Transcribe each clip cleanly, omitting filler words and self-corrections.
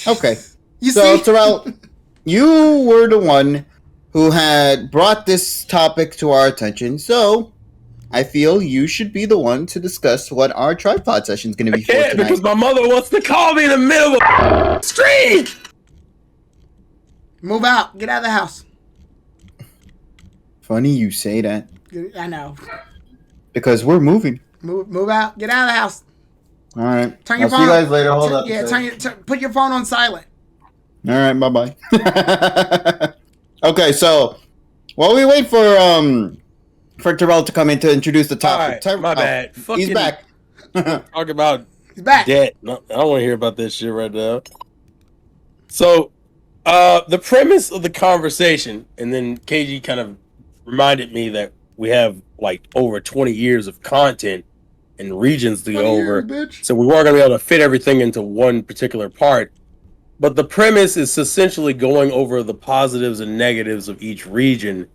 Okay. You so, see? Terrell, you were the one who had brought this topic to our attention, so I feel you should be the one to discuss what our tripod session is going to be for tonight. Because my mother wants to call me in the middle of a stream. Move out. Get out of the house. Funny you say that. I know. Because we're moving. Move out. Get out of the house. All right. Turn your I'll phone. see you guys later. Hold up. Yeah, put your phone on silent. All right. Bye-bye. Okay, so while we wait for Terrell to come in to introduce the topic. Right, my bad. He's back. Talk about He's back. debt. No, I don't want to hear about this shit right now. So, the premise of the conversation, and then KG kind of reminded me that we have like over 20 years of content and regions to go over. So we weren't going to be able to fit everything into one particular part. But the premise is essentially going over the positives and negatives of each region,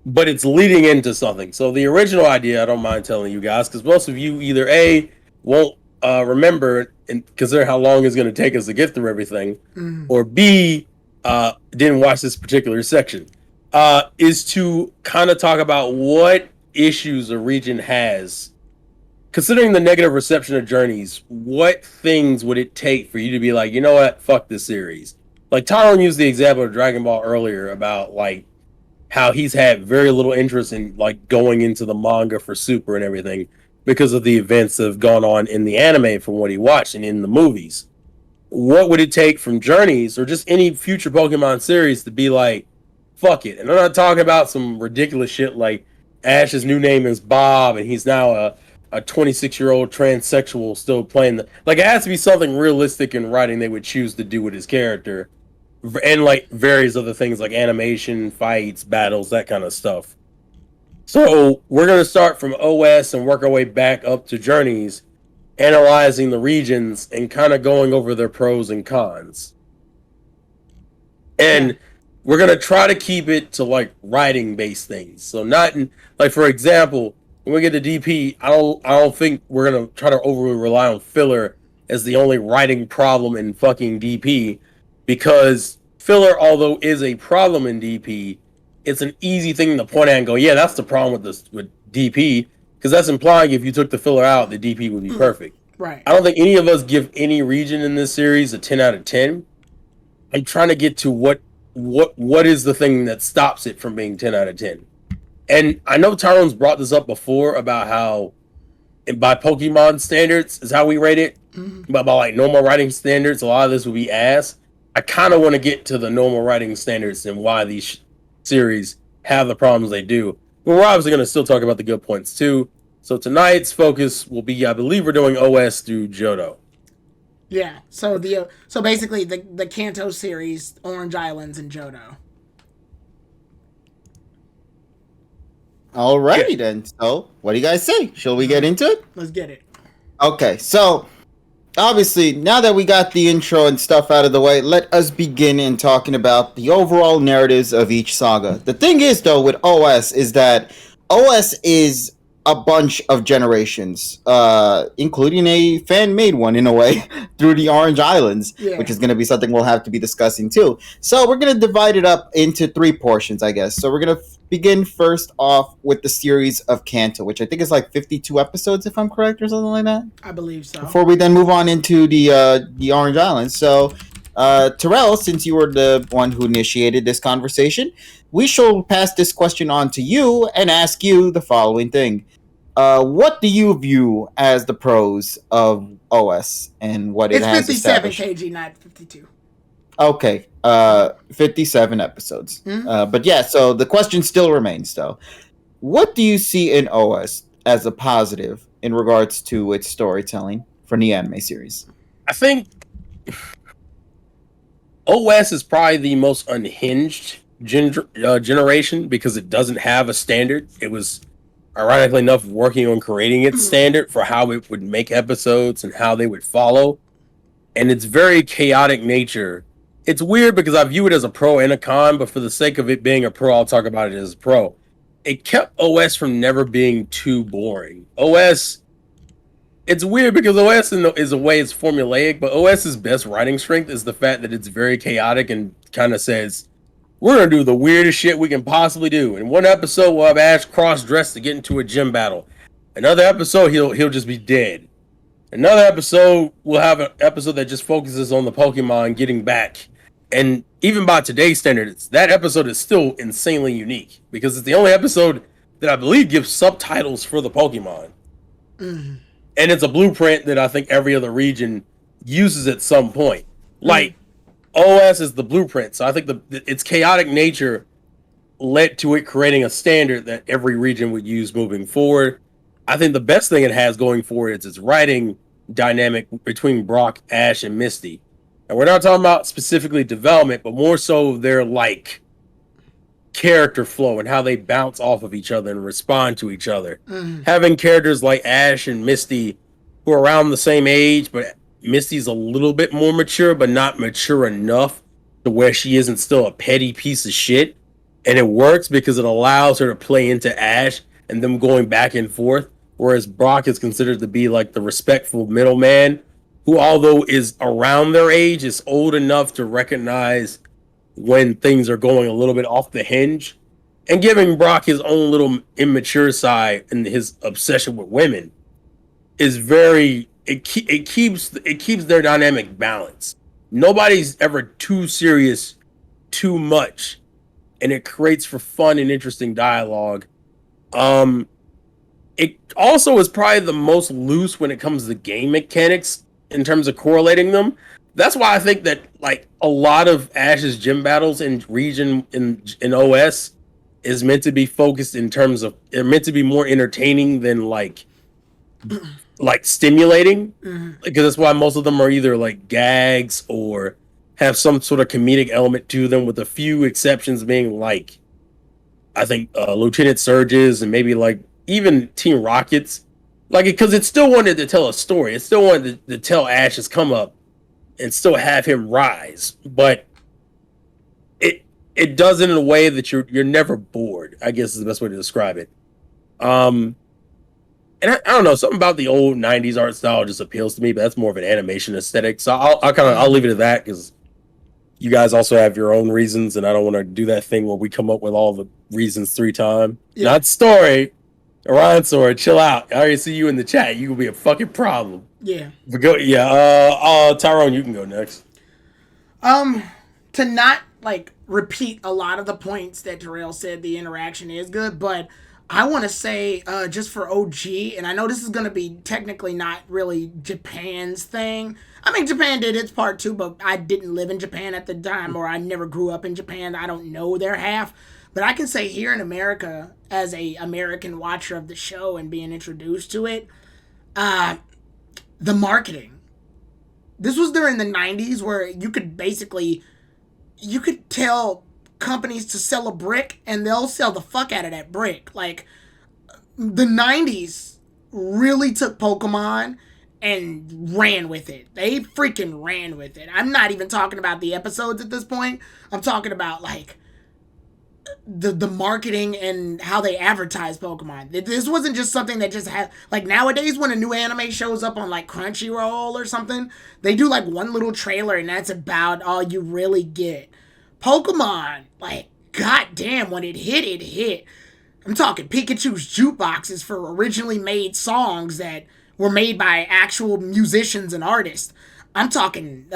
but it's leading into something. So the original idea, I don't mind telling you guys, because most of you either A, won't remember and consider how long it's going to take us to get through everything, or B, didn't watch this particular section, is to kind of talk about what issues a region has. Considering the negative reception of Journeys, what things would it take for you to be like, you know what, fuck this series? Like Tyrone used the example of Dragon Ball earlier about like how he's had very little interest in like going into the manga for Super and everything because of the events that have gone on in the anime from what he watched and in the movies. What would it take from Journeys or just any future Pokemon series to be like, fuck it? And I'm not talking about some ridiculous shit like Ash's new name is Bob and he's now a 26-year-old transsexual still playing the, like, it has to be something realistic in writing they would choose to do with his character, and like various other things like animation, fights, battles, that kind of stuff. So we're gonna start from OS and work our way back up to Journeys, analyzing the regions and kind of going over their pros and cons. And we're gonna try to keep it to like writing based things. So not in, like, for example, when we get to DP, I don't think we're gonna try to overly rely on filler as the only writing problem in fucking DP, because filler, although is a problem in DP, it's an easy thing to point at and go, yeah, that's the problem with this with DP, because that's implying if you took the filler out, the DP would be perfect. Right. I don't think any of us give any region in this series a 10 out of 10. I'm trying to get to what is the thing that stops it from being 10 out of 10. And I know Tyrone's brought this up before about how, by Pokemon standards, is how we rate it. But by like normal writing standards, a lot of this would be ass. I kind of want to get to the normal writing standards and why these series have the problems they do. But we're obviously going to still talk about the good points too. So tonight's focus will be, I believe we're doing OS through Johto. Yeah. So basically the Kanto series, Orange Islands, and Johto. Alrighty then. So, what do you guys say? Shall we get into it? Let's get it. Okay, so obviously, now that we got the intro and stuff out of the way, let us begin in talking about the overall narratives of each saga. The thing is, though, with OS is that OS is a bunch of generations, including a fan-made one in a way through the Orange Islands, which is going to be something we'll have to be discussing too. So we're going to divide it up into three portions, I guess. So we're going to begin first off with the series of Kanto, which I think is like 52 episodes, if I'm correct, or something like that. I believe so. Before we then move on into the Orange Islands. So, Terrell, since you were the one who initiated this conversation, we shall pass this question on to you and ask you the following thing. What do you view as the pros of OS and what it has established? It's 57 kg, not 52. Okay, 57 episodes. But yeah, so the question still remains, though. What do you see in OS as a positive in regards to its storytelling from the anime series? I think OS is probably the most unhinged generation because it doesn't have a standard. It was, ironically enough, working on creating its standard for how it would make episodes and how they would follow. And its very chaotic nature. It's weird because I view it as a pro and a con, but for the sake of it being a pro, I'll talk about it as a pro. It kept OS from never being too boring. OS it's weird because OS is a way it's formulaic, but OS's best writing strength is the fact that it's very chaotic and kind of says, we're gonna do the weirdest shit we can possibly do. In one episode, we'll have Ash cross-dressed to get into a gym battle. Another episode, he'll just be dead. Another episode, we'll have an episode that just focuses on the Pokemon getting back. And even by today's standards, that episode is still insanely unique because it's the only episode that I believe gives subtitles for the Pokemon. Mm. And it's a blueprint that I think every other region uses at some point. Like, OS is the blueprint, so I think its chaotic nature led to it creating a standard that every region would use moving forward. I think the best thing it has going for it is its writing dynamic between Brock, Ash, and Misty. And we're not talking about specifically development, but more so their like character flow and how they bounce off of each other and respond to each other. Having characters like Ash and Misty who are around the same age, but Misty's a little bit more mature, but not mature enough to where she isn't still a petty piece of shit. And it works because it allows her to play into Ash and them going back and forth. Whereas Brock is considered to be like the respectful middleman who, although is around their age, is old enough to recognize when things are going a little bit off the hinge. And giving Brock his own little immature side and his obsession with women is very... It keeps their dynamic balanced. Nobody's ever too serious too much, and it creates for fun and interesting dialogue. It also is probably the most loose when it comes to game mechanics in terms of correlating them. That's why I think that like a lot of Ash's gym battles in region in OS is meant to be focused in terms of they're meant to be more entertaining than like stimulating, because that's why most of them are either like gags or have some sort of comedic element to them, with a few exceptions being like I think Lieutenant Surge's and maybe like even Team Rocket's, like because it still wanted to tell a story. It still wanted to tell Ash's come up and still have him rise, but it does it in a way that you're never bored, I guess is the best way to describe it. And I don't know, something about the old 90s art style just appeals to me, but that's more of an animation aesthetic. So I'll leave it at that because you guys also have your own reasons, and I don't want to do that thing where we come up with all the reasons 3 times. Yeah. Not story. Orion Sword, chill out. I already see you in the chat. You will be a fucking problem. Yeah. But go, Tyrone, you can go next. To not like repeat a lot of the points that Terrell said, the interaction is good, but I want to say, just for OG, and I know this is going to be technically not really Japan's thing. I mean, Japan did its part too, but I didn't live in Japan at the time, or I never grew up in Japan. I don't know their half. But I can say here in America, as a American watcher of the show and being introduced to it, the marketing. This was during the 90s where you could tell companies to sell a brick and they'll sell the fuck out of that brick. Like, the 90s really took Pokemon and ran with it. They freaking ran with it. I'm not even talking about the episodes at this point. I'm talking about like the marketing and how they advertise Pokemon. This wasn't just something that just had, like nowadays when a new anime shows up on like Crunchyroll or something, they do like one little trailer and that's about all you really get. Pokemon, like, goddamn, when it hit. I'm talking Pikachu's jukeboxes for originally made songs that were made by actual musicians and artists. I'm talking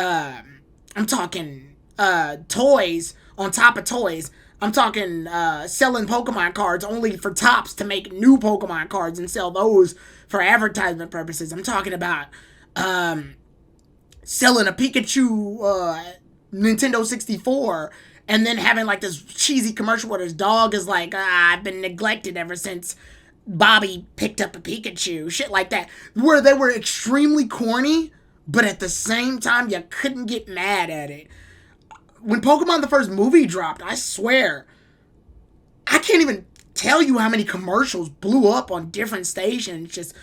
toys on top of toys. I'm talking selling Pokemon cards only for Tops to make new Pokemon cards and sell those for advertisement purposes. I'm talking about selling a Pikachu Nintendo 64 and then having like this cheesy commercial where his dog is like, I've been neglected ever since Bobby picked up a Pikachu. Shit like that. Where they were extremely corny, but at the same time, you couldn't get mad at it. When Pokemon the first movie dropped, I swear, I can't even tell you how many commercials blew up on different stations just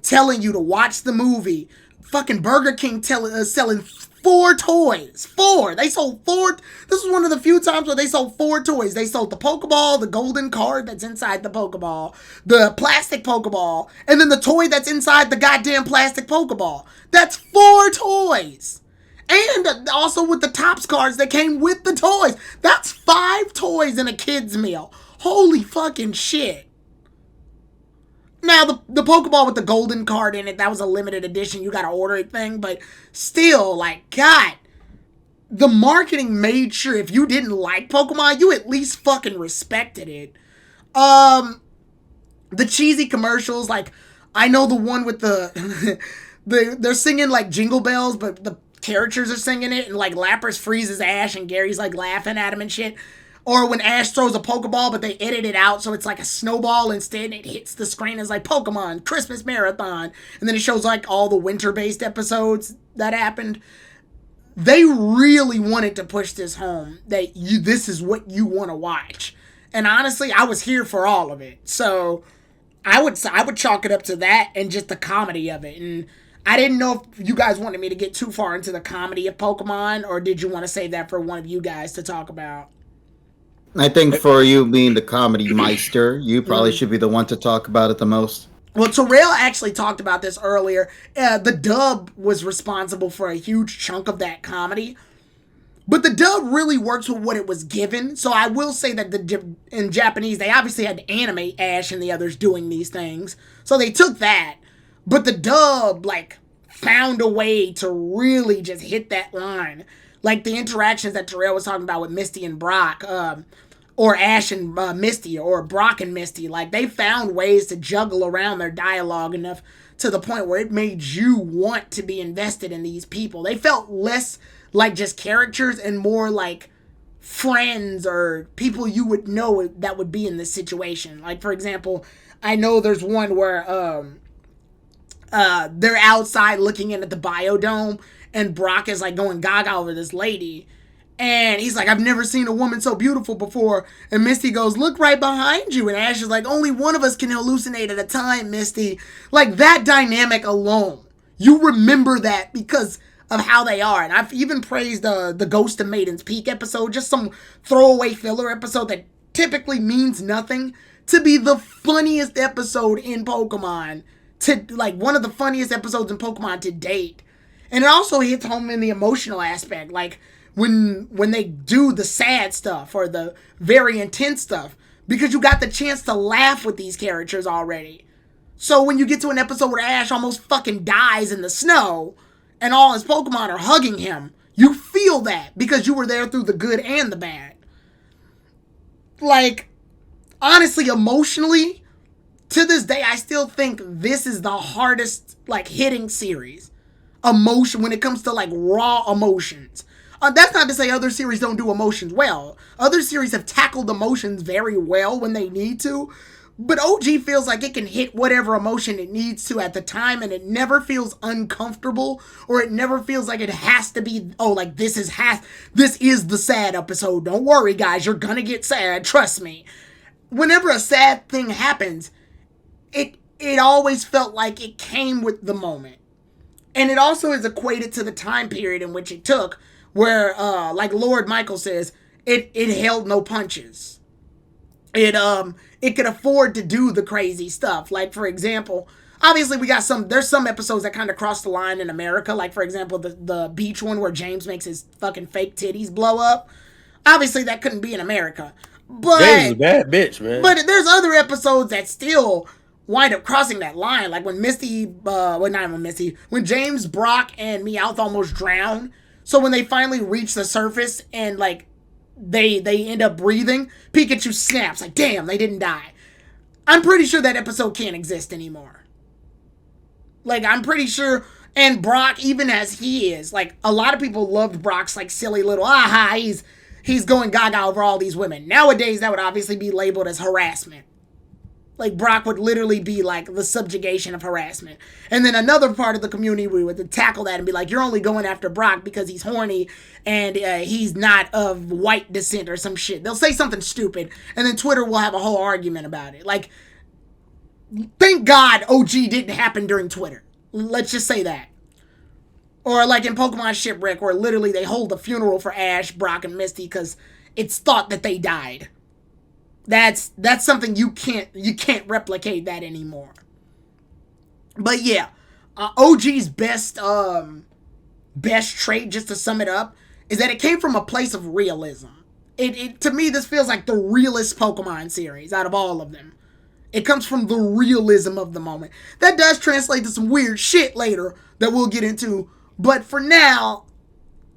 telling you to watch the movie. Fucking Burger King selling 4 toys. 4. They sold 4. This was one of the few times where they sold 4 toys. They sold the Pokeball, the golden card that's inside the Pokeball, the plastic Pokeball, and then the toy that's inside the goddamn plastic Pokeball. That's 4 toys. And also with the Topps cards that came with the toys. That's 5 toys in a kid's meal. Holy fucking shit. Now, the Pokeball with the golden card in it, that was a limited edition, you gotta order it thing, but still, like, God, the marketing made sure if you didn't like Pokemon, you at least fucking respected it. The cheesy commercials, like, I know the one with they're singing, like, Jingle Bells, but the characters are singing it, and, like, Lapras freezes Ash, and Gary's, like, laughing at him and shit. Or when Ash throws a Pokeball, but they edit it out so it's like a snowball instead, and it hits the screen as like Pokemon Christmas Marathon. And then it shows like all the winter-based episodes that happened. They really wanted to push this home that this is what you want to watch. And honestly, I was here for all of it. So I would chalk it up to that and just the comedy of it. And I didn't know if you guys wanted me to get too far into the comedy of Pokemon, or did you want to save that for one of you guys to talk about? I think for you being the comedy meister, you probably should be the one to talk about it the most. Well, Terrell actually talked about this earlier. The dub was responsible for a huge chunk of that comedy. But the dub really works with what it was given. So I will say that in Japanese, they obviously had to animate Ash and the others doing these things. So they took that. But the dub, like, found a way to really just hit that line. Like the interactions that Terrell was talking about with Misty and Brock, or Ash and Misty, or Brock and Misty. Like, they found ways to juggle around their dialogue enough to the point where it made you want to be invested in these people. They felt less like just characters and more like friends or people you would know that would be in this situation. Like, for example, I know there's one where they're outside looking in at the biodome, and Brock is like going gaga over this lady. And he's like, I've never seen a woman so beautiful before. And Misty goes, look right behind you. And Ash is like, only one of us can hallucinate at a time, Misty. Like, that dynamic alone, you remember that because of how they are. And I've even praised the Ghost of Maiden's Peak episode, just some throwaway filler episode that typically means nothing, to be the funniest episode in Pokemon. To like one of the funniest episodes in Pokemon to date. And it also hits home in the emotional aspect. Like, when they do the sad stuff or the very intense stuff, because you got the chance to laugh with these characters already. So when you get to an episode where Ash almost fucking dies in the snow and all his Pokemon are hugging him, you feel that because you were there through the good and the bad. Like, honestly, emotionally, to this day, I still think this is the hardest, like, hitting series. Emotion, when it comes to, like, raw emotions. That's not to say other series don't do emotions well. Other series have tackled emotions very well when they need to. But OG feels like it can hit whatever emotion it needs to at the time, and it never feels uncomfortable, or it never feels like it has to be, oh, like, this is the sad episode. Don't worry, guys, you're gonna get sad, trust me. Whenever a sad thing happens, it always felt like it came with the moment. And it also is equated to the time period in which it took, where, like Lord Michael says, it held no punches. It could afford to do the crazy stuff. Like, for example, obviously there's some episodes that kind of cross the line in America. Like, for example, the beach one where James makes his fucking fake titties blow up. Obviously, that couldn't be in America. But James is a bad bitch, man. But there's other episodes that still wind up crossing that line. Like when when James, Brock, and Meowth almost drown. So when they finally reach the surface and, like, they end up breathing, Pikachu snaps, like, damn, they didn't die. I'm pretty sure that episode can't exist anymore. Like, I'm pretty sure, and Brock, even as he is, like, a lot of people loved Brock's, like, silly little, he's going gaga over all these women. Nowadays, that would obviously be labeled as harassment. Like, Brock would literally be, like, the subjugation of harassment. And then another part of the community would tackle that and be like, you're only going after Brock because he's horny and he's not of white descent or some shit. They'll say something stupid, and then Twitter will have a whole argument about it. Like, thank God OG didn't happen during Twitter. Let's just say that. Or like in Pokemon Shipwreck, where literally they hold a funeral for Ash, Brock, and Misty because it's thought that they died. That's something you can't replicate that anymore. But yeah, OG's best trait, just to sum it up, is that it came from a place of realism. It to me, this feels like the realest Pokemon series out of all of them. It comes from the realism of the moment. That does translate to some weird shit later that we'll get into. But for now,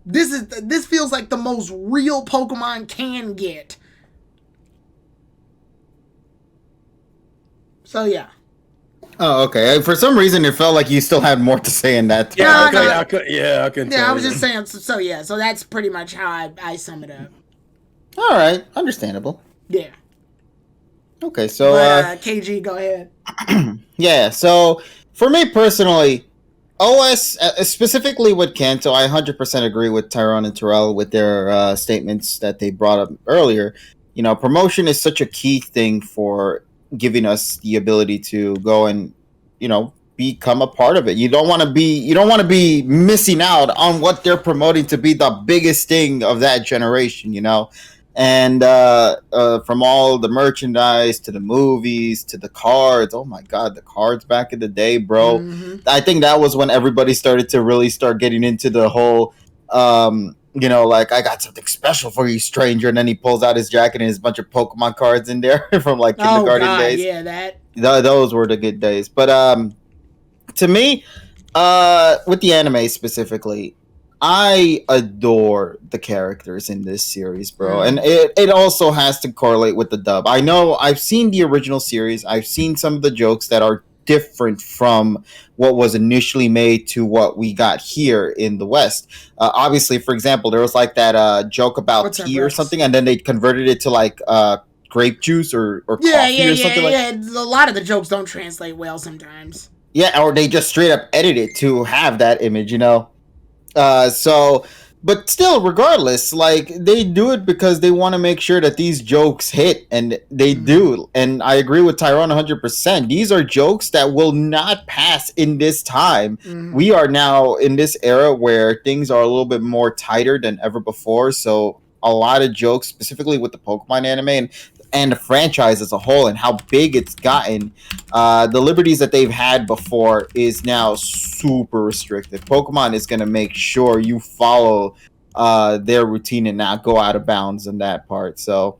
this feels like the most real Pokemon can get. So yeah. Oh, okay. For some reason, it felt like you still had more to say in that. Yeah, No, I couldn't. Yeah, I was just saying. So yeah. So that's pretty much how I sum it up. All right, understandable. Yeah. Okay, so But, KG, go ahead. yeah. So for me personally, OS specifically with Kanto, I 100% agree with Tyrone and Terrell with their statements that they brought up earlier. You know, promotion is such a key thing for giving us the ability to go and, you know, become a part of it. You don't want to be missing out on what they're promoting to be the biggest thing of that generation, you know. And from all the merchandise to the movies to the cards, oh my god, the cards back in the day, bro. I think that was when everybody started to really start getting into the whole you know, like, I got something special for you, stranger, and then he pulls out his jacket and there's a bunch of Pokemon cards in there from like kindergarten days. Yeah, that. Those were the good days. But to me, with the anime specifically, I adore the characters in this series, bro. And it also has to correlate with the dub. I know I've seen the original series. I've seen some of the jokes that are different from what was initially made to what we got here in the West. Obviously, for example, there was like that joke about tea or something, and then they converted it to like grape juice or coffee or something like that. Yeah, a lot of the jokes don't translate well sometimes. Yeah, or they just straight up edit it to have that image, you know? But still, regardless, like, they do it because they want to make sure that these jokes hit, and they do. And I agree with Tyrone 100%. These are jokes that will not pass in this time. We are now in this era where things are a little bit more tighter than ever before. So a lot of jokes, specifically with the Pokemon anime and the franchise as a whole and how big it's gotten, the liberties that they've had before is now super restricted. Pokemon is going to make sure you follow their routine and not go out of bounds in that part. So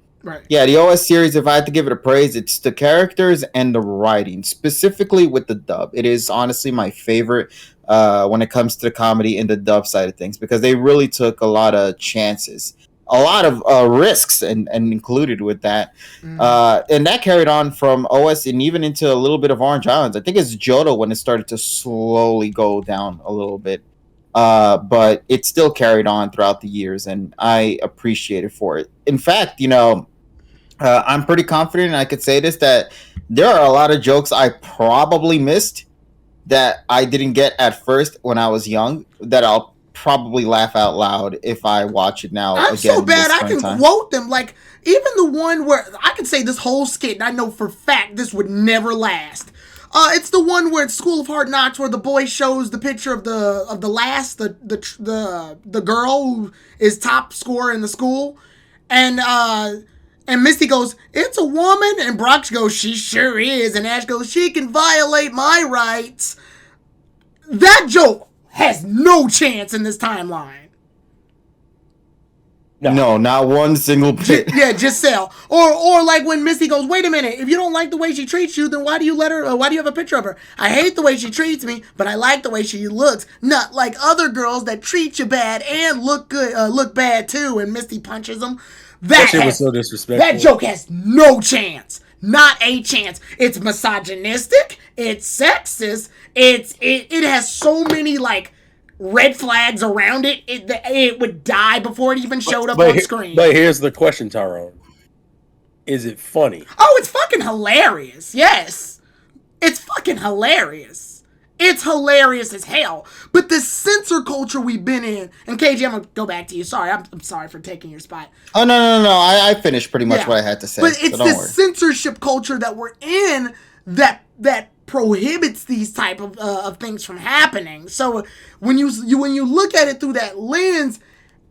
yeah, the OS series, if I had to give it a praise, it's the characters and the writing, specifically with the dub. It is honestly my favorite when it comes to the comedy and the dub side of things, because they really took a lot of chances, a lot of risks and included with that. And that carried on from OS and even into a little bit of Orange Islands. I think it's Johto when it started to slowly go down a little bit. But it still carried on throughout the years, and I appreciate it for it. In fact, you know, I'm pretty confident, and I could say this, that there are a lot of jokes I probably missed that I didn't get at first when I was young, that I'll probably laugh out loud if I watch it now. I'm so bad I can quote them. Like, even the one where I could say this whole skit, and I know for fact this would never last. It's the one where it's School of Hard Knocks, where the boy shows the picture of the the girl who is top scorer in the school, and Misty goes, "It's a woman," and Brock goes, "She sure is," and Ash goes, "She can violate my rights." That joke has no chance in this timeline. No, not one single bit. Yeah, just sell. Or like when Misty goes, "Wait a minute, if you don't like the way she treats you, then why do you let her, why do you have a picture of her? I hate the way she treats me, but I like the way she looks. Not like other girls that treat you bad and look good, look bad too," and Misty punches them. That shit was so disrespectful. That joke has no chance. Not a chance. It's misogynistic, it's sexist, it has so many like red flags around it. It would die before it even showed up on screen. But here's the question, Tyrone. Is it funny? Oh, it's fucking hilarious. Yes. It's fucking hilarious. It's hilarious as hell. But the censor culture we've been in, and KG, I'm going to go back to you. Sorry, I'm sorry for taking your spot. Oh, no. I finished pretty much what I had to say. But it's the censorship culture that we're in that prohibits these type of things from happening. So when you look at it through that lens,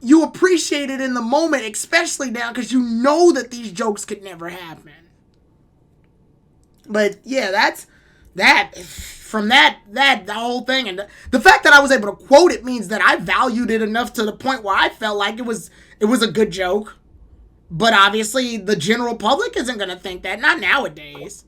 you appreciate it in the moment, especially now because you know that these jokes could never happen. But yeah, that's that. From that the whole thing, and the fact that I was able to quote it means that I valued it enough to the point where I felt like it was a good joke. But obviously, the general public isn't gonna think that. Not nowadays.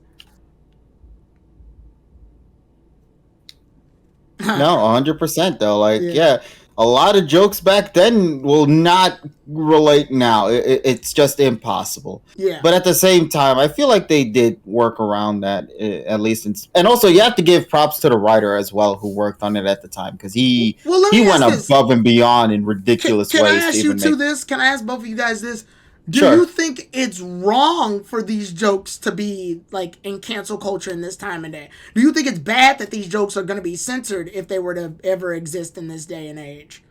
No, 100% though. Like, yeah, a lot of jokes back then will not relate now. It's just impossible. Yeah. But at the same time, I feel like they did work around that, at least. And also, you have to give props to the writer as well who worked on it at the time, because he went above and beyond in ridiculous ways. Can I ask you this? Can I ask both of you guys this? Do you think it's wrong for these jokes to be like in cancel culture in this time and day? Do you think it's bad that these jokes are going to be censored if they were to ever exist in this day and age?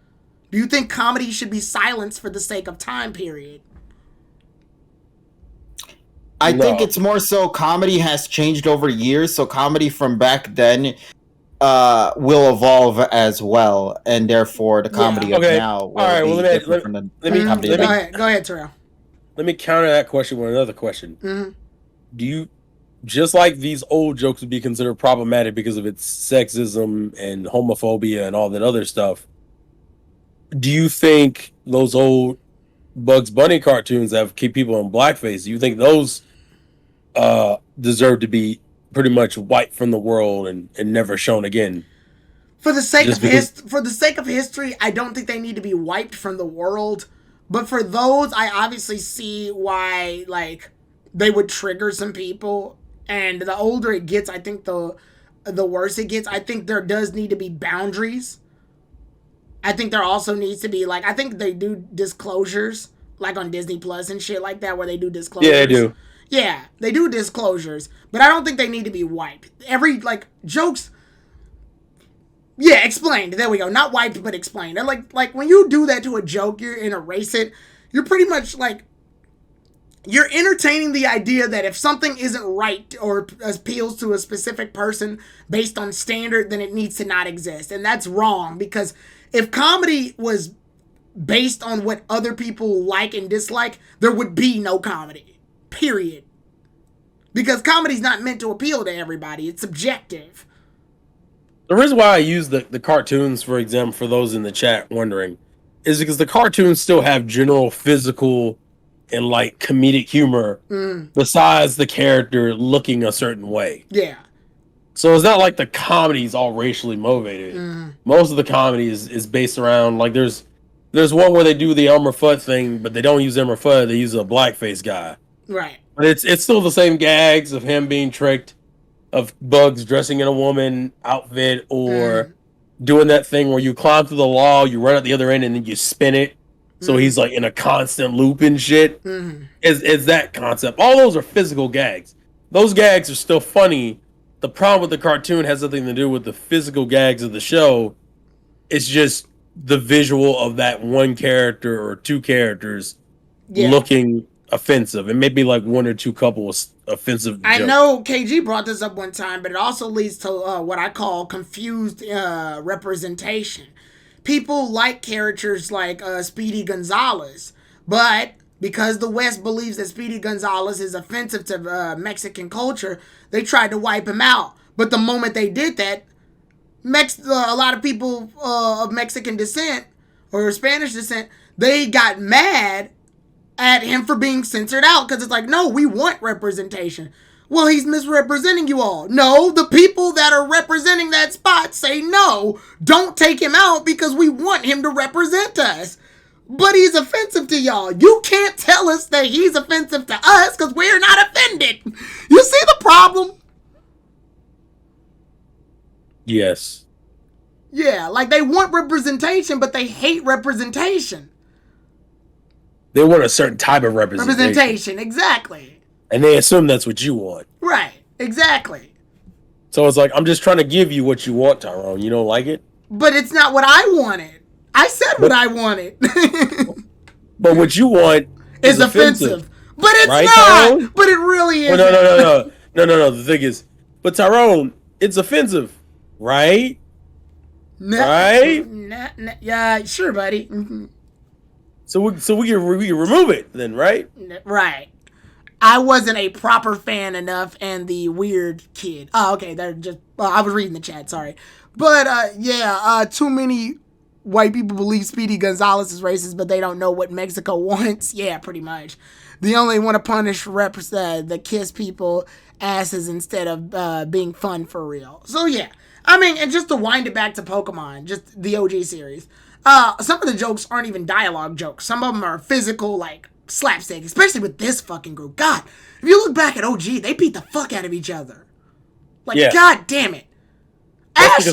Do you think comedy should be silenced for the sake of time period? I think it's more so comedy has changed over years, so comedy from back then will evolve as well, and therefore the comedy of now will be different from the comedy of now. Go ahead, Terrell. Let me counter that question with another question. Mm-hmm. Do you, just like these old jokes would be considered problematic because of its sexism and homophobia and all that other stuff, do you think those old Bugs Bunny cartoons that keep people in blackface, do you think those deserve to be pretty much wiped from the world and never shown again? For the sake of history, I don't think they need to be wiped from the world. But for those, I obviously see why, like, they would trigger some people. And the older it gets, I think the worse it gets. I think there does need to be boundaries. I think there also needs to be, like, I think they do disclosures, like on Disney Plus and shit like that, where they do disclosures. Yeah, they do. Yeah, they do disclosures. But I don't think they need to be wiped. Jokes... Yeah, explained. There we go. Not wiped, but explained. And like when you do that to a joke, you erase it. You're pretty much like you're entertaining the idea that if something isn't right or appeals to a specific person based on standard, then it needs to not exist, and that's wrong. Because if comedy was based on what other people like and dislike, there would be no comedy. Period. Because comedy's not meant to appeal to everybody. It's subjective. The reason why I use the cartoons, for example, for those in the chat wondering, is because the cartoons still have general physical and like comedic humor besides the character looking a certain way. Yeah. So it's not like the comedy's all racially motivated. Most of the comedy is based around, like, there's one where they do the Elmer Fudd thing, but they don't use Elmer Fudd, they use a blackface guy. Right. But it's still the same gags of him being tricked, of Bugs dressing in a woman outfit, or doing that thing where you climb through the wall, you run out the other end, and then you spin it. So he's like in a constant loop and shit. Is that concept. All those are physical gags. Those gags are still funny. The problem with the cartoon has nothing to do with the physical gags of the show. It's just the visual of that one character or two characters looking offensive, and maybe like one or two couples offensive jokes. I know KG brought this up one time, but it also leads to what I call confused representation. People like characters like Speedy Gonzalez, but because the West believes that Speedy Gonzalez is offensive to Mexican culture, they tried to wipe him out. But the moment they did that, a lot of people of Mexican descent or Spanish descent, they got mad at him for being censored out, because it's like, no, we want representation. Well, he's misrepresenting you all. No, the people that are representing that spot say no, don't take him out because we want him to represent us. But he's offensive to y'all. You can't tell us that he's offensive to us because we're not offended. You see the problem? Yes. Yeah, like they want representation, but they hate representation. They want a certain type of representation. Exactly. And they assume that's what you want. Right, exactly. So it's like, I'm just trying to give you what you want, Tyrone. You don't like it? But it's not what I wanted. I said what I wanted. But what you want is offensive. But it's right, not. Tyrone? But it really is. Well, no. The thing is, but Tyrone, it's offensive, right? Right? Yeah, sure, buddy. So we can remove it then, right? Right. I wasn't a proper fan enough, and the weird kid. Oh, okay. They're just. I was reading the chat. Sorry, but yeah. Too many white people believe Speedy Gonzalez is racist, but they don't know what Mexico wants. Yeah, pretty much. They only want to punish the kiss people asses instead of being fun for real. So yeah, I mean, and just to wind it back to Pokemon, just the OG series. Some of the jokes aren't even dialogue jokes. Some of them are physical, like slapstick, especially with this fucking group. God, if you look back at OG, they beat the fuck out of each other. Like, yeah. God damn it. Ash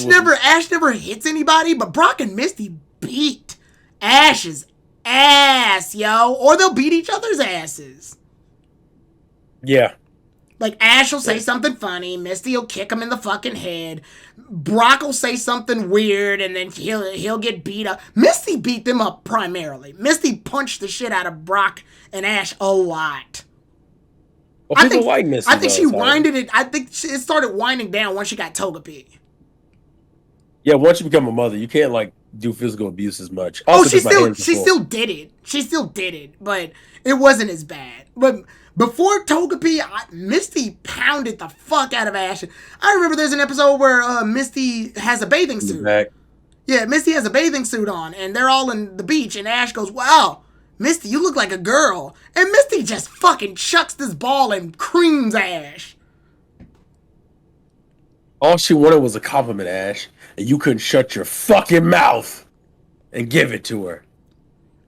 never hits anybody, but Brock and Misty beat Ash's ass, yo. Or they'll beat each other's asses. Yeah. Like, Ash will say something funny, Misty will kick him in the fucking head, Brock will say something weird, and then he'll get beat up. Misty beat them up primarily. Misty punched the shit out of Brock and Ash a lot. Well, people like Misty. I think she winded it. I think it started winding down once she got Togepi. Yeah, once you become a mother, you can't like do physical abuse as much. Also, she still did it. She still did it, but it wasn't as bad. But before Togepi, Misty pounded the fuck out of Ash. I remember there's an episode where Misty has a bathing suit. Yeah, Misty has a bathing suit on, and they're all in the beach, and Ash goes, "Wow, Misty, you look like a girl." And Misty just fucking chucks this ball and creams Ash. All she wanted was a compliment, Ash, and you couldn't shut your fucking mouth and give it to her.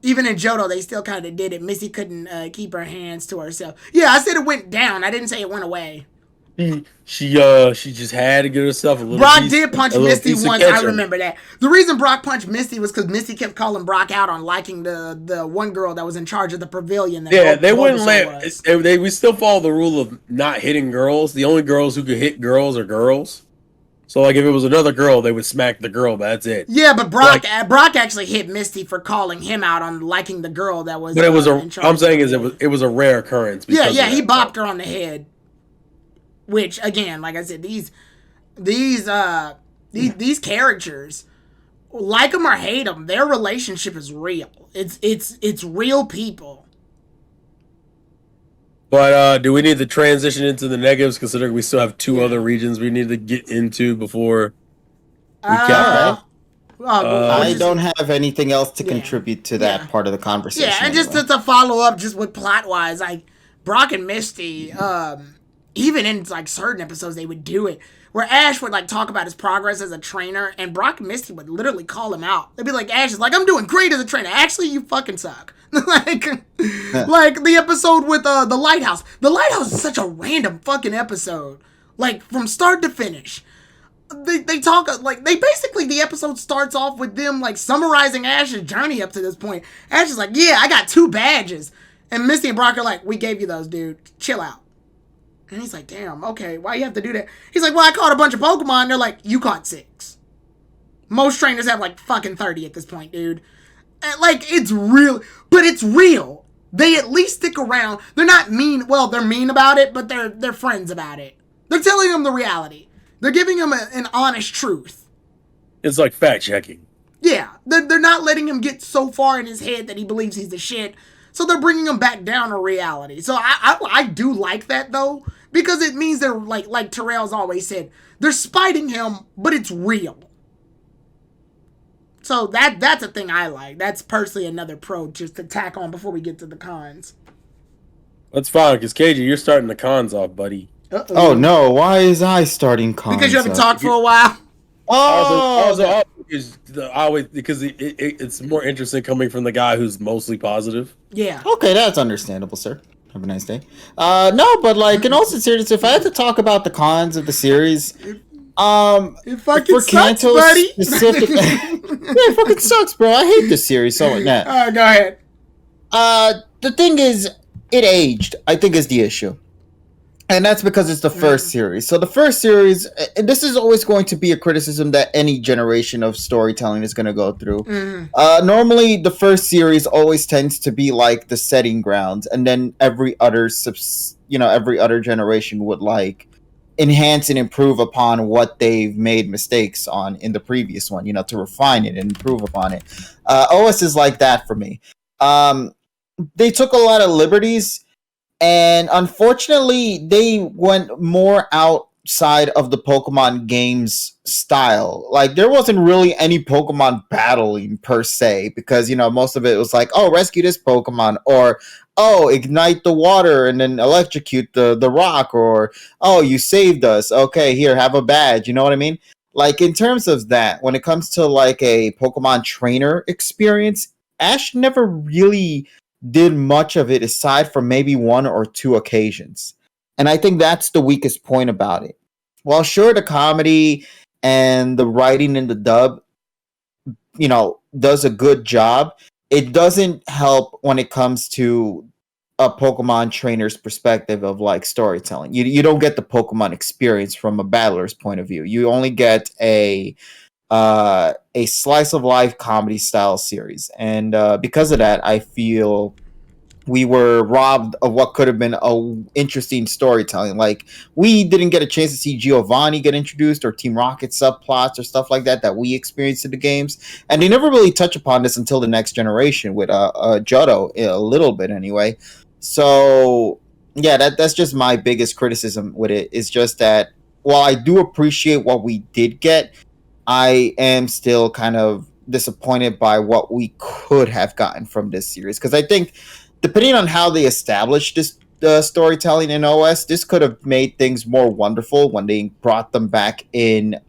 Even in Johto, they still kind of did it. Misty couldn't keep her hands to herself. Yeah, I said it went down. I didn't say it went away. She just had to get herself a little. Brock did punch Misty once. I remember that. The reason Brock punched Misty was because Misty kept calling Brock out on liking the one girl that was in charge of the pavilion. Yeah, they wouldn't let. We still follow the rule of not hitting girls. The only girls who could hit girls are girls. So, like, if it was another girl, they would smack the girl, but that's it. Yeah, but Brock actually hit Misty for calling him out on liking the girl that was. But it was I'm saying it was a rare occurrence. Yeah, he bopped her on the head. Which, again, like I said, these characters, like them or hate them, their relationship is real. It's real people. But do we need to transition into the negatives, considering we still have two other regions we need to get into before we I don't have anything else to contribute to that part of the conversation. Yeah, and just to follow up, just with plot-wise, like, Brock and Misty, even in, like, certain episodes, they would do it, where Ash would, like, talk about his progress as a trainer, and Brock and Misty would literally call him out. They'd be like, Ash is like, I'm doing great as a trainer. Actually, you fucking suck. like the episode with the lighthouse. The lighthouse is such a random fucking episode. Like, from start to finish. They talk, like, the episode starts off with them, like, summarizing Ash's journey up to this point. Ash is like, yeah, I got 2 badges. And Misty and Brock are like, we gave you those, dude. Chill out. And he's like, damn, okay, why you have to do that? He's like, well, I caught a bunch of Pokemon. They're like, you caught 6. Most trainers have, like, fucking 30 at this point, dude. And, like, it's real. But it's real. They at least stick around. They're not mean. Well, they're mean about it, but they're friends about it. They're telling them the reality. They're giving him an honest truth. It's like fact-checking. Yeah. They're not letting him get so far in his head that he believes he's the shit. So they're bringing him back down to reality. So I do like that, though, because it means they're, like Terrell's always said, they're spiting him, but it's real. So that's a thing I like. That's personally another pro just to tack on before we get to the cons. That's fine, because KG, you're starting the cons off, buddy. Uh-oh. Oh, no. Why is I starting cons? Because you haven't talked for a while. Because it's more interesting coming from the guy who's mostly positive. Yeah. Okay, that's understandable, sir. Have a nice day. No, but, like, in all sincerity, if I had to talk about the cons of the series, it fucking sucks, Kanto buddy. It fucking sucks, bro. I hate this series so much. Nah. Go ahead. The thing is, it aged, I think, is the issue. And that's because it's the first series. So the first series, and this is always going to be a criticism that any generation of storytelling is going to go through. Normally, the first series always tends to be like the setting ground, and then every other generation would like enhance and improve upon what they've made mistakes on in the previous one, to refine it and improve upon it. OS is like that for me. They took a lot of liberties, and unfortunately they went more outside of the Pokemon games style. Like, there wasn't really any Pokemon battling per se, because most of it was like, oh, rescue this Pokemon, or oh, ignite the water and then electrocute the rock, or oh, you saved us, okay, here, have a badge. You know what I mean? Like, in terms of that, when it comes to like a Pokemon trainer experience, Ash never really did much of it, aside from maybe one or two occasions. And I think that's the weakest point about it. While sure, the comedy and the writing in the dub, does a good job, it doesn't help when it comes to a Pokemon trainer's perspective of like storytelling. You don't get the Pokemon experience from a battler's point of view. You only get a slice of life comedy style series, and because of that, I feel we were robbed of what could have been a interesting storytelling. Like, we didn't get a chance to see Giovanni get introduced, or Team Rocket subplots or stuff like that we experienced in the games, and they never really touch upon this until the next generation with Johto, a little bit anyway. So yeah, that's just my biggest criticism with it. Is just that while I do appreciate what we did get, I am still kind of disappointed by what we could have gotten from this series, because I think, depending on how they established this storytelling in OS, this could have made things more wonderful when they brought them back in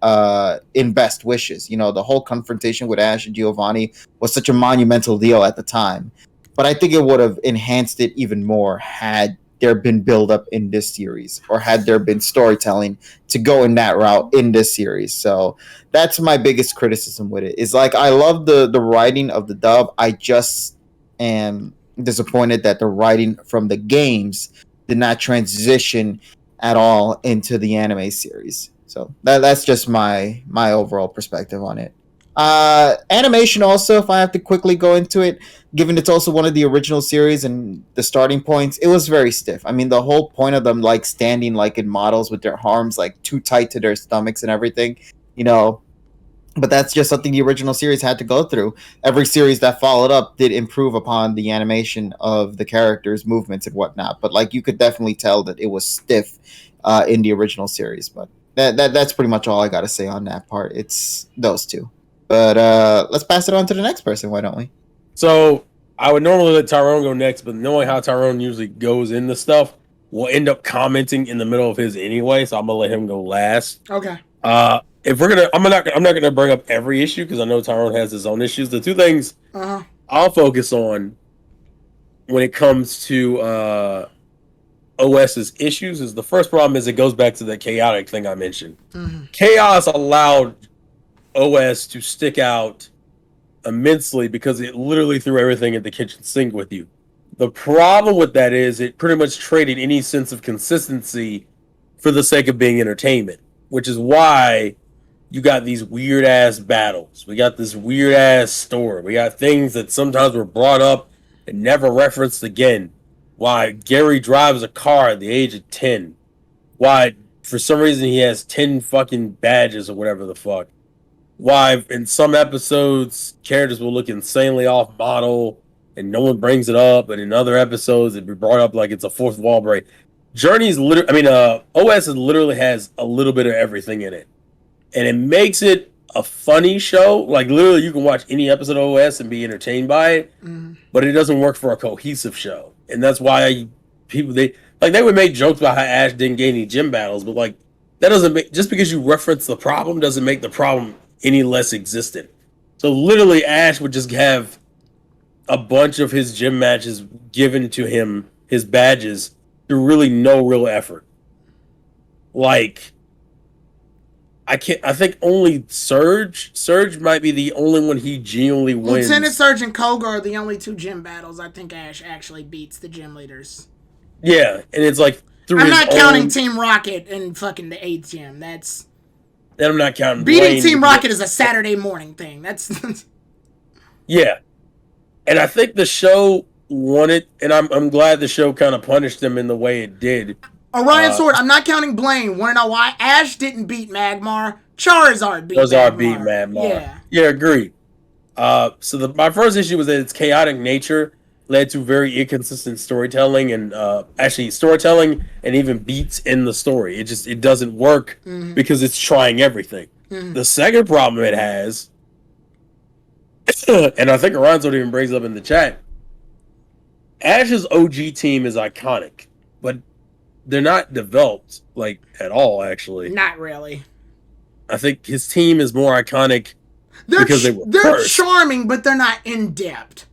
Best Wishes. The whole confrontation with Ash and Giovanni was such a monumental deal at the time, but I think it would have enhanced it even more had there been build up in this series, or had there been storytelling to go in that route in this series. So that's my biggest criticism with it. Is like, I love the writing of the dub. I just am disappointed that the writing from the games did not transition at all into the anime series. So that's just my overall perspective on it. Animation also, if I have to quickly go into it, given it's also one of the original series and the starting points, it was very stiff. I mean, the whole point of them like standing like in models with their arms like too tight to their stomachs and everything, but that's just something the original series had to go through. Every series that followed up did improve upon the animation of the characters' movements and whatnot. But like, you could definitely tell that it was stiff in the original series. But that's pretty much all I got to say on that part. It's those two. But let's pass it on to the next person. Why don't we? So I would normally let Tyrone go next, but knowing how Tyrone usually goes into stuff, we'll end up commenting in the middle of his anyway. So I'm gonna let him go last. Okay. If we're gonna, I'm not gonna bring up every issue because I know Tyrone has his own issues. The two things I'll focus on when it comes to OS's issues is, the first problem is it goes back to the chaotic thing I mentioned. Chaos allowed OS to stick out immensely because it literally threw everything at the kitchen sink with you. The problem with that is it pretty much traded any sense of consistency for the sake of being entertainment, which is why you got these weird ass battles. We got this weird ass story. We got things that sometimes were brought up and never referenced again. Why Gary drives a car at the age of 10. Why, for some reason, he has 10 fucking badges or whatever the fuck. Why, in some episodes, characters will look insanely off model and no one brings it up, and in other episodes, it'd be brought up like it's a fourth wall break. Journey's literally, OS literally has a little bit of everything in it. And it makes it a funny show. Like, literally, you can watch any episode of OS and be entertained by it, but it doesn't work for a cohesive show. And that's why they would make jokes about how Ash didn't get any gym battles, but like, that doesn't make, just because you reference the problem doesn't make the problem any less existent. So literally, Ash would just have a bunch of his gym matches given to him, his badges, through really no real effort. Like, I think only Surge might be the only one he genuinely wins. Lieutenant Surge and Koga are the only two gym battles I think Ash actually beats the gym leaders. Yeah, and it's like I'm not counting Team Rocket and fucking the 8th gym. That's... And I'm not counting beating Blaine. Team Rocket is a Saturday morning thing. That's yeah. And I think the show wanted, and I'm glad the show kind of punished them in the way it did. Orion Sword, I'm not counting Blaine. Wanna know why? Ash didn't beat Magmar. Charizard beat Charizard Magmar. beat Magmar. Yeah. Yeah, agreed. So my first issue was that its chaotic nature led to very inconsistent storytelling and actually storytelling and even beats in the story. It doesn't work because it's trying everything. The second problem it has, and I think Aronzo even brings up in the chat, Ash's OG team is iconic, but they're not developed like at all. Actually, Not really. I think his team is more iconic because they were they're first. charming, but they're not in depth.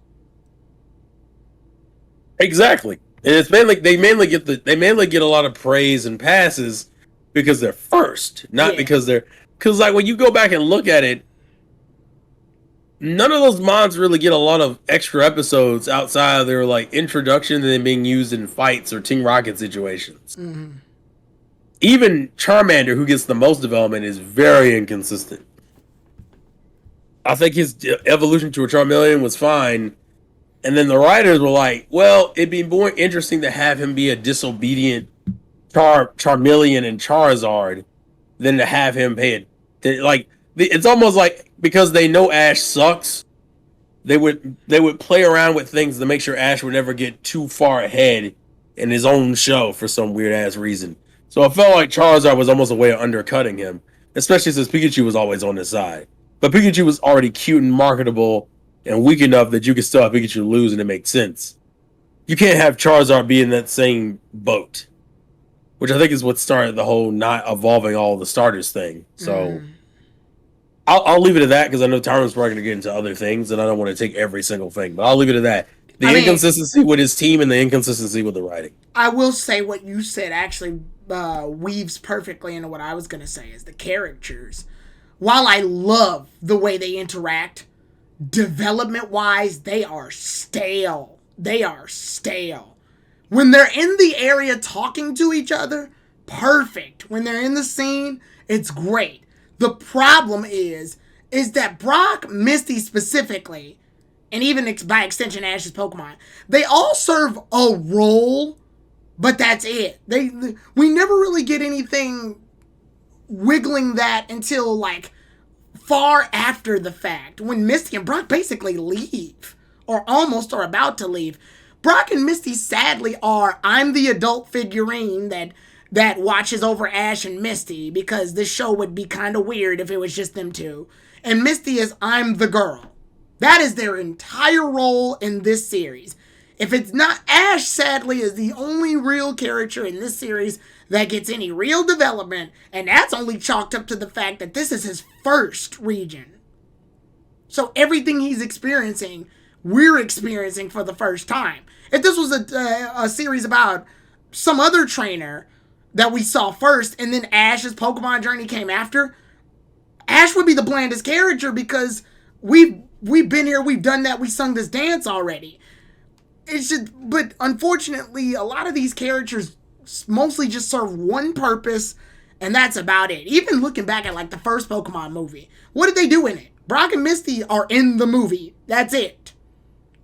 Exactly. And it's mainly they mainly get a lot of praise and passes because they're first, not because like when you go back and look at it, none of those mods really get a lot of extra episodes outside of their like introduction and then being used in fights or Team Rocket situations. Even Charmander, who gets the most development, is very inconsistent. I think his evolution to a Charmeleon was fine. And then the writers were like, well, it'd be more interesting to have him be a disobedient Charmeleon and Charizard than to have him pay it. Like, it's almost like because they know Ash sucks, they would play around with things to make sure Ash would never get too far ahead in his own show for some weird ass reason. So I felt like Charizard was almost a way of undercutting him, especially since Pikachu was always on his side. But Pikachu was already cute and marketable and weak enough that you could still have Pikachu lose and it makes sense. You can't have Charizard be in that same boat, which I think is what started the whole not evolving all the starters thing. So I'll leave it at that because I know Tyron's probably going to get into other things and I don't want to take every single thing, but I'll leave it at that. The inconsistency with his team and the inconsistency with the writing. I will say what you said actually weaves perfectly into what I was going to say is the characters. While I love the way they interact, development-wise, they are stale. They are stale. When they're in the area talking to each other, perfect. When they're in the scene, it's great. The problem is that Brock, Misty specifically, and even by extension Ash's Pokemon, they all serve a role, but that's it. We never really get anything wiggling that until like far after the fact, when Misty and Brock basically leave, or almost are about to leave. Brock and Misty sadly are, I'm the adult figurine that watches over Ash and Misty, because this show would be kind of weird if it was just them two. And Misty is, I'm the girl. That is their entire role in this series. If it's not, Ash sadly is the only real character in this series that gets any real development, and that's only chalked up to the fact that this is his first region. So everything he's experiencing, we're experiencing for the first time. If this was a series about some other trainer that we saw first, and then Ash's Pokemon journey came after, Ash would be the blandest character because we've been here, we've done that, we sung this dance already. It's just, but unfortunately, a lot of these characters mostly just serve one purpose, and that's about it. Even looking back at like the first Pokemon movie, what did they do in it? Brock and Misty are in the movie. That's it.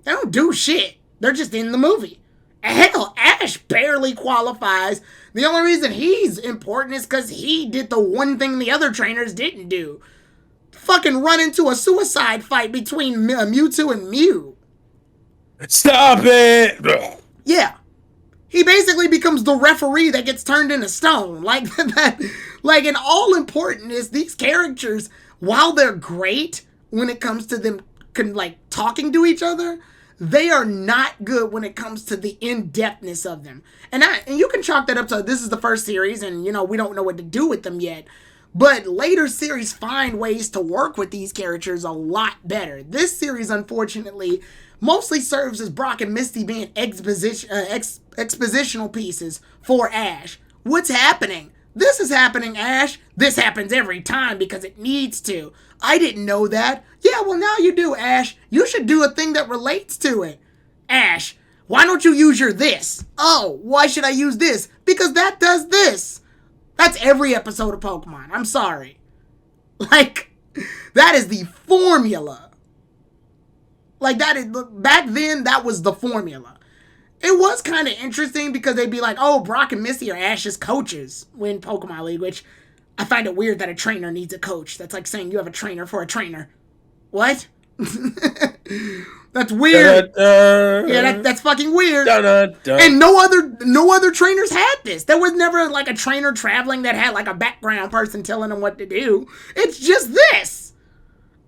They don't do shit. They're just in the movie. Hell, Ash barely qualifies. The only reason he's important is because he did the one thing the other trainers didn't do. Fucking run into a suicide fight between Mewtwo and Mew. Stop it! Yeah. He basically becomes the referee that gets turned into stone. Like that. Like, and all important is these characters, while they're great when it comes to them like talking to each other, they are not good when it comes to the in-depthness of them. And you can chalk that up to this is the first series and, you know, we don't know what to do with them yet. But later series find ways to work with these characters a lot better. This series, unfortunately, mostly serves as Brock and Misty being expositional pieces for Ash. What's happening? This is happening, Ash. This happens every time because it needs to. I didn't know that. Yeah, well, now you do, Ash. You should do a thing that relates to it. Ash, why don't you use your this? Oh, why should I use this? Because that does this. That's every episode of Pokemon. I'm sorry. Like, that is the formula. Like, that is, back then, that was the formula. it was kind of interesting because they'd be like, oh, Brock and Misty are Ash's coaches when Pokemon League, which I find it weird that a trainer needs a coach. That's like saying you have a trainer for a trainer. What? That's weird. Yeah, that's fucking weird. And no other trainers had this. There was never like a trainer traveling that had like a background person telling them what to do. It's just this.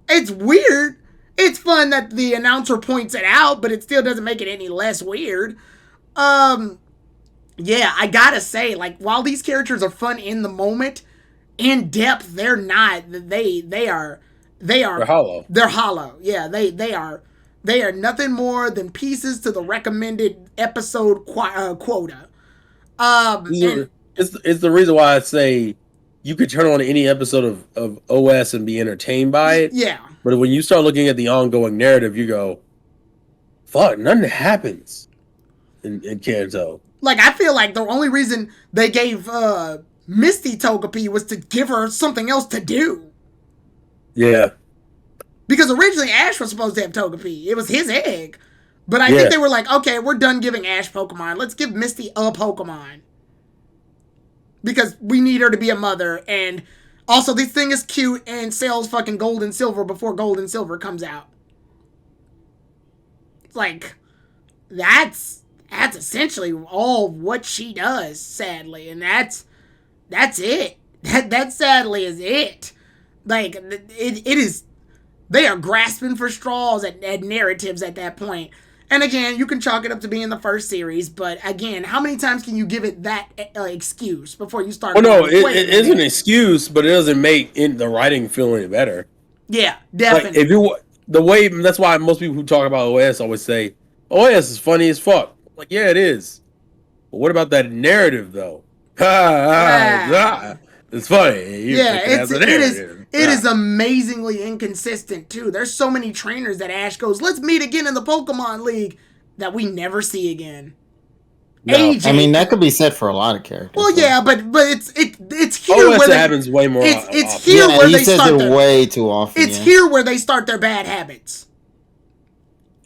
It's weird. It's fun that the announcer points it out, but it still doesn't make it any less weird. Yeah, I gotta say, like, while these characters are fun in the moment, in depth, they're not. They're hollow. They're hollow. Yeah, they are nothing more than pieces to the recommended episode quota. It's the reason why I say you could turn on any episode of OS and be entertained by it. Yeah. But when you start looking at the ongoing narrative, you go, fuck, nothing happens in Kanto. Like, I feel like the only reason they gave Misty Togepi was to give her something else to do. Yeah. Because originally Ash was supposed to have Togepi. It was his egg. But I think they were like, okay, we're done giving Ash Pokemon. Let's give Misty a Pokemon. Because we need her to be a mother. And also, this thing is cute and sells fucking gold and silver before gold and silver comes out. Like, that's essentially all what she does, sadly. And that's it. That sadly is it. Like, it is... They are grasping for straws at narratives at that point. And again, you can chalk it up to being the first series, but again, how many times can you give it that excuse before you start? Well, no, it is an excuse, but it doesn't make the writing feel any better. Yeah, definitely. Like, that's why most people who talk about OS always say, OS is funny as fuck. Like, yeah, it is. But what about that narrative, though? It's funny. It is amazingly inconsistent, too. There's so many trainers that Ash goes, let's meet again in the Pokemon League, that we never see again. No. AJ, I mean, that could be said for a lot of characters. Well, yeah, but it's here where it happens way more. It's here where they start it way too often. It's here where they start their bad habits.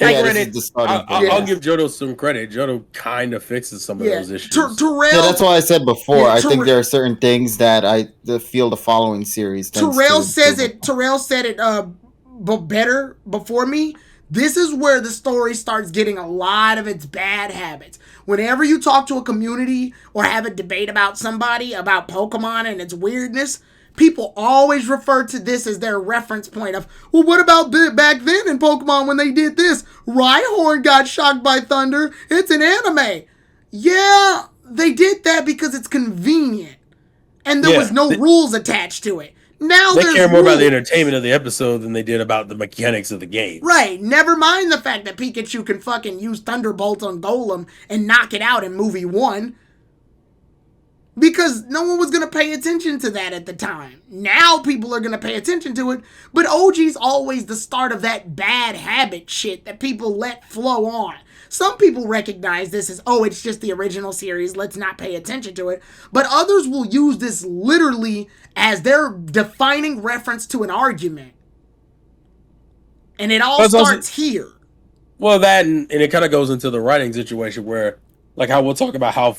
Like, I'll give Johto some credit. Johto kind of fixes some of those issues. That's why I said before. I think there are certain things that I feel the following series. Terrell said it better before me. This is where the story starts getting a lot of its bad habits. Whenever you talk to a community or have a debate about somebody, about Pokemon and its weirdness, people always refer to this as their reference point of, well, what about back then in Pokemon when they did this? Rhyhorn got shocked by thunder. It's an anime. Yeah, they did that because it's convenient. And there was no rules attached to it. Now they care more about the entertainment of the episode than they did about the mechanics of the game. Right. Never mind the fact that Pikachu can fucking use Thunderbolt on Golem and knock it out in movie 1. Because no one was going to pay attention to that at the time. Now people are going to pay attention to it. But OG's always the start of that bad habit shit that people let flow on. Some people recognize this as, oh, it's just the original series, let's not pay attention to it. But others will use this literally as their defining reference to an argument. And it all starts here. Well, that and it kind of goes into the writing situation where, like, how we'll talk about how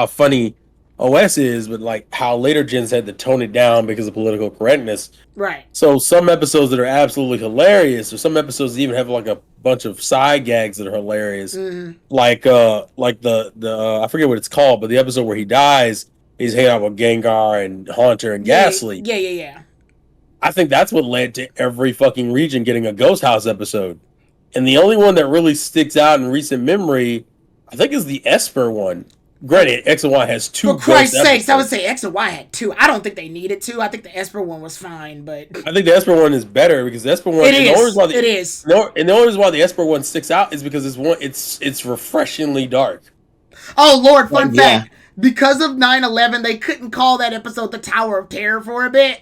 funny OS is, but like how later gens had to tone it down because of political correctness. Right. So some episodes that are absolutely hilarious, or some episodes that even have like a bunch of side gags that are hilarious. Mm-hmm. Like the I forget what it's called, but the episode where he dies, he's hanging out with Gengar and Haunter and Ghastly. Yeah. I think that's what led to every fucking region getting a Ghost House episode. And the only one that really sticks out in recent memory, I think, is the Esper one. Granted, X and Y has 2. For Christ's sakes, I would say X and Y had 2. I don't think they needed 2. I think the Esper one was fine, but I think the Esper one is better because the Esper one. It is. And the only reason why the Esper one sticks out is because it's refreshingly dark. Oh Lord! Fun fact: because of 9/11, they couldn't call that episode the Tower of Terror for a bit.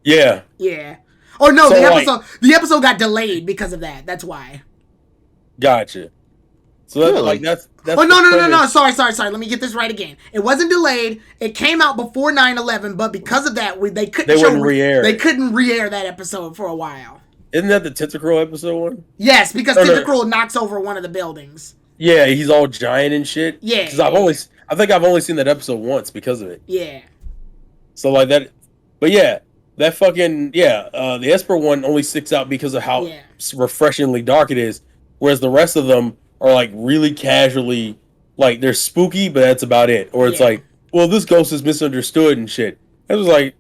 Yeah. Yeah. Oh no, so the episode got delayed because of that. That's why. Gotcha. So that's really? That's oh no! Sorry. Let me get this right again. It wasn't delayed. It came out before 9/11, but because of that, they couldn't re-air. They couldn't re-air that episode for a while. Isn't that the Tentacruel episode one? Yes, because Tentacruel knocks over one of the buildings. Yeah, he's all giant and shit. Yeah, Because yeah, I think I've only seen that episode once because of it. yeah, So like that, but yeah, that fucking yeah, the Esper one only sticks out because of how yeah, refreshingly dark it is, whereas the rest of them are like really casually, like they're spooky, but that's about it. Or it's yeah. like, well, this ghost is misunderstood and shit. It was like,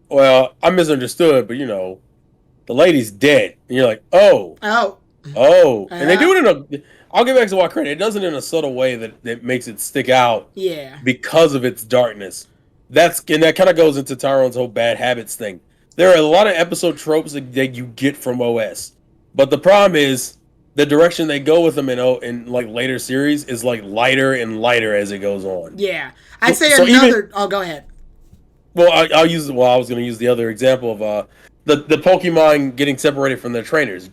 well, I'm misunderstood, but the lady's dead, and you're like, oh, Oh, oh, and they uh, do it in a. I'll get back to what credit. It does it in a subtle way that makes it stick out yeah, because of its darkness. That kind of goes into Tyrone's whole bad habits thing. There are a lot of episode tropes that you get from OS, but the problem is the direction they go with them in like later series is like lighter and lighter as it goes on. yeah. I'd So, say so even another. Oh, go ahead. well, I'll use well, I was going to use the other example of the Pokemon getting separated from their trainers.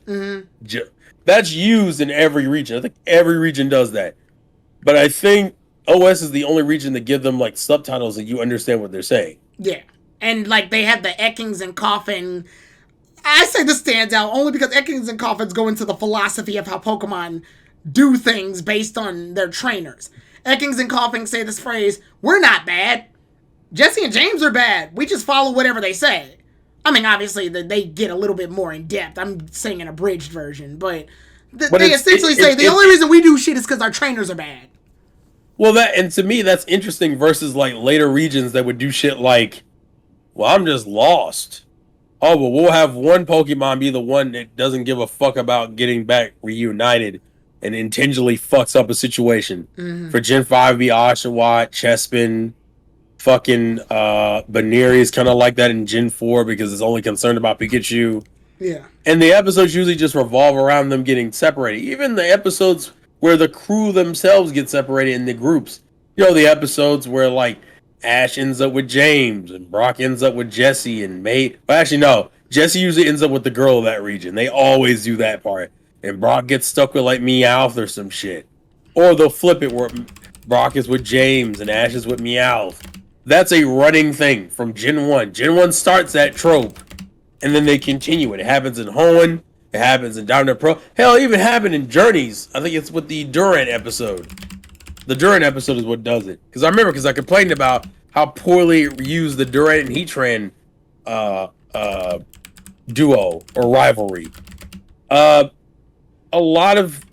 That's used in every region. I think every region does that. But I think OS is the only region that give them like subtitles that you understand what they're saying. Yeah, and like they have the Ekings and Coffin. I say this stands out only because Ekings and Coffins go into the philosophy of how Pokemon do things based on their trainers. Ekings and Coffin say this phrase: "We're not bad. Jesse and James are bad. We just follow whatever they say." I mean, obviously, they get a little bit more in depth. I'm saying an abridged version, but But they essentially say the only reason we do shit is because our trainers are bad. well, that and to me that's interesting versus like later regions that would do shit like, well, I'm just lost. Oh, but we'll have one Pokemon be the one that doesn't give a fuck about getting back reunited and intentionally fucks up a situation. For Gen 5 be Oshawott, Chespin, fucking Baneri is kind of like that in Gen 4 because it's only concerned about Pikachu. Yeah. And the episodes usually just revolve around them getting separated. Even the episodes where the crew themselves get separated in the groups. The episodes where like Ash ends up with James and Brock ends up with Jesse and May. Well, actually, no. Jesse usually ends up with the girl of that region. They always do that part. And Brock gets stuck with like Meowth or some shit. Or they'll flip it where Brock is with James and Ash is with Meowth. That's a running thing from Gen 1. Gen 1 starts that trope. And then they continue it. It happens in Hoenn. It happens in Down to Pro. Hell, it even happened in Journeys. I think it's with the Durant episode. The Durant episode is what does it. Because I complained about how poorly used the Durant and Heatran duo or rivalry. A lot of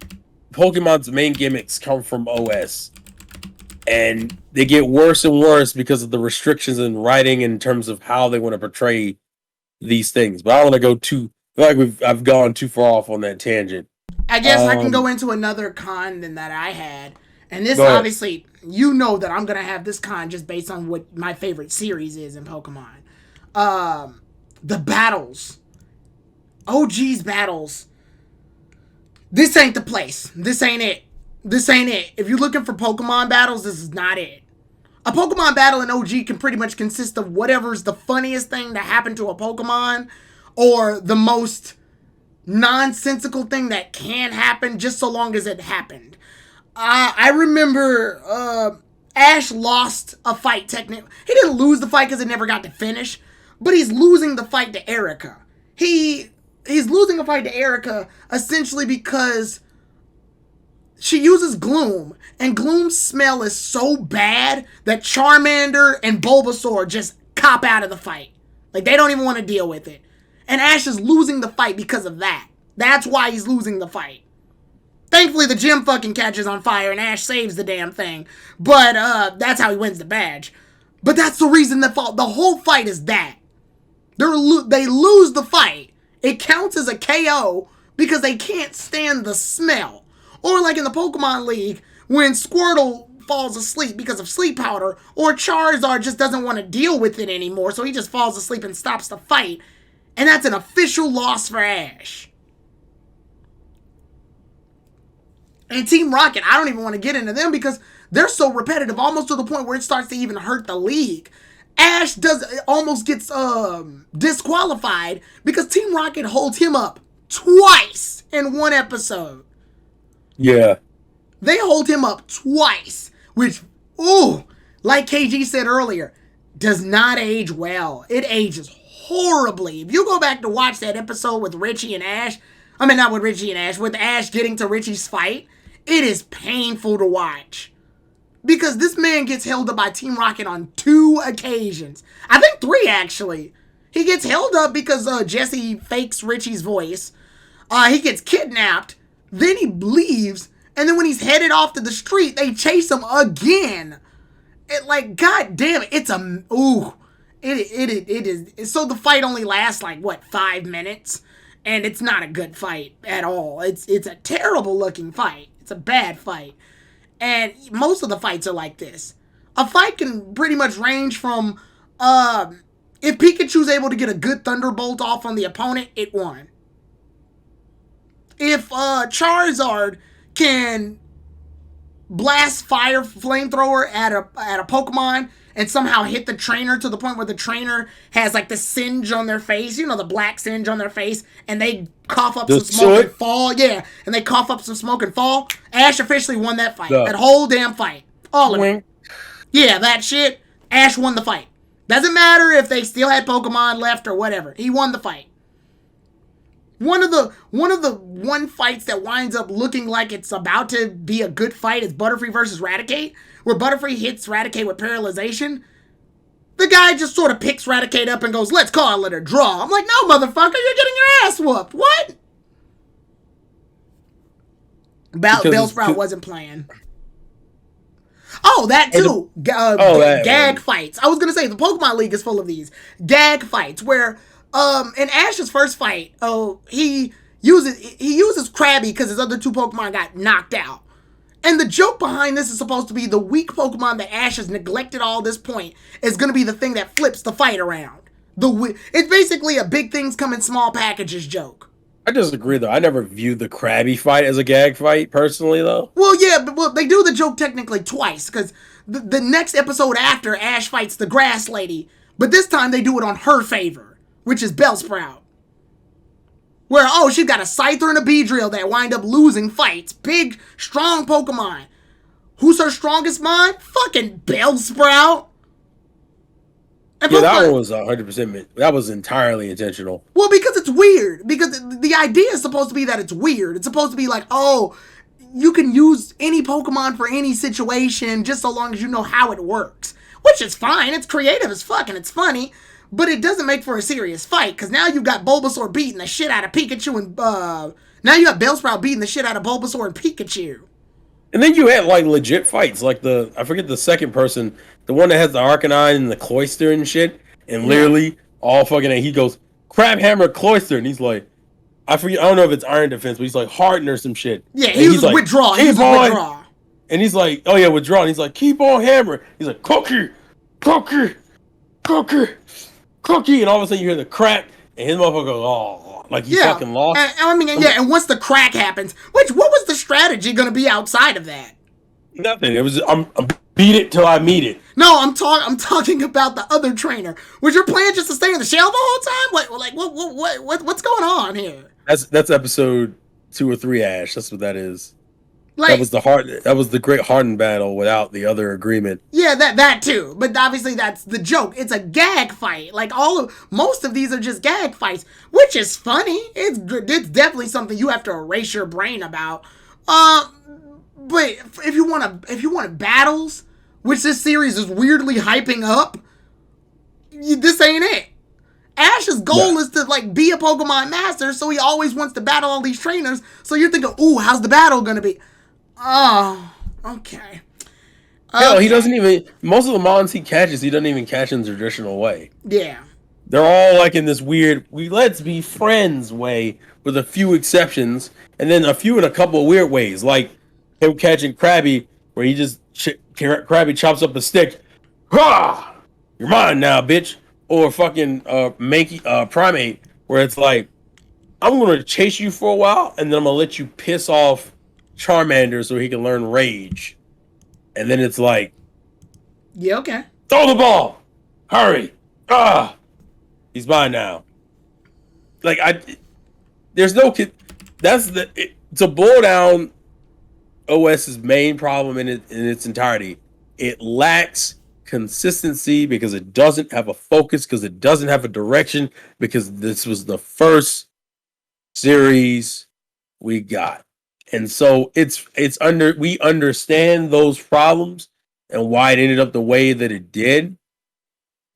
Pokemon's main gimmicks come from OS. And they get worse and worse because of the restrictions in writing in terms of how they want to portray these things. But I don't want to go too. I feel like I've gone too far off on that tangent. I guess I can go into another con than that I had. And this Go ahead. obviously, you know that I'm going to have this con just based on what my favorite series is in Pokemon. The battles. OG's battles. This ain't the place. This ain't it. This ain't it. If you're looking for Pokemon battles, this is not it. A Pokemon battle in OG can pretty much consist of whatever's the funniest thing that happened to a Pokemon or the most nonsensical thing that can happen just so long as it happened. I remember Ash lost a fight technically. He didn't lose the fight because it never got to finish, but he's losing the fight to Erica. He's losing a fight to Erica essentially because she uses Gloom, and Gloom's smell is so bad that Charmander and Bulbasaur just cop out of the fight. Like, they don't even want to deal with it. And Ash is losing the fight because of that. That's why he's losing the fight. Thankfully, the gym fucking catches on fire and Ash saves the damn thing. But that's how he wins the badge. But that's the reason the whole fight is that. They lose the fight. It counts as a KO because they can't stand the smell. Or like in the Pokemon League, when Squirtle falls asleep because of sleep powder, or Charizard just doesn't want to deal with it anymore, so he just falls asleep and stops the fight. And that's an official loss for Ash. And Team Rocket, I don't even want to get into them because they're so repetitive, almost to the point where it starts to even hurt the league. Ash almost gets disqualified because Team Rocket holds him up twice in one episode. Yeah. They hold him up twice, which, ooh, like KG said earlier, does not age well. It ages horribly. If you go back to watch that episode with Richie and Ash, I mean, not with Richie and Ash, with Ash getting to Richie's fight, It is painful to watch. Because this man gets held up by Team Rocket on 2 occasions. I think 3, actually. He gets held up because Jesse fakes Richie's voice. He gets kidnapped. Then he leaves. And then when he's headed off to the street, they chase him again. Like, god damn it. It's a... Ooh. It is... So the fight only lasts, 5 minutes? And it's not a good fight at all. It's a terrible looking fight. It's a bad fight. And most of the fights are like this. A fight can pretty much range from, if Pikachu's able to get a good Thunderbolt off on the opponent, it won. If Charizard can blast fire flamethrower at a Pokemon and somehow hit the trainer to the point where the trainer has the singe on their face, the black singe on their face, and they cough up some smoke and fall. Yeah, and they cough up some smoke and fall. Ash officially won that fight. That whole damn fight. All of it. Yeah, that shit. Ash won the fight. Doesn't matter if they still had Pokemon left or whatever. He won the fight. One of the fights that winds up looking like it's about to be a good fight is Butterfree versus Raticate, where Butterfree hits Raticate with paralyzation. The guy just sort of picks Raticate up and goes, "Let's call it a draw." I'm like, no, motherfucker, you're getting your ass whooped. What? Bellsprout wasn't playing. Oh, that too. Gag fights. I was going to say, the Pokemon League is full of these. Gag fights where... in Ash's first fight, he uses Krabby because his other 2 Pokemon got knocked out. And the joke behind this is supposed to be the weak Pokemon that Ash has neglected all this point is going to be the thing that flips the fight around. It's basically a big things come in small packages joke. I disagree, though. I never viewed the Krabby fight as a gag fight, personally, though. Well, yeah, but they do the joke technically twice, because the next episode after, Ash fights the Grass Lady, but this time they do it on her favor, which is Bellsprout. Where, she got a Scyther and a Beedrill that wind up losing fights. Big, strong Pokemon. Who's her strongest mon? Fucking Bellsprout. And yeah, that one was 100%. That was entirely intentional. Well, because it's weird. Because the idea is supposed to be that it's weird. It's supposed to be like, you can use any Pokemon for any situation just so long as you know how it works. Which is fine. It's creative as fuck and it's funny. But it doesn't make for a serious fight, because now you've got Bulbasaur beating the shit out of Pikachu and, now you got Bellsprout beating the shit out of Bulbasaur and Pikachu. And then you had, legit fights, I forget the second person, the one that has the Arcanine and the Cloyster and shit, and literally, all fucking, he goes, Crabhammer Cloyster, and he's like, I don't know if it's Iron Defense, but he's like, Harden or some shit. Yeah, he was withdraw, And he's like, oh yeah, withdraw, and he's like, keep on hammer. He's like, Cookie, and all of a sudden you hear the crack, and his motherfucker goes, he fucking lost. And once the crack happens, what was the strategy going to be outside of that? Nothing. It was, I'm beat it till I meet it. No, I'm talking about the other trainer. Was your plan just to stay in the shell the whole time? What's going on here? That's episode 2 or 3, Ash. That's what that is. That was the great Harden battle without the other agreement. Yeah, that too. But obviously that's the joke. It's a gag fight. Most of these are just gag fights, which is funny. It's definitely something you have to erase your brain about. But if you want battles, which this series is weirdly hyping up, this ain't it. Ash's goal is to be a Pokemon master, so he always wants to battle all these trainers. So you're thinking, ooh, how's the battle gonna be? Oh, okay. Hell, he doesn't even... Most of the mons he catches, he doesn't even catch in the traditional way. Yeah. They're all in this weird, let's be friends way, with a few exceptions, and then a few in a couple of weird ways, like him catching Krabby, where he just... Krabby chops up a stick. Ha! You're mine now, bitch. Or fucking Primate, where it's like, I'm going to chase you for a while, and then I'm going to let you piss off Charmander so he can learn Rage. And then it's like, yeah, okay. Throw the ball! Hurry! He's mine now. There's no to boil down OS's main problem in its entirety. It lacks consistency because it doesn't have a focus, because it doesn't have a direction, because this was the first series we got. And so we understand those problems and why it ended up the way that it did,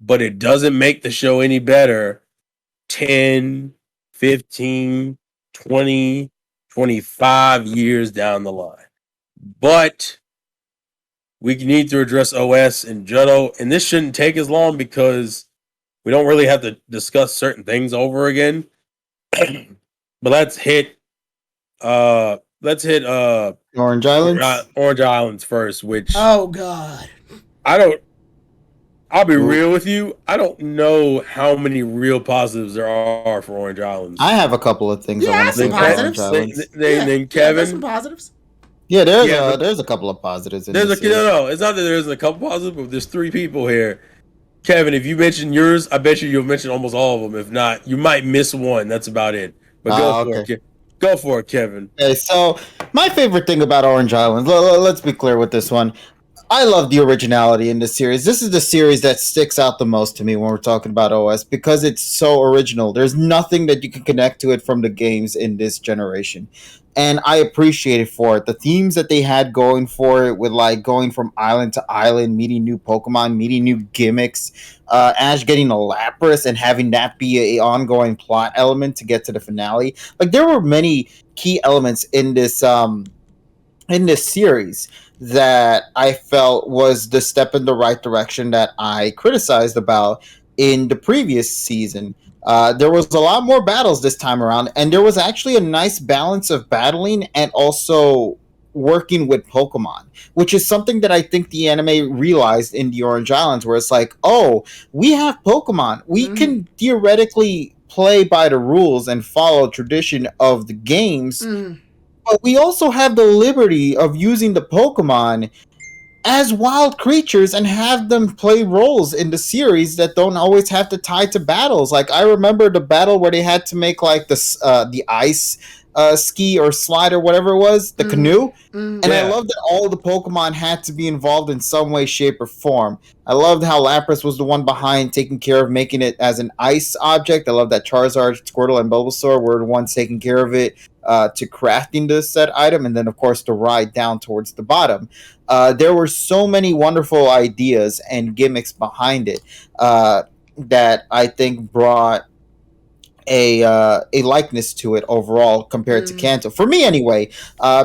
but it doesn't make the show any better 10, 15, 20, 25 years down the line. But we need to address OS and Johto, and this shouldn't take as long because we don't really have to discuss certain things over again. But let's hit Orange Islands. Orange Islands first, which Oh God. I'll be real with you. I don't know how many real positives there are for Orange Islands. I have a couple of things I want to say about Orange Islands. Then Kevin, there's some positives. Yeah, there's a couple of positives. No, it's not that there isn't a couple positives, but there's 3 people here. Kevin, if you mention yours, I bet you'll mention almost all of them. If not, you might miss one. That's about it. But go for it, Kevin. Okay, so my favorite thing about Orange Islands, let's be clear with this one. I love the originality in this series. This is the series that sticks out the most to me when we're talking about OS because it's so original. There's nothing that you can connect to it from the games in this generation. And I appreciate it for it. The themes that they had going for it with like going from island to island, meeting new Pokemon, meeting new gimmicks, Ash getting a Lapras and having that be a ongoing plot element to get to the finale. Like there were many key elements in this series that I felt was the step in the right direction that I criticized about in the previous season. There was a lot more battles this time around, and there was actually a nice balance of battling and also working with Pokemon, which is something that I think the anime realized in the Orange Islands, where it's like, oh, we have Pokemon. We can theoretically play by the rules and follow tradition of the games. But we also have the liberty of using the Pokemon as wild creatures and have them play roles in the series that don't always have to tie to battles. Like I remember the battle where they had to make like the ice ski or slide or whatever it was, the canoe. And I love that all the Pokemon had to be involved in some way, shape, or form. I loved how Lapras was the one behind taking care of making it as an ice object. I love that Charizard, Squirtle, and Bulbasaur were the ones taking care of it to crafting the said item, and then of course the ride down towards the bottom. There were so many wonderful ideas and gimmicks behind it that I think brought a likeness to it overall compared to Kanto, for me anyway,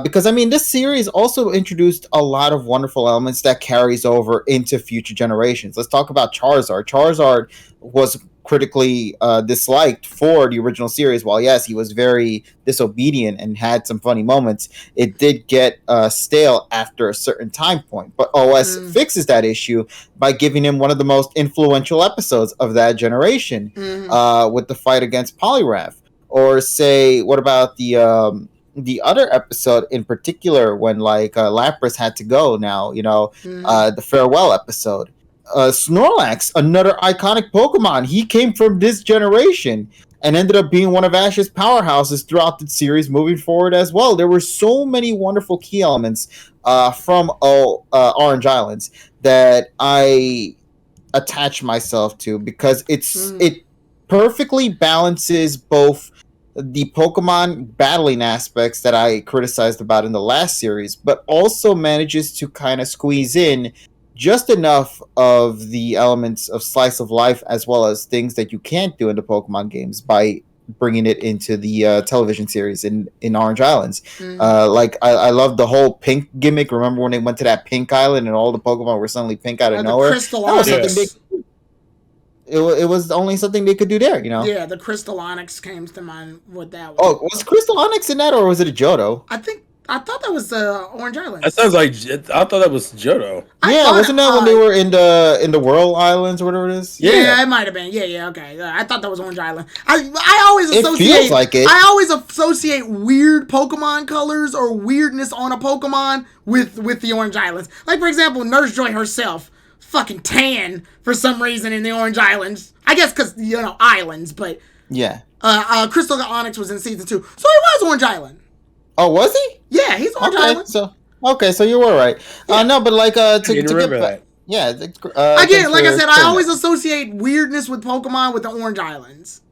because I mean this series also introduced a lot of wonderful elements that carries over into future generations. Let's talk about Charizard was critically disliked for the original series. While yes, he was very disobedient and had some funny moments, it did get stale after a certain time point. But OS fixes that issue by giving him one of the most influential episodes of that generation with the fight against Poliwrath. Or say, what about the other episode in particular when like Lapras had to go now, the farewell episode. Snorlax, another iconic Pokemon. He came from this generation and ended up being one of Ash's powerhouses throughout the series moving forward as well. There were so many wonderful key elements from Orange Islands that I attach myself to because it perfectly balances both the Pokemon battling aspects that I criticized about in the last series, but also manages to kind of squeeze in just enough of the elements of slice of life as well as things that you can't do in the Pokemon games by bringing it into the television series in Orange Islands. I love the whole pink gimmick. Remember when they went to that pink island and all the Pokemon were suddenly pink out of nowhere? Crystal Onyx. It was only something they could do there, Yeah, the Crystal Onyx came to mind with that one. Oh, was Crystal Onyx in that, or was it a Johto? I thought that was Orange Islands. That sounds like I thought that was Johto. Wasn't that when they were in the Whirl Islands or whatever it is? Yeah, it might have been. Yeah, okay. I thought that was Orange Island. I always associate. It feels like it. I always associate weird Pokemon colors or weirdness on a Pokemon with the Orange Islands. Like for example, Nurse Joy herself, fucking tan for some reason in the Orange Islands. I guess because islands, but yeah. Crystal Onyx was in season 2, so he was Orange Island. Oh, was he? Yeah, he's Orange Island. So you were right. Yeah. No, but like to get back. Yeah. Again, like I said, I always associate weirdness with Pokemon with the Orange Islands.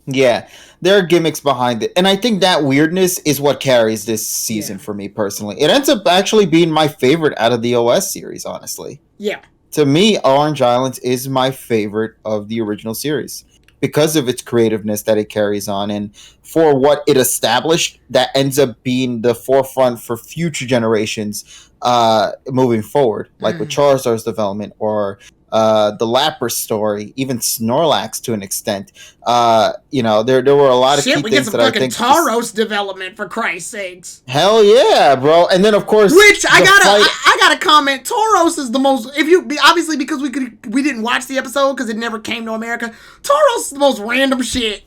Yeah, there are gimmicks behind it. And I think that weirdness is what carries this season Yeah. for me personally. It ends up actually being my favorite out of the OS series, honestly. Yeah. To me, Orange Islands is my favorite of the original series because of its creativeness that it carries on and for what it established that ends up being the forefront for future generations moving forward, like with Charizard's development or the Lapras story, even Snorlax to an extent. There were a lot of Shit, key we get things some that I fucking think just Tauros development for Christ's sakes. hell yeah, bro. And then of course Which the fight. I gotta comment. Tauros is the most. If you obviously because we didn't watch the episode because it never came to America. Tauros is the most random shit.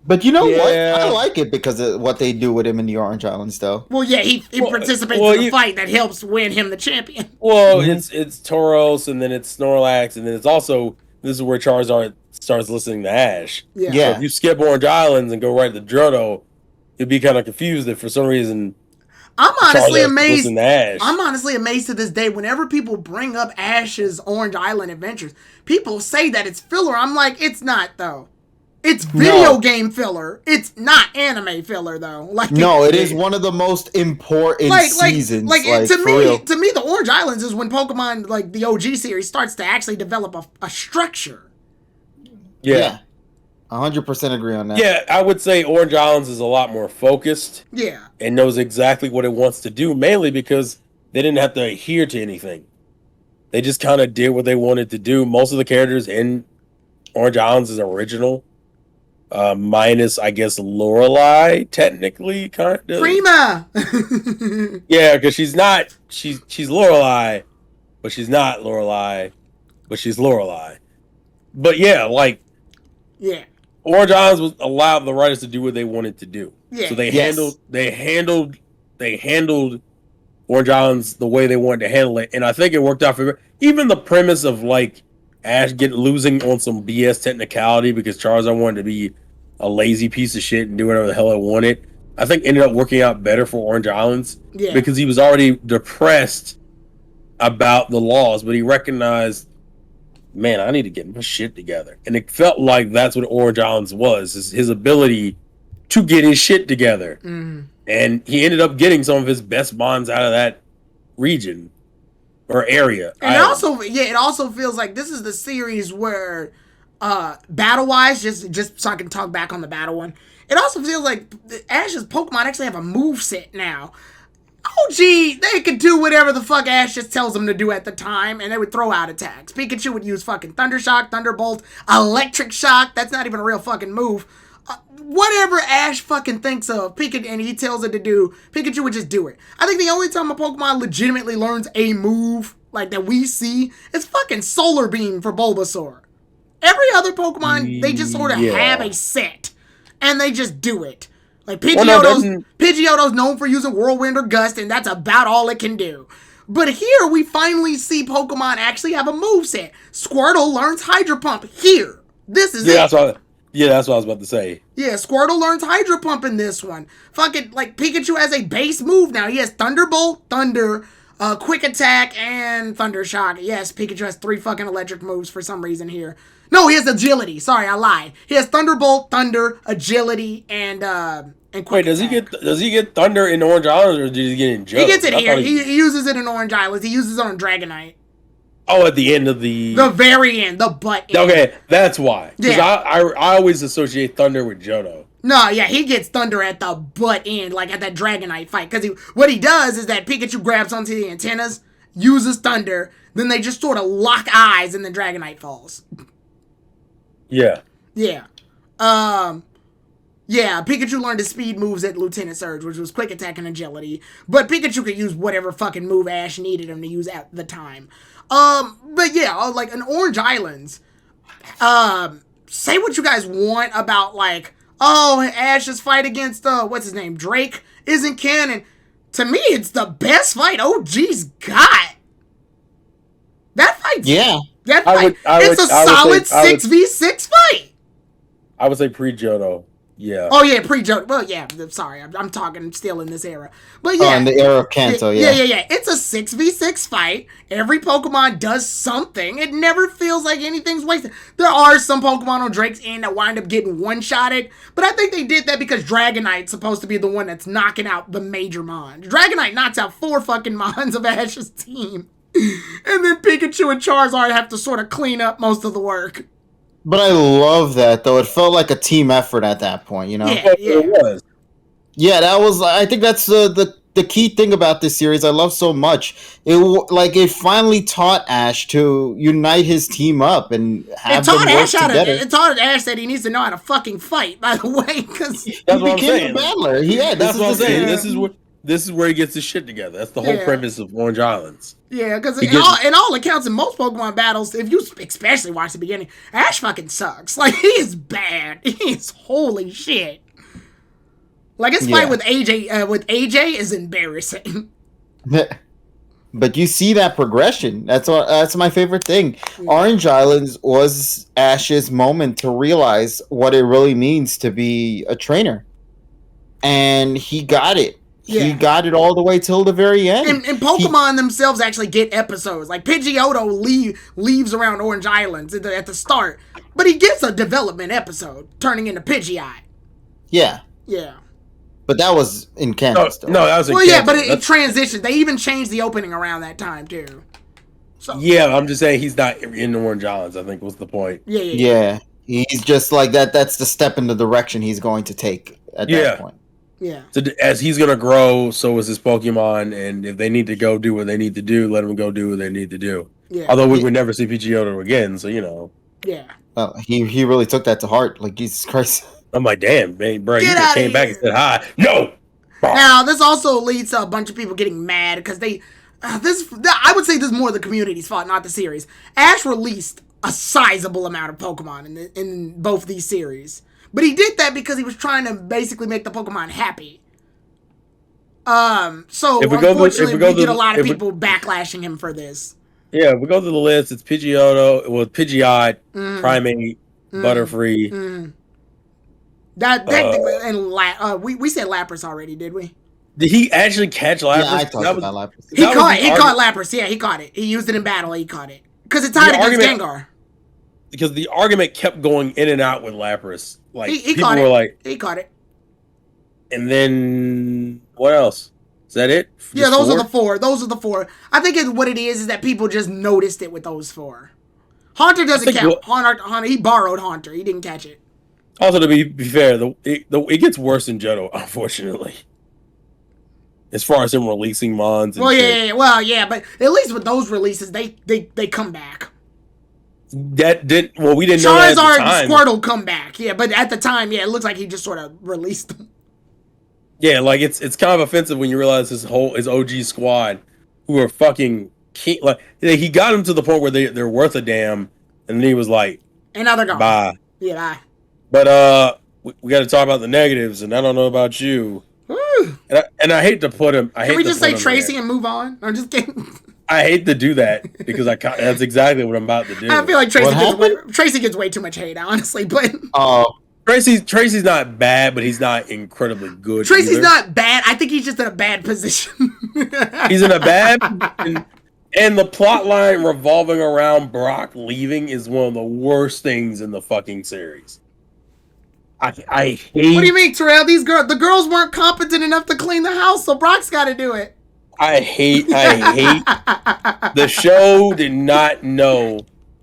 But you know what? Yeah. I like it because of what they do with him in the Orange Islands, though. Well, yeah, he participates in the fight that helps win him the champion. Well, it's Tauros, and then it's Snorlax, and then it's also this is where Charizard starts listening to Ash. Yeah. So if you skip Orange Islands and go right to Johto, you'll be kind of confused if for some reason I'm honestly Charizard amazed. listen to Ash. I'm honestly amazed to this day. Whenever people bring up Ash's Orange Island adventures, people say that it's filler. I'm like, it's not though. It's video game filler. It's not anime filler though. Like no, it is one of the most important seasons. To me, the Orange Islands is when Pokemon, like the OG series, starts to actually develop a structure. Yeah. 100% agree on that. Yeah, I would say Orange Islands is a lot more focused. Yeah. And knows exactly what it wants to do, mainly because they didn't have to adhere to anything. They just kind of did what they wanted to do. Most of the characters in Orange Islands is original. Minus, I guess, Lorelei, technically, kind of. Prima! Yeah, because she's Lorelei, but she's not Lorelei, but she's Lorelei. But yeah, yeah. Orange Islands was allowed the writers to do what they wanted to do. Yeah. So they handled Orange Islands the way they wanted to handle it, and I think it worked out for even the premise of Ash losing on some BS technicality because Charizard wanted to be a lazy piece of shit and do whatever the hell it wanted. I think ended up working out better for Orange Islands because he was already depressed about the laws, but he recognized, man, I need to get my shit together. And it felt like that's what Orange Islands was, is his ability to get his shit together. And he ended up getting some of his best bonds out of that region or area. And it also feels like this is the series where battle wise, just so I can talk back on the battle one, it also feels like Ash's Pokemon actually have a move set now. OG, they could do whatever the fuck Ash just tells them to do at the time, and they would throw out attacks. Pikachu would use fucking Thunder Shock, Thunderbolt, Electric Shock. That's not even a real fucking move. Whatever Ash fucking thinks of, Pikachu, and he tells it to do, Pikachu would just do it. I think the only time a Pokemon legitimately learns a move that we see is fucking Solar Beam for Bulbasaur. Every other Pokemon, they just sort of have a set, and they just do it. Like Pidgeotto's known for using Whirlwind or Gust, and that's about all it can do. But here we finally see Pokemon actually have a moveset. Squirtle learns Hydro Pump here. This is it. That's what I was about to say. Yeah, Squirtle learns Hydro Pump in this one. Fucking Pikachu has a base move now. He has Thunderbolt, Thunder, Quick Attack, and Thunder Shock. Yes, Pikachu has 3 fucking electric moves for some reason here. No, he has Agility. Sorry, I lied. He has Thunderbolt, Thunder, Agility, and Quick Wait, does he get Thunder in Orange Islands or does he get it in Johto? He gets it here. He uses it in Orange Islands. He uses it on Dragonite. Oh, at the end of the very end, the butt end. Okay, that's why. Because Yeah. I always associate Thunder with Johto. No, yeah, he gets Thunder at the butt end, like at that Dragonite fight. Because what he does is that Pikachu grabs onto the antennas, uses Thunder, then they just sort of lock eyes, and then Dragonite falls. Yeah. Yeah. Yeah, Pikachu learned his speed moves at Lieutenant Surge, which was Quick Attack and Agility. But Pikachu could use whatever fucking move Ash needed him to use at the time. But yeah, in Orange Islands, say what you guys want about, Ash's fight against, what's his name, Drake isn't canon. To me, it's the best fight OG's got. That fight. Yeah. That fight. It's a solid 6v6 fight. I would say pre-Johto. Yeah. Oh yeah, pre-Johto. Well, yeah. Sorry, I'm talking still in this era. But yeah, in the era of Kanto, yeah. It's a 6v6 fight. Every Pokemon does something. It never feels like anything's wasted. There are some Pokemon on Drake's End that wind up getting one-shotted, but I think they did that because Dragonite's supposed to be the one that's knocking out the major Mon. Dragonite knocks out 4 fucking Mons of Ash's team, and then Pikachu and Charizard have to sort of clean up most of the work. But I love that, though. It felt like a team effort at that point, you know? Yeah. It was. Yeah, that was. I think that's the key thing about this series. I love so much. It finally taught Ash to unite his team up and have them work together. It taught Ash that he needs to know how to fucking fight. By the way, because he became a battler. Yeah, that's what I'm saying. This is where he gets his shit together. That's the whole premise of Orange Islands. Yeah, because in all accounts, in most Pokemon battles, if you especially watch the beginning, Ash fucking sucks. Like, he is bad. He is holy shit. Like, his fight with AJ is embarrassing. But you see that progression. That's my favorite thing. Orange Islands was Ash's moment to realize what it really means to be a trainer, and he got it. Yeah. He got it all the way till the very end. And Pokemon themselves actually get episodes. Like, Pidgeotto leaves around Orange Islands at the start, but he gets a development episode, turning into Pidgeot. Yeah. Yeah. But that was in Kansas. No, that was in Kansas. Yeah, but it transitioned. They even changed the opening around that time, too. So. Yeah, I'm just saying he's not in the Orange Islands, I think was the point. Yeah. He's just like that. That's the step in the direction he's going to take at that point. Yeah. So as he's going to grow, so is his Pokemon, and if they need to go do what they need to do, let them go do what they need to do. Yeah. Although we would never see Pidgeotto again, so, you know. Yeah. He really took that to heart. Like, Jesus Christ. I'm like, damn, man, bro, you just came back and said hi. No! Now, this also leads to a bunch of people getting mad because I would say this is more the community's fault, not the series. Ash released a sizable amount of Pokemon in both these series. But he did that because he was trying to basically make the Pokemon happy. So unfortunately, we get a lot of people backlashing him for this. Yeah, if we go through the list, it's Pidgeotto, Pidgeot, Primate, Butterfree. That technically, and we said Lapras already, did we? Did he actually catch Lapras? Yeah, I talked about Lapras. He caught Lapras. Yeah, he caught it. He used it in battle. He caught it because it's tied against Gengar. Because the argument kept going in and out with Lapras. Like he people were like, he caught it. And then what else? Is that it? Yeah, those are the four. Those are the four. I think what it is that people just noticed it with those four. Haunter doesn't count. Haunter, he borrowed Haunter. He didn't catch it. Also, to be fair, it gets worse in Johto, unfortunately. As far as him releasing Mons. And yeah, but at least with those releases, they come back. We didn't know that Charizard and Squirtle come back, yeah, but at the time, it looks like he just sort of released them. Yeah, like it's kind of offensive when you realize his OG squad, who are fucking like he got them to the point where they're worth a damn, and then he was like, and now they're gone. Bye. Yeah, bye. But we got to talk about the negatives, and I don't know about you. And I hate to put him. Can we just say Tracy and move on? I'm just kidding. I hate to do that because that's exactly what I'm about to do. I feel like Tracy gets way too much hate, honestly. But Tracy's not bad, but he's not incredibly good. Tracy's not bad. I think he's just in a bad position. He's in a bad, and the plot line revolving around Brock leaving is one of the worst things in the fucking series. I hate. What do you mean, Terrell? The girls weren't competent enough to clean the house, so Brock's got to do it. I hate. The show did not know.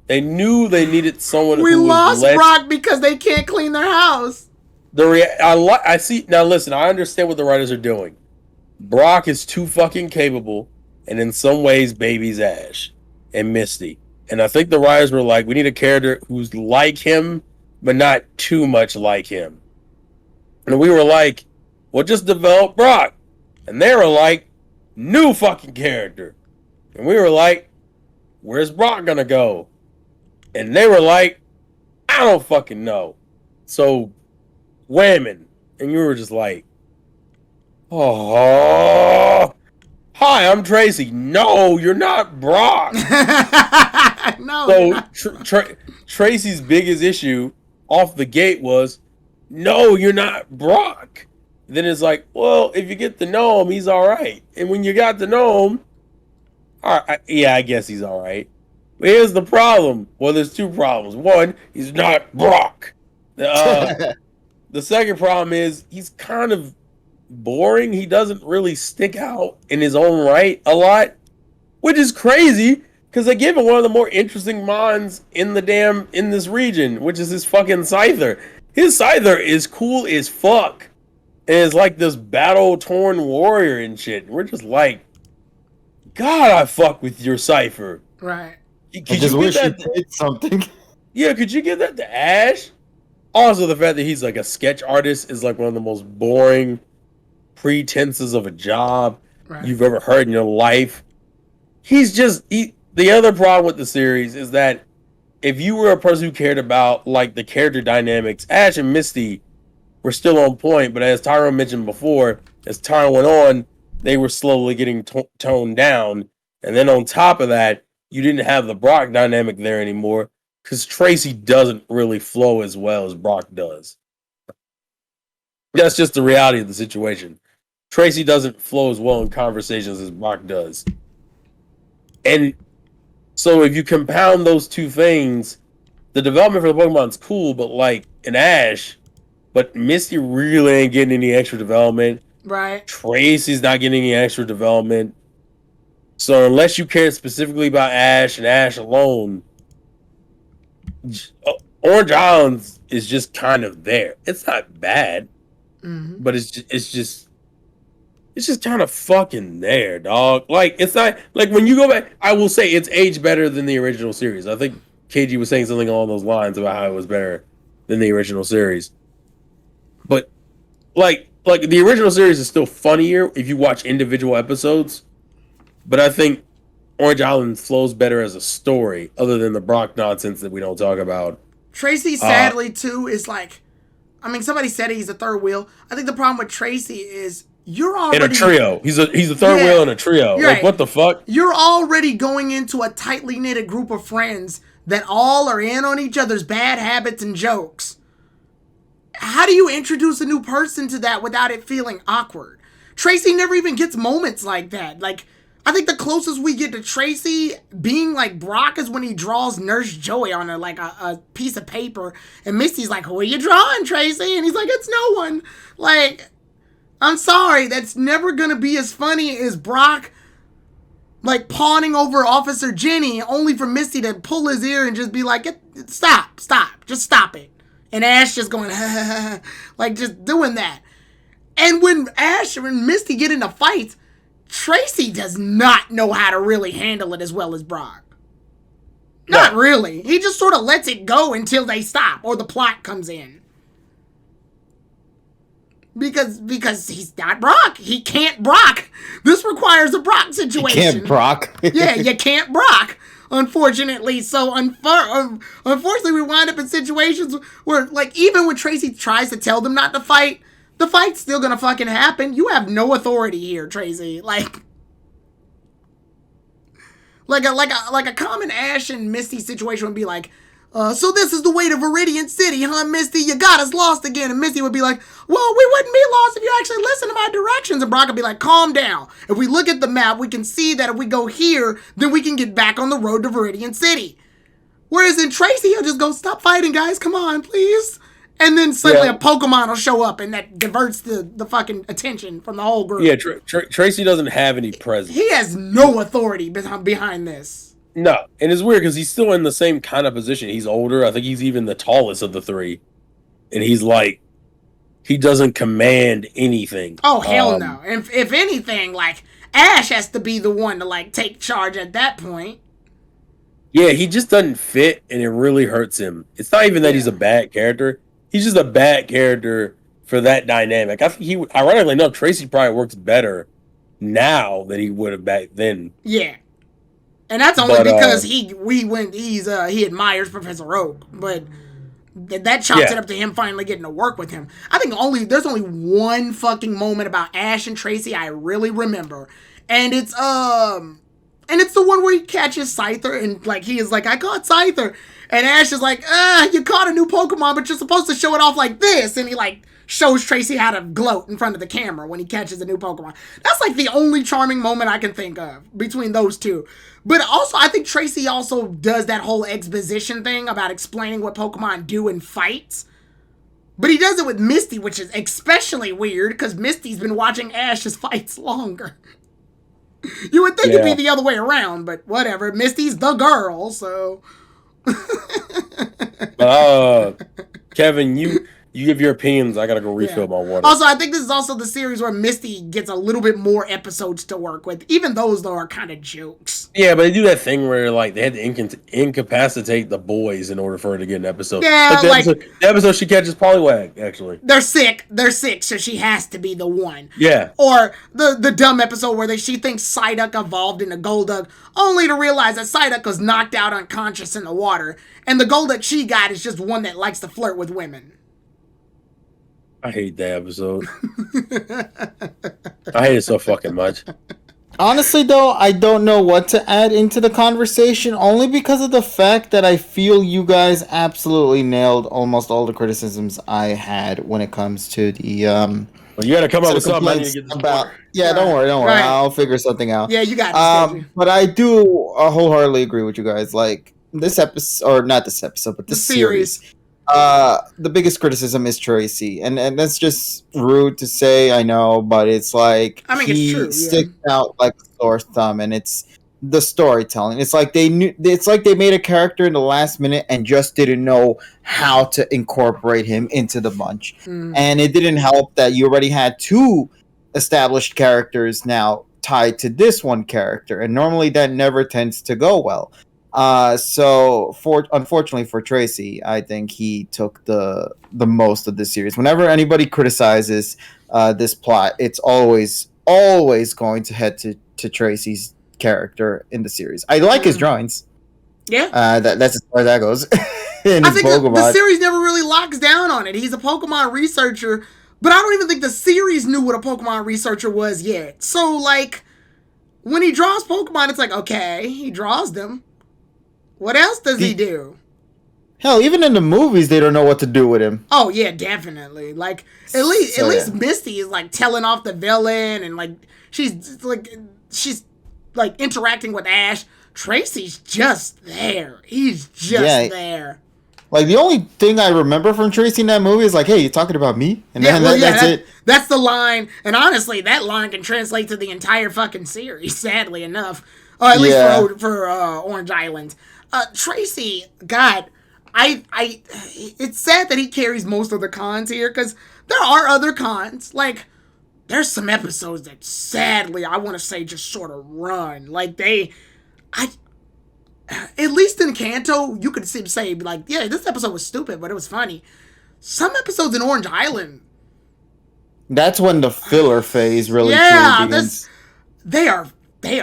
They knew they needed someone. We lost Brock because they can't clean their house. I see now. Listen, I understand what the writers are doing. Brock is too fucking capable, and in some ways, baby's Ash and Misty. And I think the writers were like, we need a character who's like him, but not too much like him. And we were like, well, just develop Brock. And they were like, new fucking character. And we were like, where's Brock gonna go? And they were like, I don't fucking know. So, whamming. And you were just like, oh, hi, I'm Tracy. No, you're not Brock. No. So, Tracy's biggest issue off the gate was, no, you're not Brock. Then it's like, well, if you get to know him, he's all right. And when you got to know him, all right, yeah, I guess he's all right. But here's the problem. Well, there's two problems. One, he's not Brock. The second problem is he's kind of boring. He doesn't really stick out in his own right a lot, which is crazy because they give him one of the more interesting mons in this region, which is his fucking Scyther. His Scyther is cool as fuck. And it's like this battle-torn warrior and shit. We're just like, God, I fuck with your Cypher. Right. I just wish he did something. Yeah, could you give that to Ash? Also, the fact that he's like a sketch artist is like one of the most boring pretenses of a job you've ever heard in your life. The other problem with the series is that if you were a person who cared about like the character dynamics, Ash and Misty were still on point, but as Tyrone mentioned before, as time went on, they were slowly getting toned down. And then on top of that, you didn't have the Brock dynamic there anymore because Tracy doesn't really flow as well as Brock does. That's just the reality of the situation. Tracy doesn't flow as well in conversations as Brock does. And so if you compound those two things, the development for the Pokemon's cool, but like in Ash, but Misty really ain't getting any extra development. Right. Tracy's not getting any extra development. So unless you care specifically about Ash and Ash alone, Orange Islands is just kind of there. It's not bad, but it's just kind of fucking there, dog. Like it's not like when you go back. I will say it's aged better than the original series. I think KG was saying something along those lines about how it was better than the original series. But like the original series is still funnier if you watch individual episodes. But I think Orange Island flows better as a story, other than the Brock nonsense that we don't talk about. Tracy, sadly, too, is like, I mean, somebody said he's a third wheel. I think the problem with Tracy is you're already in a trio. He's a third wheel in a trio. Like right. What the fuck? You're already going into a tightly knitted group of friends that all are in on each other's bad habits and jokes. How do you introduce a new person to that without it feeling awkward? Tracy never even gets moments like that. Like, I think the closest we get to Tracy being like Brock is when he draws Nurse Joey on a piece of paper, and Misty's like, "Who are you drawing, Tracy?" And he's like, "It's no one." Like, I'm sorry, that's never gonna be as funny as Brock like pawning over Officer Jenny, only for Misty to pull his ear and just be like, "Stop, just stop it." And Ash just going, like just doing that. And when Ash and Misty get into fights, Tracy does not know how to really handle it as well as Brock. Not really. He just sort of lets it go until they stop or the plot comes in. Because he's not Brock. He can't Brock. This requires a Brock situation. You can't Brock. Yeah, you can't Brock. Unfortunately. So unfortunately we wind up in situations where like even when Tracy tries to tell them not to fight, the fight's still gonna fucking happen. You have no authority here, Tracy. Like a common Ash and Misty situation would be like, so this is the way to Viridian City, huh, Misty? You got us lost again. And Misty would be like, well, we wouldn't be lost if you actually listen to my directions. And Brock would be like, calm down. If we look at the map, we can see that if we go here, then we can get back on the road to Viridian City. Whereas in Tracy, he'll just go, stop fighting, guys. Come on, please. And then suddenly a Pokemon will show up, and that diverts the fucking attention from the whole group. Yeah, Tracy doesn't have any presence. He has no authority behind this. No, and it's weird because he's still in the same kind of position. He's older. I think he's even the tallest of the three. And he's like, he doesn't command anything. Oh, hell no. And if anything, like, Ash has to be the one to, like, take charge at that point. Yeah, he just doesn't fit, and it really hurts him. It's not even that he's a bad character. He's just a bad character for that dynamic. I think ironically enough, Tracy probably works better now than he would have back then. Yeah. And that's only because he admires Professor Oak, but that chops it up to him finally getting to work with him. I think there's only one fucking moment about Ash and Tracy I really remember, and it's the one where he catches Scyther and like he is like, I caught Scyther, And Ash is like, you caught a new Pokemon, but you're supposed to show it off like this. And he like shows Tracy how to gloat in front of the camera when he catches a new Pokemon. That's like the only charming moment I can think of between those two. But also, I think Tracy also does that whole exposition thing about explaining what Pokemon do in fights. But he does it with Misty, which is especially weird because Misty's been watching Ash's fights longer. You would think it'd be the other way around, but whatever. Misty's the girl, so... Kevin, you give your opinions. I gotta go refill my water. Also, I think this is also the series where Misty gets a little bit more episodes to work with. Even those, though, are kind of jokes. Yeah, but they do that thing where like they had to incapacitate the boys in order for her to get an episode. Yeah, the episode she catches Poliwag, actually. They're sick, so she has to be the one. Yeah. Or the dumb episode where she thinks Psyduck evolved into Golduck, only to realize that Psyduck was knocked out unconscious in the water, and the Golduck she got is just one that likes to flirt with women. I hate that episode. I hate it so fucking much. Honestly, though, I don't know what to add into the conversation, only because of the fact that I feel you guys absolutely nailed almost all the criticisms I had when it comes to the Well, you gotta come up with something. I need to get this about. water. Yeah, don't worry. Right. I'll figure something out. Yeah, you got this. But I do wholeheartedly agree with you guys. Like this episode, or not this episode, but this series. The biggest criticism is Tracy, and that's just rude to say, I know, but it's like it's true, sticks out like a sore thumb, and it's the storytelling. It's like they made a character in the last minute and just didn't know how to incorporate him into the bunch, and it didn't help that you already had two established characters now tied to this one character, and normally that never tends to go well. So unfortunately for Tracy, I think he took the most of this series. Whenever anybody criticizes this plot, it's always going to head to Tracy's character in the series. I like his drawings. Yeah. That's as far as that goes. I think the series never really locks down on it. He's a Pokemon researcher, but I don't even think the series knew what a Pokemon researcher was yet. So like when he draws Pokemon, it's like, okay, he draws them. What else does he do? Hell, even in the movies, they don't know what to do with him. Oh yeah, definitely. Like at least Misty is like telling off the villain, and like she's like interacting with Ash. Tracy's just there. He's just there. Like the only thing I remember from Tracy in that movie is like, "Hey, you talking about me?" And that's it. That's the line. And honestly, that line can translate to the entire fucking series. Sadly enough, at least for Orange Island. Tracy, God, it's sad that he carries most of the cons here, because there are other cons. Like, there's some episodes that sadly, I want to say, just sort of run. Like, at least in Kanto, you could say, like, yeah, this episode was stupid, but it was funny. Some episodes in Orange Island, that's when the filler phase really truly begins. They are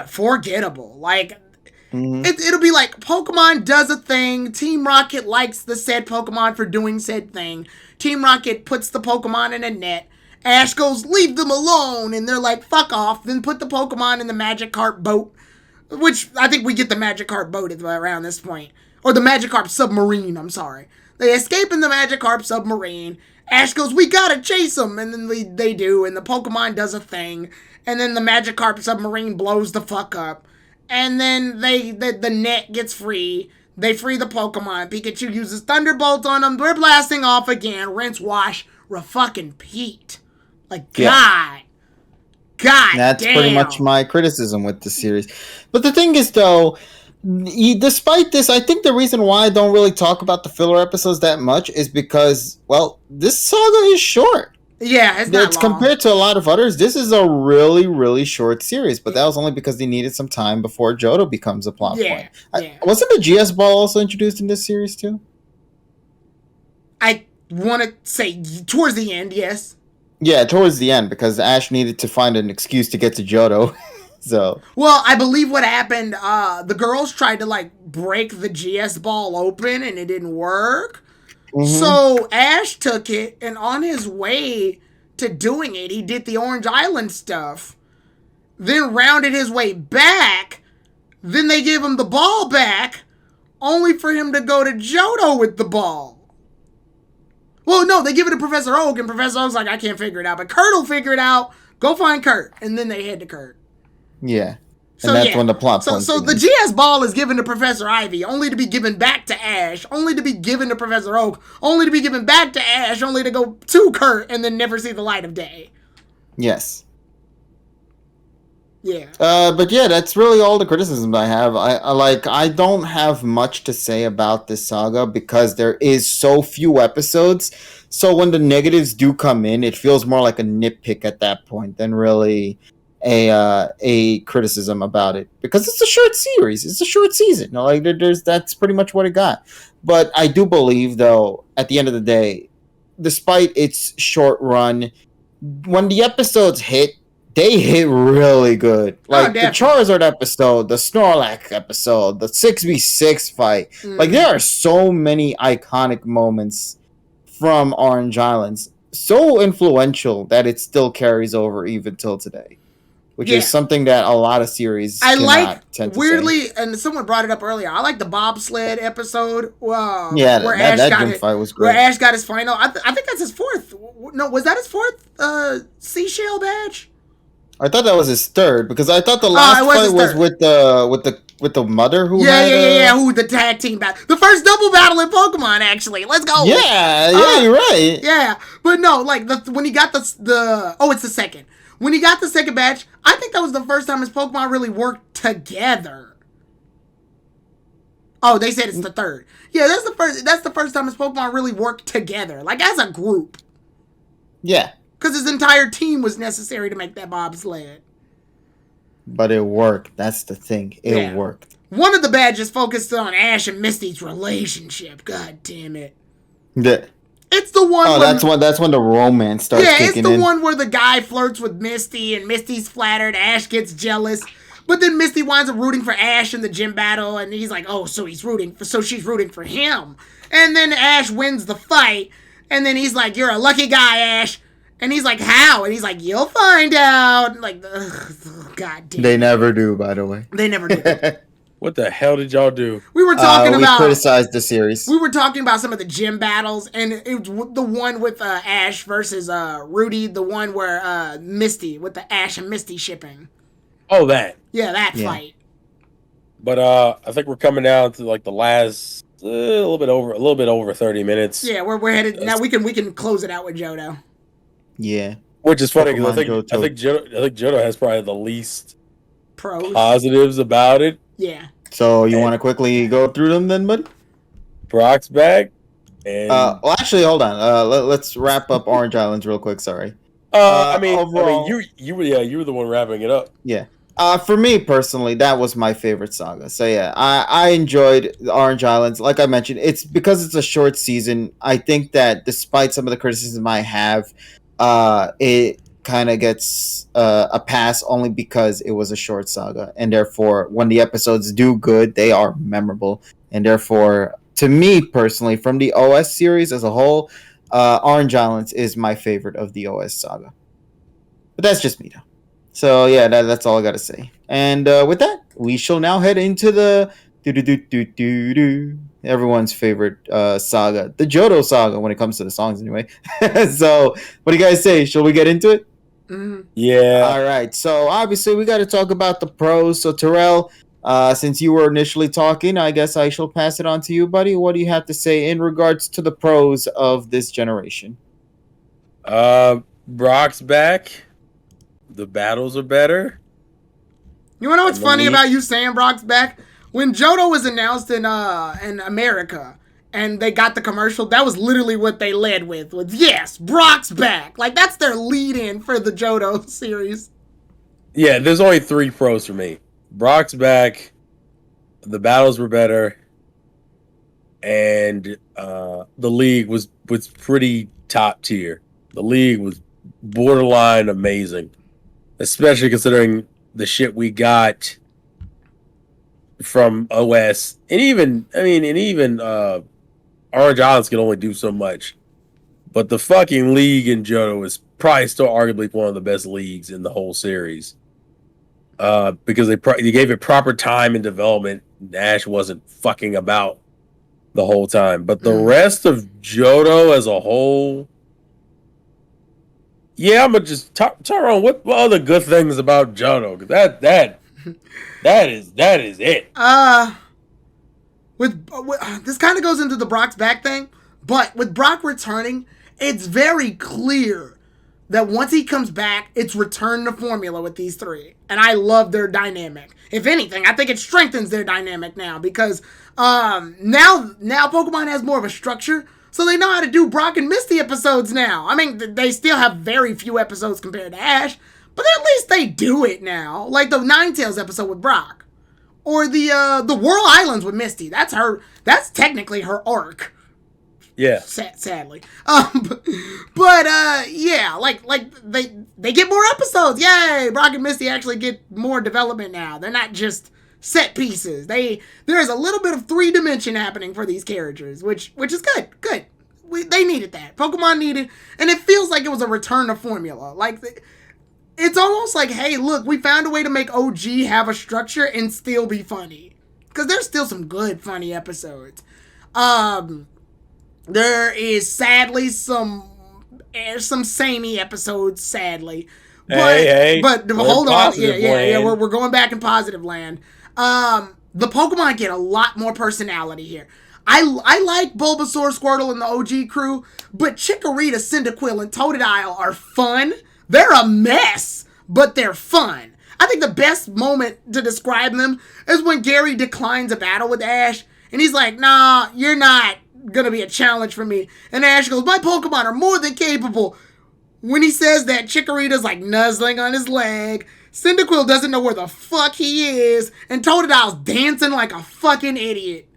forgettable. Like, it'll be like Pokemon does a thing. Team Rocket likes the said Pokemon for doing said thing. Team Rocket puts the Pokemon in a net. Ash goes, leave them alone. And they're like, fuck off. Then put the Pokemon in the Magikarp boat. Which, I think we get the Magikarp boat around this point. Or the Magikarp submarine, I'm sorry. They escape in the Magikarp submarine. Ash goes, we gotta chase them. And then they do. And the Pokemon does a thing. And then the Magikarp submarine blows the fuck up. And then the net gets free. They free the Pokemon. Pikachu uses Thunderbolt on them. They're blasting off again. Rinse, wash, refucking-peat. Like, God. That's damn. Pretty much my criticism with the series. But the thing is, though, despite this, I think the reason why I don't really talk about the filler episodes that much is because, well, this saga is short. Yeah, it's not long. Compared to a lot of others, this is a really, really short series. But that was only because they needed some time before Johto becomes a plot point. Wasn't the GS Ball also introduced in this series too? I want to say towards the end, yes. Yeah, towards the end, because Ash needed to find an excuse to get to Johto. So, well, I believe what happened, the girls tried to like break the GS Ball open and it didn't work. So Ash took it, and on his way to doing it, he did the Orange Island stuff, then rounded his way back, then they gave him the ball back, only for him to go to Johto with the ball. Well, no, they give it to Professor Oak, and Professor Oak's like, I can't figure it out. But Kurt will figure it out. Go find Kurt. And then they head to Kurt. Yeah. So, and that's when the plot So the GS ball is given to Professor Ivy, only to be given back to Ash, only to be given to Professor Oak, only to be given back to Ash, only to go to Kurt, and then never see the light of day. Yes. Yeah. But yeah, that's really all the criticisms I have. I don't have much to say about this saga because there is so few episodes. So when the negatives do come in, it feels more like a nitpick at that point than really a criticism about it, because it's a short series, it's a short season. Like that's pretty much what it got. But I do believe, though, at the end of the day, despite its short run, when the episodes hit, they hit really good. Like the Charizard episode, the Snorlax episode, the 6v6 fight. Like there are so many iconic moments from Orange Islands, so influential that it still carries over even till today, which is something that a lot of series tend to weirdly say. And someone brought it up earlier, I like the bobsled episode where that gym fight was great, where Ash got his final. I think that's his fourth. No, was that his fourth seashell badge? I thought that was his third, because I thought the last fight was with the mother who who the tag team battle, the first double battle in Pokemon, actually. Let's go. You're right. Yeah, but no, like when he got it's the second. When he got the second badge, I think that was the first time his Pokemon really worked together. Oh, they said it's the third. Yeah, that's the first time his Pokemon really worked together, like as a group. Yeah. Because his entire team was necessary to make that bobsled. But it worked. That's the thing. It worked. One of the badges focused on Ash and Misty's relationship. God damn it. It's the one. Oh, that's when the romance starts kicking in. Yeah, it's the one where the guy flirts with Misty and Misty's flattered. Ash gets jealous, but then Misty winds up rooting for Ash in the gym battle, and he's like, "Oh, so she's rooting for him." And then Ash wins the fight, and then he's like, "You're a lucky guy, Ash." And he's like, "How?" And he's like, "You'll find out." Like, God damn. They never do, by the way. They never do. What the hell did y'all do? We were talking about... We criticized the series. We were talking about some of the gym battles, and it was the one with Ash versus Rudy, the one where Misty, with the Ash and Misty shipping. Oh, that. Yeah, that fight. But I think we're coming down to like the last a little bit over 30 minutes. Yeah, we're headed now. We can close it out with Johto. Yeah, which is funny because I think Johto has probably the least pros positives about it. Yeah. So you want to quickly go through them then, buddy? Brock's back. And well, actually, hold on. Let's wrap up Orange Islands real quick. Sorry. Overall, you were the one wrapping it up. Yeah. For me personally, that was my favorite saga. So yeah, I enjoyed Orange Islands. Like I mentioned, it's because it's a short season. I think that despite some of the criticism I have, it kind of gets a pass only because it was a short saga, and therefore when the episodes do good, they are memorable. And therefore, to me personally, from the OS series as a whole, Orange Islands is my favorite of the OS saga. But that's just me though. So yeah, that's all I gotta say. And with that, we shall now head into the everyone's favorite saga, the Johto saga, when it comes to the songs anyway. So what do you guys say? Shall we get into it? Yeah. All right. So obviously we got to talk about the pros. So Terrell, since you were initially talking, I guess I shall pass it on to you, buddy. What do you have to say in regards to the pros of this generation? Brock's back. The battles are better. You wanna know what's funny about you saying Brock's back? When Johto was announced in America and they got the commercial, that was literally what they led with yes, Brock's back. Like that's their lead-in for the Johto series. Yeah, there's only 3 pros for me. Brock's back, the battles were better, and the league was pretty top tier. The league was borderline amazing, especially considering the shit we got from OS, and even Orange Islands can only do so much. But the fucking league in Johto is probably still arguably one of the best leagues in the whole series. because they gave it proper time and development. Ash wasn't fucking about the whole time, but the rest of Johto as a whole, yeah, I'm gonna just Tyrone. What other good things about Johto? That is it. With this kind of goes into the Brock's back thing, but with Brock returning, it's very clear that once he comes back, it's return to formula with these three. And I love their dynamic. If anything, I think it strengthens their dynamic now because now Pokemon has more of a structure, so they know how to do Brock and Misty episodes now. I mean, they still have very few episodes compared to Ash, but at least they do it now. Like the Ninetales episode with Brock. Or the Whirl Islands with Misty. That's technically her arc. Yeah. Sadly. Yeah, like they get more episodes. Yay! Brock and Misty actually get more development now. They're not just set pieces. There's a little bit of 3-dimension happening for these characters, which is good. Good. They needed that. Pokemon needed, and it feels like it was a return to formula. Like it's almost like, hey, look, we found a way to make OG have a structure and still be funny. Because there's still some good, funny episodes. There is sadly some samey episodes, sadly. But hold on. Yeah, we're going back in positive land. The Pokemon get a lot more personality here. I like Bulbasaur, Squirtle, and the OG crew, but Chikorita, Cyndaquil, and Totodile are fun. They're a mess, but they're fun. I think the best moment to describe them is when Gary declines a battle with Ash, and he's like, nah, you're not gonna be a challenge for me. And Ash goes, my Pokemon are more than capable. When he says that, Chikorita's like nuzzling on his leg, Cyndaquil doesn't know where the fuck he is, and Totodile's dancing like a fucking idiot.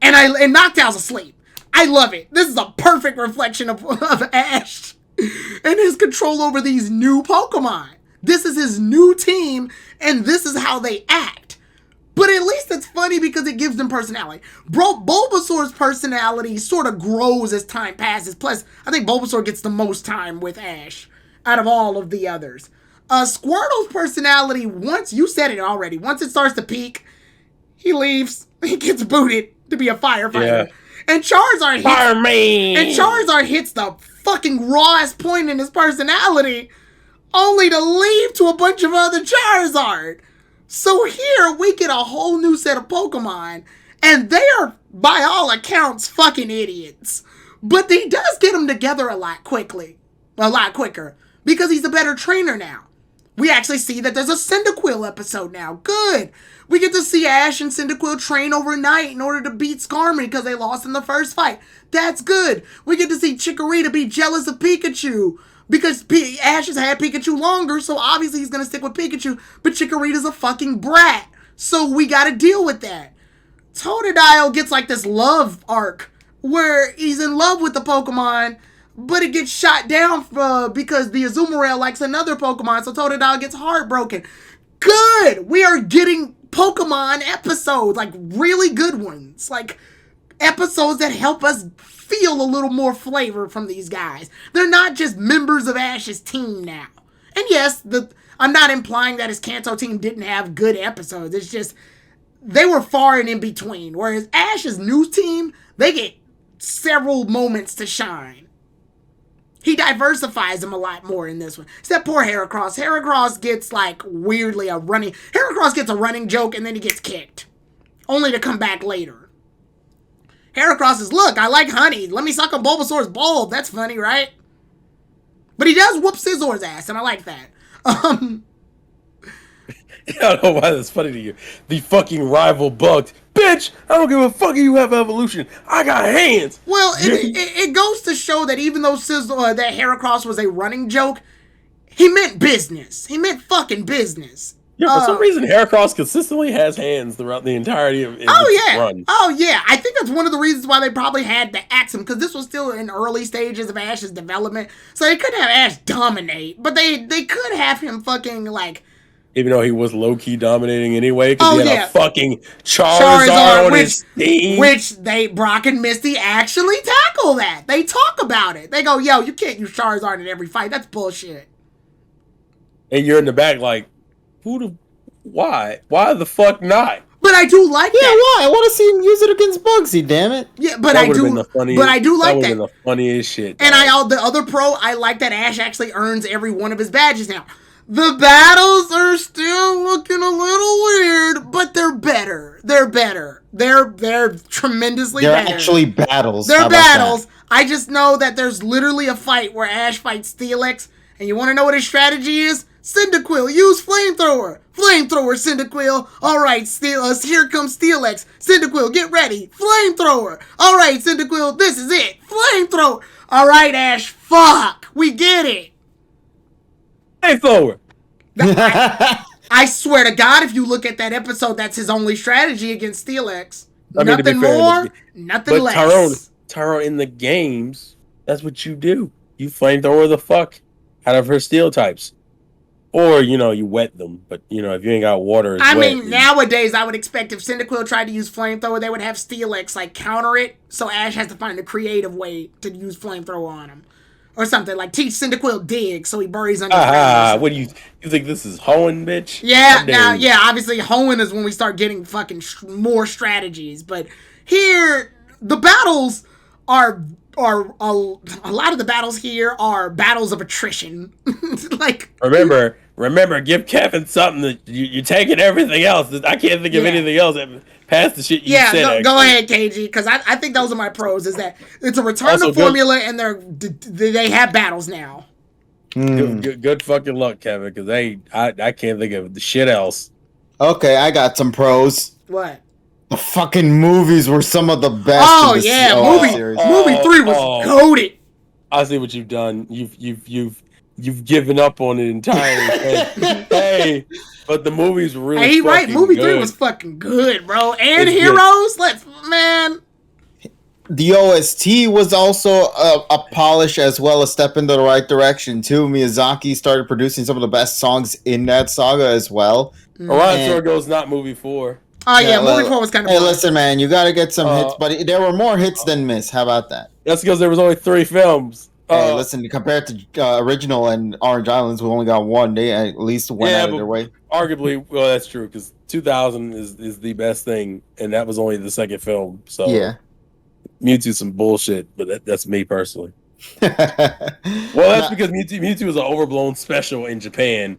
And Noctowl's asleep. I love it. This is a perfect reflection of Ash and his control over these new Pokemon. This is his new team, and this is how they act. But at least it's funny because it gives them personality. Bulbasaur's personality sort of grows as time passes. Plus, I think Bulbasaur gets the most time with Ash out of all of the others. Squirtle's personality, once you said it already, once it starts to peak, he leaves. He gets booted to be a firefighter. Yeah. And Charizard hits the fucking rawest point in his personality, only to leave to a bunch of other Charizard. So here we get a whole new set of Pokemon, and they are, by all accounts, fucking idiots. But he does get them together a lot quicker, because he's a better trainer now. We actually see that there's a Cyndaquil episode now. Good. We get to see Ash and Cyndaquil train overnight in order to beat Skarmory because they lost in the first fight. That's good. We get to see Chikorita be jealous of Pikachu because Ash has had Pikachu longer, so obviously he's going to stick with Pikachu, but Chikorita's a fucking brat. So we got to deal with that. Totodile gets like this love arc where he's in love with the Pokemon, but it gets shot down because the Azumarill likes another Pokemon, so Totodile gets heartbroken. Good! We are getting Pokemon episodes, like really good ones. Like episodes that help us feel a little more flavor from these guys. They're not just members of Ash's team now. And yes, I'm not implying that his Kanto team didn't have good episodes. It's just they were far and in between. Whereas Ash's new team, they get several moments to shine. He diversifies them a lot more in this one. Except poor Heracross. Heracross gets like weirdly Heracross gets a running joke and then he gets kicked. Only to come back later. Heracross is, look, I like honey. Let me suck on Bulbasaur's bulb. That's funny, right? But he does whoop Scissor's ass, and I like that. I don't know why that's funny to you. The fucking rival bugged. Bitch, I don't give a fuck if you have evolution. I got hands. Well, it goes to show that even though that Heracross was a running joke, he meant business. He meant fucking business. Yeah, for some reason, Heracross consistently has hands throughout the entirety of his run. Oh, yeah. I think that's one of the reasons why they probably had to axe him, because this was still in early stages of Ash's development. So they couldn't have Ash dominate, but they could have him fucking, like... Even though he was low-key dominating anyway, because he had a fucking Charizard on his team. Which Brock and Misty actually tackle that. They talk about it. They go, yo, you can't use Charizard in every fight. That's bullshit. And you're in the back like, Why the fuck not? But I do like Yeah, that. why? I want to see him use it against Bugsy. Damn it. Yeah, but That I would have been do. the funniest. But I do like that would that. have been the funniest shit. And the other pro, I like that Ash actually earns every one of his badges now. The battles are still looking a little weird, but they're better. They're better. They're tremendously They're better. actually battles. How They're about battles. that? I just know that there's literally a fight where Ash fights Steelix, and you want to know what his strategy is? Cyndaquil, use Flamethrower. Flamethrower, Cyndaquil. All right, here comes Steelix. Cyndaquil, get ready. Flamethrower. All right, Cyndaquil, this is it. Flamethrower. All right, Ash, fuck. We get it. Flamethrower. I swear to God, if you look at that episode, that's his only strategy against Steelix. I mean, Nothing more, nothing less. Tyrone, in the games, that's what you do. You flamethrower the fuck out of her steel types. Or, you wet them. But, if you ain't got water, I mean, nowadays, I would expect if Cyndaquil tried to use Flamethrower, they would have Steelix, counter it. So Ash has to find a creative way to use Flamethrower on him. Or something, teach Cyndaquil dig so he buries under what do you think this is, Hoenn, bitch? Yeah, obviously Hoenn is when we start getting fucking more strategies. But here, the battles are a lot of the battles here are battles of attrition. Remember, give Kevin something that you're taking everything else. I can't think of anything else past the shit you said. Yeah, go ahead, KG, because I think those are my pros. Is that it's a return to formula, and they have battles now. Good fucking luck, Kevin, because I can't think of the shit else. Okay, I got some pros. What? The fucking movies were some of the best. Oh yeah, movie 3 was goated. I see what you've done. You've given up on it entirely. Hey, but the movie's really. Hey, right? Movie good. 3 was fucking good, bro. And it's Heroes, man. The OST was also a polish as well, a step in the right direction too. Miyazaki started producing some of the best songs in that saga as well. Orion Sorgo's not movie 4. Oh yeah, movie 4 was kind of. Hey, listen, man, you got to get some hits, but there were more hits than miss. How about that? That's because there was only 3 films. Hey, listen, compared to original and Orange Islands, we only got one. They at least went out of their way. Arguably, well, that's true because 2000 is the best thing, and that was only the second film. So yeah, Mewtwo's some bullshit, but that's me personally. Well, that's because Mewtwo is an overblown special in Japan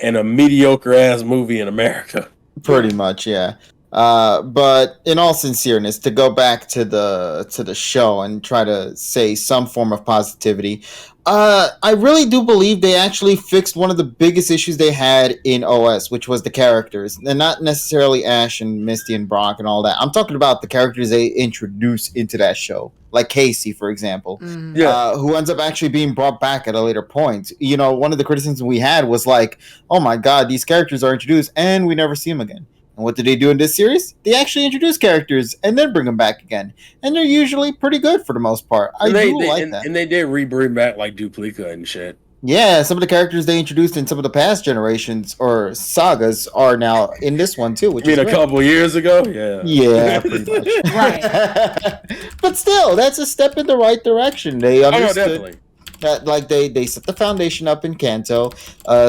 and a mediocre ass movie in America. Pretty much, yeah. But in all sincereness, to go back to the show and try to say some form of positivity, I really do believe they actually fixed one of the biggest issues they had in OS, which was the characters, and not necessarily Ash and Misty and Brock and all that. I'm talking about the characters they introduced into that show, like Casey, for example, who ends up actually being brought back at a later point. One of the criticisms we had was like, oh my god, these characters are introduced and we never see them again. And what did they do in this series? They actually introduce characters and then bring them back again. And they're usually pretty good for the most part. I do like that. And they did bring back like Duplica and shit. Yeah, some of the characters they introduced in some of the past generations or sagas are now in this one too. Which is a couple years ago? Yeah, pretty much. Right. But still, that's a step in the right direction. They understood. Definitely. That they set the foundation up in Kanto,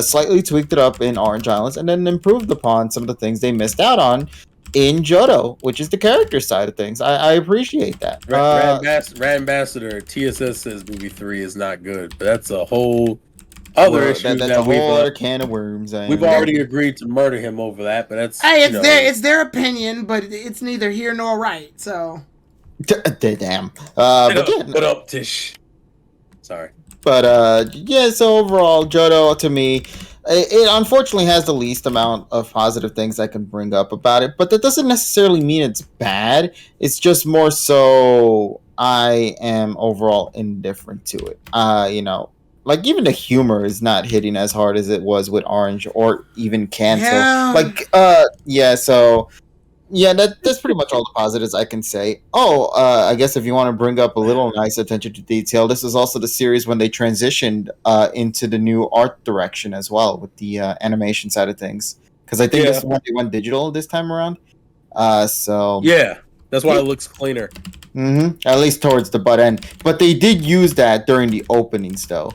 slightly tweaked it up in Orange Islands, and then improved upon some of the things they missed out on in Johto, which is the character side of things. I appreciate that. Red Ambassador TSS says movie 3 is not good, but that's a whole other issue. That's a whole other can of worms. We've already agreed to murder him over that, but that's it's their opinion, but it's neither here nor right. So damn. Put up, Tish. Sorry. But so overall, Johto to me, it unfortunately has the least amount of positive things I can bring up about it. But that doesn't necessarily mean it's bad. It's just more so I am overall indifferent to it. Even the humor is not hitting as hard as it was with Orange or even Kanto. Yeah. That's pretty much all the positives I can say. I guess if you want to bring up a little nice attention to detail, this is also the series when they transitioned into the new art direction as well with the animation side of things. Because I think this is when they went digital this time around. That's why it looks cleaner. Mm-hmm. At least towards the butt end. But they did use that during the openings, though.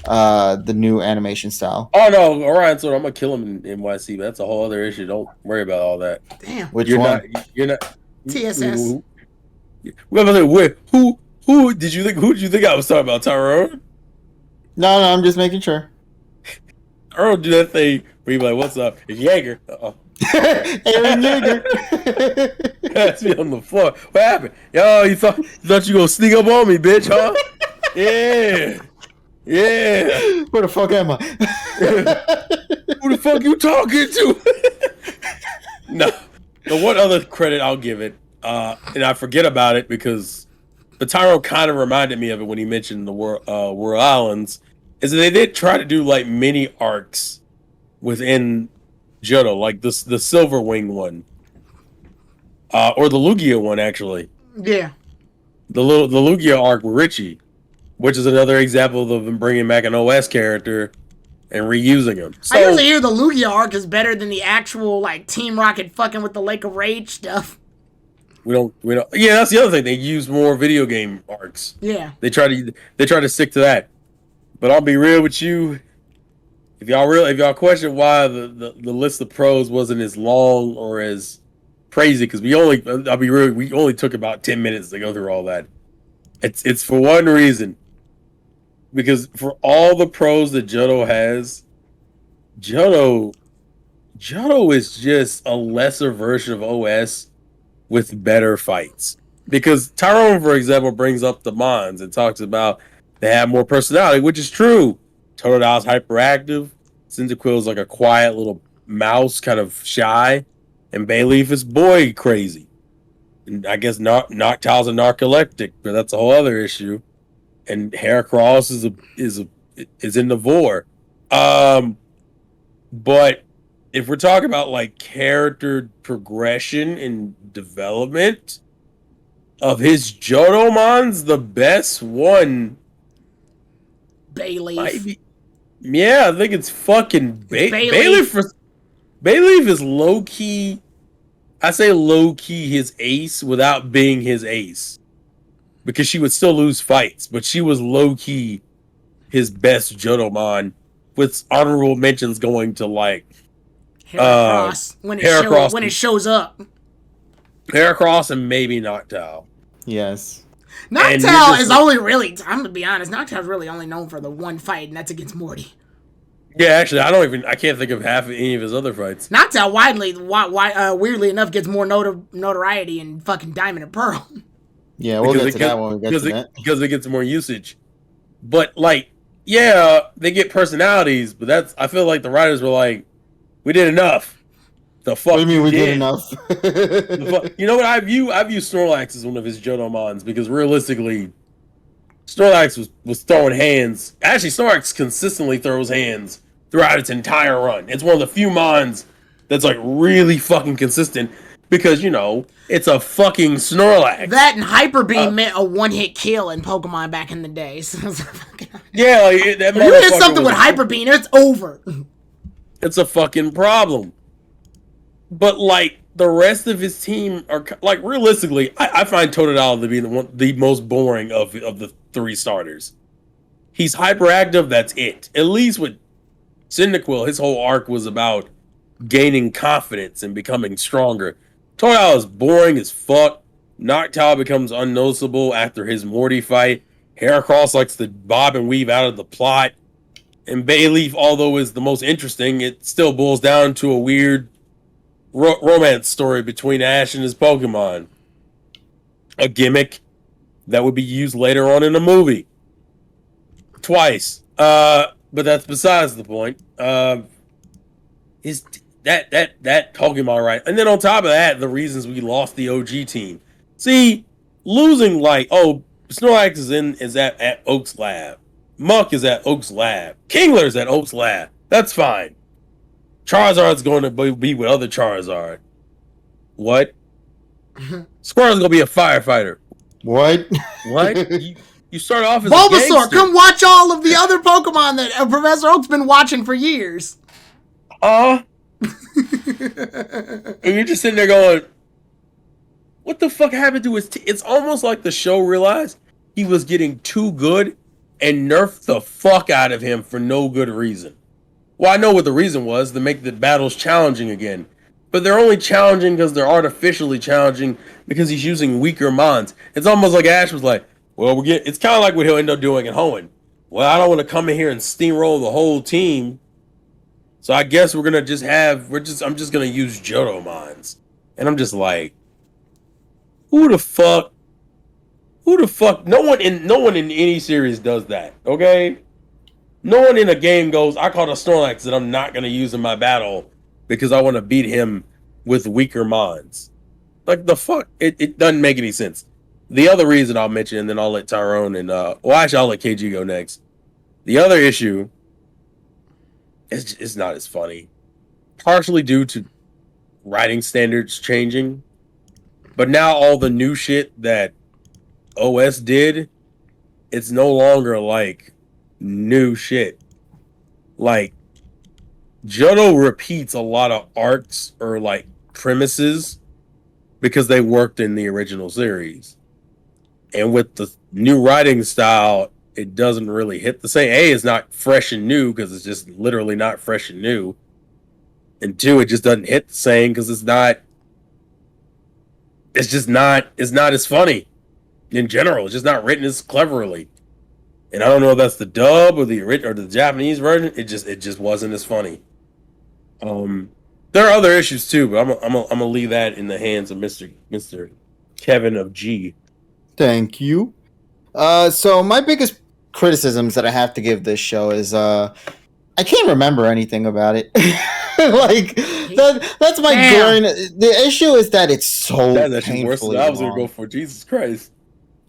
the new animation style. Oh no, Orion Sword, I'm gonna kill him in NYC, but that's a whole other issue. Don't worry about all that. Damn. Which You're one? not. You're not. TSS. Who did you think? Who did you think I was talking about, Tyrone? No, I'm just making sure. Earl do that thing where you like, "What's up?" It's Jaeger. Aaron Yeager. That's me on the floor. What happened? Yo, you thought you gonna sneak up on me, bitch, huh? Yeah. Where the fuck am I? Who the fuck you talking to? No. The one other credit I'll give it, and I forget about it because the Tyrone kind of reminded me of it when he mentioned the World Islands, is that they did try to do like mini arcs within Johto, like the Silver Wing one, or the Lugia one actually. Yeah. The Lugia arc with Richie, which is another example of them bringing back an OS character and reusing him. So, I usually hear the Lugia arc is better than the actual like Team Rocket fucking with the Lake of Rage stuff. we don't. Yeah, that's the other thing. They use more video game arcs. Yeah. They try to stick to that. But I'll be real with you. If y'all question why the list of pros wasn't as long or as crazy, because I'll be real, we only took about 10 minutes to go through all that. It's for one reason. Because for all the pros that Johto has, Johto is just a lesser version of OS with better fights. Because Tyrone, for example, brings up the Mons and talks about they have more personality, which is true. Totodile's hyperactive. Cyndaquil's like a quiet little mouse, kind of shy. And Bayleaf is boy crazy. And I guess Noctile's a narcoleptic, but that's a whole other issue. And Heracross is in the vor. But if we're talking about like character progression and development of his Johtomons, the best one Bayleaf. Yeah, I think it's fucking Bayleaf. Bayleaf is low key. I say low key his ace without being his ace, because she would still lose fights, but she was low key his best Johtomon, with honorable mentions going to like Heracross when it shows up. Heracross and maybe Noctile. Yes. Noctile is only really, I'm gonna be honest, Noctile's really only known for the one fight, and that's against Morty. Yeah, actually, I can't think of half of any of his other fights. Noctile weirdly enough gets more notoriety in fucking Diamond and Pearl. Yeah, we'll get to that when we get to that. Because it gets more usage. But like, yeah, they get personalities, but I feel like the writers were like, we did enough. The fuck? What do you mean we did enough? You know what? I view Snorlax as one of his Johtomons, because realistically, Snorlax was throwing hands. Actually, Snorlax consistently throws hands throughout its entire run. It's one of the few mons that's like really fucking consistent, because it's a fucking Snorlax. That and Hyper Beam meant a one-hit kill in Pokemon back in the day. So yeah, like, that if you hit something with Hyper Beam, it's over. It's a fucking problem. But like the rest of his team are like, realistically, I find Totodile to be the most boring of the three starters. He's hyperactive. That's it. At least with Cyndaquil, his whole arc was about gaining confidence and becoming stronger. Totodile is boring as fuck. Noctile becomes unnoticeable after his Morty fight. Heracross likes to bob and weave out of the plot. And Bayleaf, although is the most interesting, it still boils down to a weird romance story between Ash and his Pokemon. A gimmick that would be used later on in the movie. Twice. But that's besides the point. Is that Pokemon, right? And then on top of that, the reasons we lost the OG team. See, losing Snorlax is at Oak's lab. Muck is at Oak's lab. Kingler's at Oak's lab. That's fine. Charizard's going to be with other Charizard. What? Squirtle's going to be a firefighter. What? You start off as Bulbasaur, come watch all of the other Pokemon that Professor Oak's been watching for years. And you're just sitting there going, what the fuck happened to his it's almost like the show realized he was getting too good and nerfed the fuck out of him for no good reason. Well, I know what the reason was, to make the battles challenging again. But they're only challenging because they're artificially challenging because he's using weaker mons. It's almost like Ash was like, well, it's kind of like what he'll end up doing at Hoenn. Well, I don't want to come in here and steamroll the whole team. So I guess I'm just gonna use Johto mons. And I'm just like, who the fuck? No one in any series does that, okay? No one in a game goes, I caught a Snorlax that I'm not going to use in my battle because I want to beat him with weaker mons. Like, the fuck? It doesn't make any sense. The other reason I'll mention, and then I'll let Tyrone and, actually, I'll let KG go next. The other issue is not as funny. Partially due to writing standards changing. But now all the new shit that OS did, it's no longer like new shit. Like, Johto repeats a lot of arcs or like premises because they worked in the original series. And with the new writing style, it doesn't really hit the same. A, it's not fresh and new because it's just literally not fresh and new. And two, it just doesn't hit the same because it's not as funny in general. It's just not written as cleverly. And I don't know if that's the dub or the Japanese version. It just wasn't as funny. There are other issues too, but I'm gonna leave that in the hands of Mr. Kevin of G. Thank you. So my biggest criticisms that I have to give this show is I can't remember anything about it. Like that's my glaring. The issue is that it's so That's actually worse than I was long. gonna go for. Jesus Christ.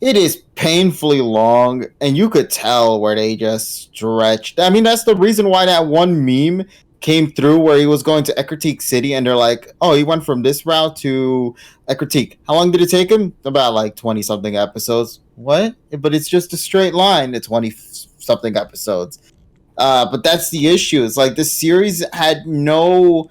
It is painfully long, and you could tell where they just stretched. I mean, that's the reason why that one meme came through where he was going to Ecruteak City, and they're like, oh, he went from this route to Ecruteak. How long did it take him? About like 20-something episodes. What? But it's just a straight line to 20-something episodes. But that's the issue. It's like this series had no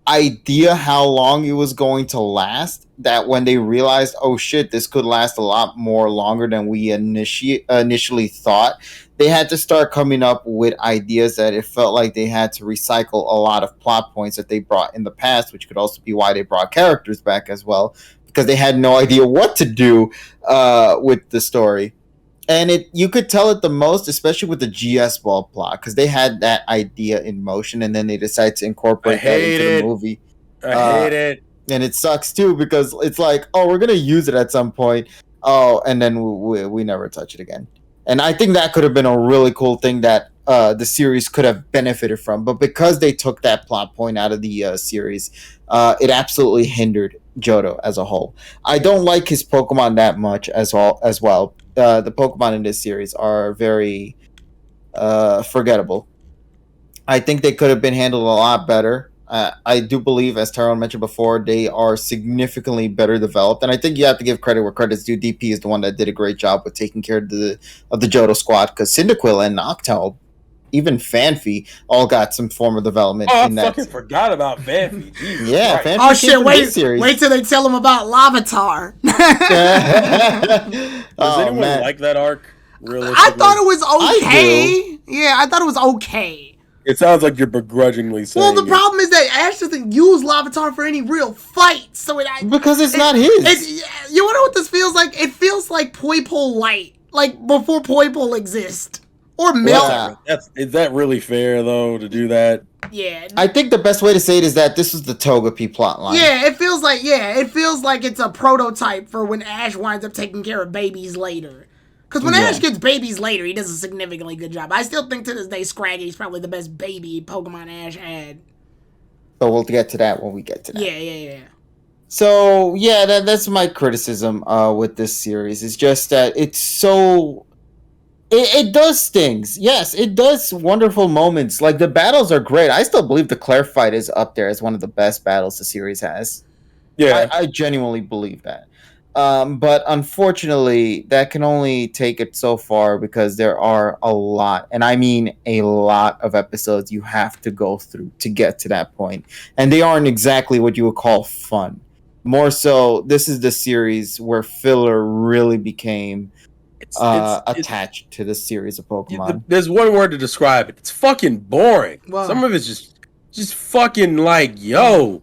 idea how long it was going to last, that when they realized, oh shit, this could last a lot more longer than we initially thought, they had to start coming up with ideas that it felt like they had to recycle a lot of plot points that they brought in the past, which could also be why they brought characters back as well, because they had no idea what to do with the story. And you could tell it the most, especially with the GS ball plot, because they had that idea in motion, and then they decided to incorporate that into the movie. I hate it. And it sucks too, because it's like, oh, we're gonna use it at some point. Oh, and then we never touch it again. And I think that could have been a really cool thing that the series could have benefited from. But because they took that plot point out of the series, it absolutely hindered Johto as a whole. I don't like his Pokemon that much as well. The Pokemon in this series are very forgettable. I think they could have been handled a lot better. I do believe, as Tyrone mentioned before, they are significantly better developed, and I think you have to give credit where credit's due. DP is the one that did a great job with taking care of the Johto squad, because Cyndaquil and Noctowl, even Fanfi, all got some form of development. Oh, I fucking forgot about Fanfi. Yeah, Fanfi. Oh shit! Wait till they tell him about Lavatar. Does anyone like that arc? I thought it was okay. Yeah, I thought it was okay. It sounds like you're begrudgingly saying. Well, the problem is that Ash doesn't use Lavatar for any real fight, so because it's not his. You wanna know what this feels like? It feels like Poipole Light, like before Poipole exists, or Milk. Is that really fair though to do that? Yeah. I think the best way to say it is that this is the Togepi plotline. Yeah, it feels like it's a prototype for when Ash winds up taking care of babies later. Because when Ash gets babies later, he does a significantly good job. I still think to this day Scraggy's probably the best baby Pokemon Ash had. But we'll get to that when we get to that. Yeah. So, yeah, that's my criticism with this series. It's just that it's so... It does things. Yes, it does wonderful moments. Like, the battles are great. I still believe the Claire fight is up there as one of the best battles the series has. Yeah. I genuinely believe that. But unfortunately, that can only take it so far because there are a lot, and I mean a lot of episodes you have to go through to get to that point. And they aren't exactly what you would call fun. More so, this is the series where filler really became it's attached to the series of Pokemon. there's one word to describe it. It's fucking boring. Wow. Some of it's just fucking like, yo,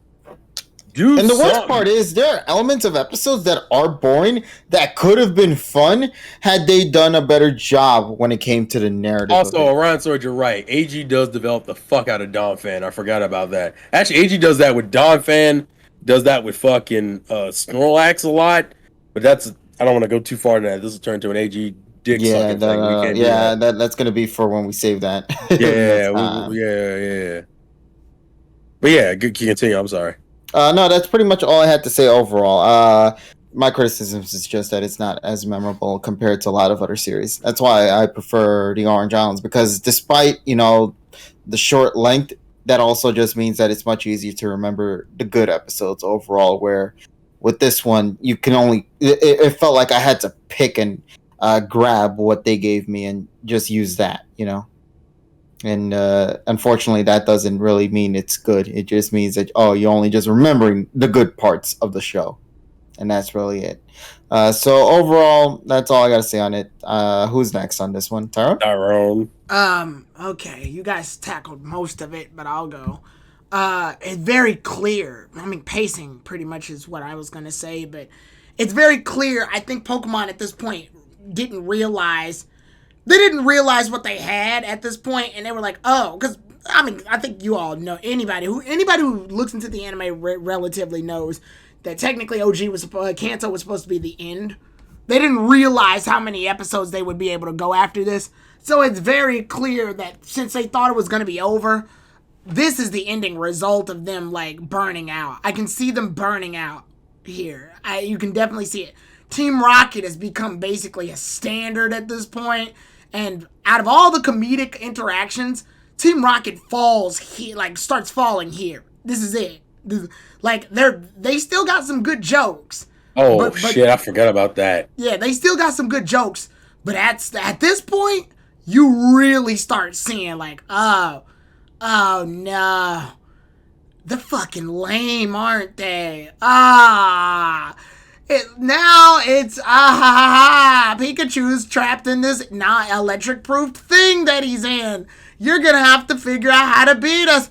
do And the worst something. part is there are elements of episodes that are boring that could have been fun had they done a better job when it came to the narrative. Also, Orion Sword, you're right. AG does develop the fuck out of Donphan. I forgot about that. Actually, AG does that with Donphan, does that with fucking Snorlax a lot. But I don't want to go too far into that. This will turn into an AG dick sucking thing. We can't do that. That's gonna be for when we save that. Yeah. But yeah, good continue. I'm sorry. No, that's pretty much all I had to say overall. My criticisms is just that it's not as memorable compared to a lot of other series. That's why I prefer the Orange Islands, because despite, the short length, that also just means that it's much easier to remember the good episodes overall, where with this one, you can only... It felt like I had to pick and grab what they gave me and just use that, And unfortunately, that doesn't really mean it's good. It just means that, you're only just remembering the good parts of the show. And that's really it. So overall, that's all I got to say on it. Who's next on this one? Tyrone. Okay, you guys tackled most of it, but I'll go. It's very clear. I mean, pacing pretty much is what I was going to say, but it's very clear. I think Pokemon at this point didn't realize what they had at this point, and they were like, oh, because I mean, I think you all know, anybody who looks into the anime relatively knows that technically Kanto was supposed to be the end. They didn't realize how many episodes they would be able to go after this. So it's very clear that since they thought it was going to be over, this is the ending result of them like burning out. I can see them burning out here. You can definitely see it. Team Rocket has become basically a standard at this point, and out of all the comedic interactions, Team Rocket starts falling here. This is it. They still got some good jokes. Oh, but shit, I forgot about that. Yeah, they still got some good jokes, but at this point, you really start seeing like, oh no, they're fucking lame, aren't they? Pikachu's trapped in this not electric proofed thing that he's in. You're gonna have to figure out how to beat us.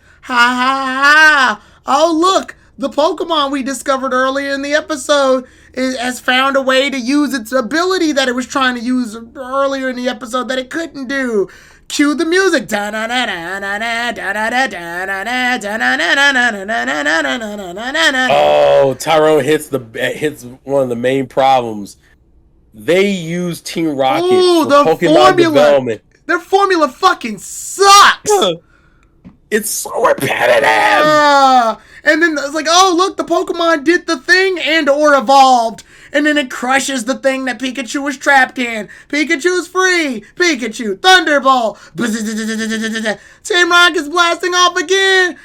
Oh, look, the Pokemon we discovered earlier in the episode has found a way to use its ability that it was trying to use earlier in the episode that it couldn't do. Cue the music. Oh, Tyrone hits one of the main problems. They use Team Rocket for Pokemon development. Their formula fucking sucks. It's so repetitive. And then it's like, oh, look, the Pokemon did the thing and or evolved. And then it crushes the thing that Pikachu was trapped in. Pikachu's free. Pikachu, Thunderbolt. Team Rocket's blasting off again.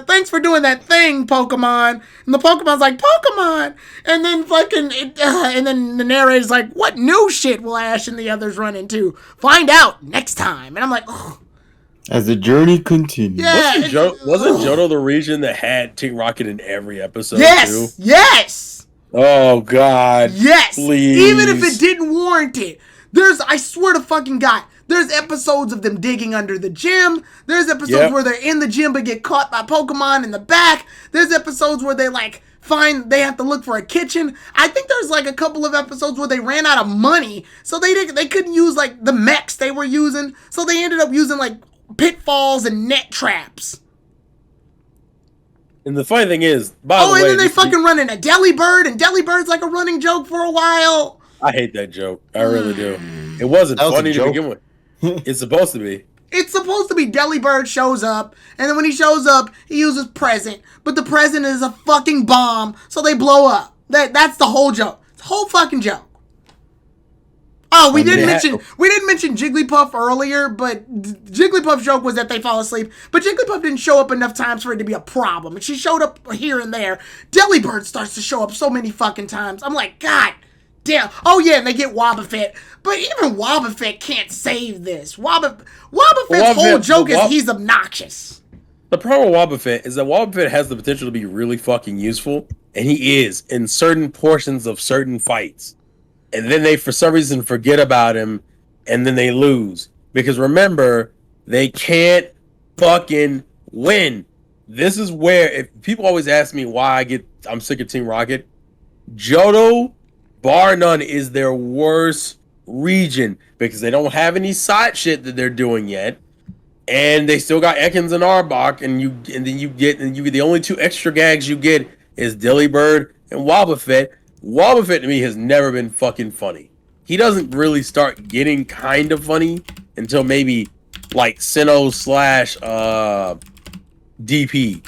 Thanks for doing that thing, Pokemon. And the Pokemon's like, Pokemon. And then and then the narrator's like, what new shit will Ash and the others run into? Find out next time. And I'm like, ugh. As the journey continues. Yeah, wasn't Johto the region that had Team Rocket in every episode too? Yes! Oh, God. Yes! Please. Even if it didn't warrant it. I swear to fucking God, there's episodes of them digging under the gym. There's episodes where they're in the gym but get caught by Pokemon in the back. There's episodes where they they have to look for a kitchen. I think there's a couple of episodes where they ran out of money, so they couldn't use the mechs they were using, so they ended up using pitfalls and net traps. And the funny thing is, by the way, and then they fucking run in a Delibird, and Delibird's like a running joke for a while. I hate that joke. I really do. It wasn't funny to begin with. It's supposed to be. It's supposed to be Delibird shows up, and then when he shows up, he uses present, but the present is a fucking bomb, so they blow up. That's the whole joke. It's the whole fucking joke. Oh, we didn't mention Jigglypuff earlier, but Jigglypuff's joke was that they fall asleep. But Jigglypuff didn't show up enough times for it to be a problem. And she showed up here and there. Delibird starts to show up so many fucking times. I'm like, God damn. Oh yeah, and they get Wobbuffet. But even Wobbuffet can't save this. Wobbuffet's whole joke is he's obnoxious. The problem with Wobbuffet is that Wobbuffet has the potential to be really fucking useful. and he is in certain portions of certain fights. And then they, for some reason, forget about him, and then they lose. Because remember, they can't fucking win. This is where, if people always ask me why I'm sick of Team Rocket, Johto, bar none, is their worst region because they don't have any side shit that they're doing yet, and they still got Ekans and Arbok, and then you get the only two extra gags you get is Delibird and Wobbuffet. Wobbuffet to me has never been fucking funny. He doesn't really start getting kind of funny until maybe like Sinnoh slash DP.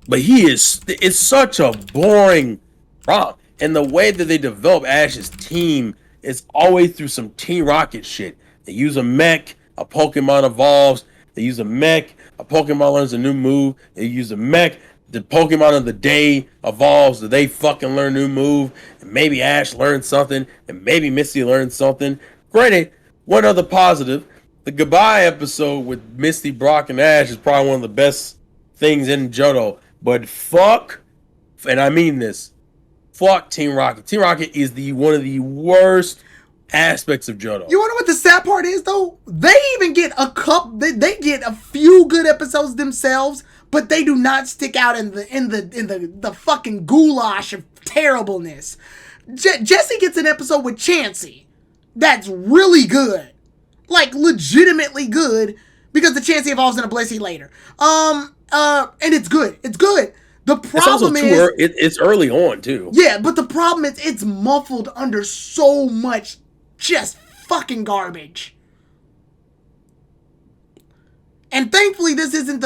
But it's such a boring ROM. And the way that they develop Ash's team is always through some Team Rocket shit. They use a mech, a Pokemon evolves. They use a mech, a Pokemon learns a new move. They use a mech, the Pokemon of the day evolves. They fucking learn a new move. And maybe Ash learns something. And maybe Misty learns something. Granted, one other positive. The goodbye episode with Misty, Brock, and Ash is probably one of the best things in Johto. But fuck, and I mean this, fuck Team Rocket. Team Rocket is one of the worst aspects of Johto. You wanna know what the sad part is though? They even get they get a few good episodes themselves, but they do not stick out in the fucking goulash of terribleness. Jesse gets an episode with Chansey that's really good, like legitimately good, because the Chansey evolves in a Blissey later. And it's good. It's good. The problem is it's early on too. Yeah, but the problem is it's muffled under so much just fucking garbage. And thankfully this isn't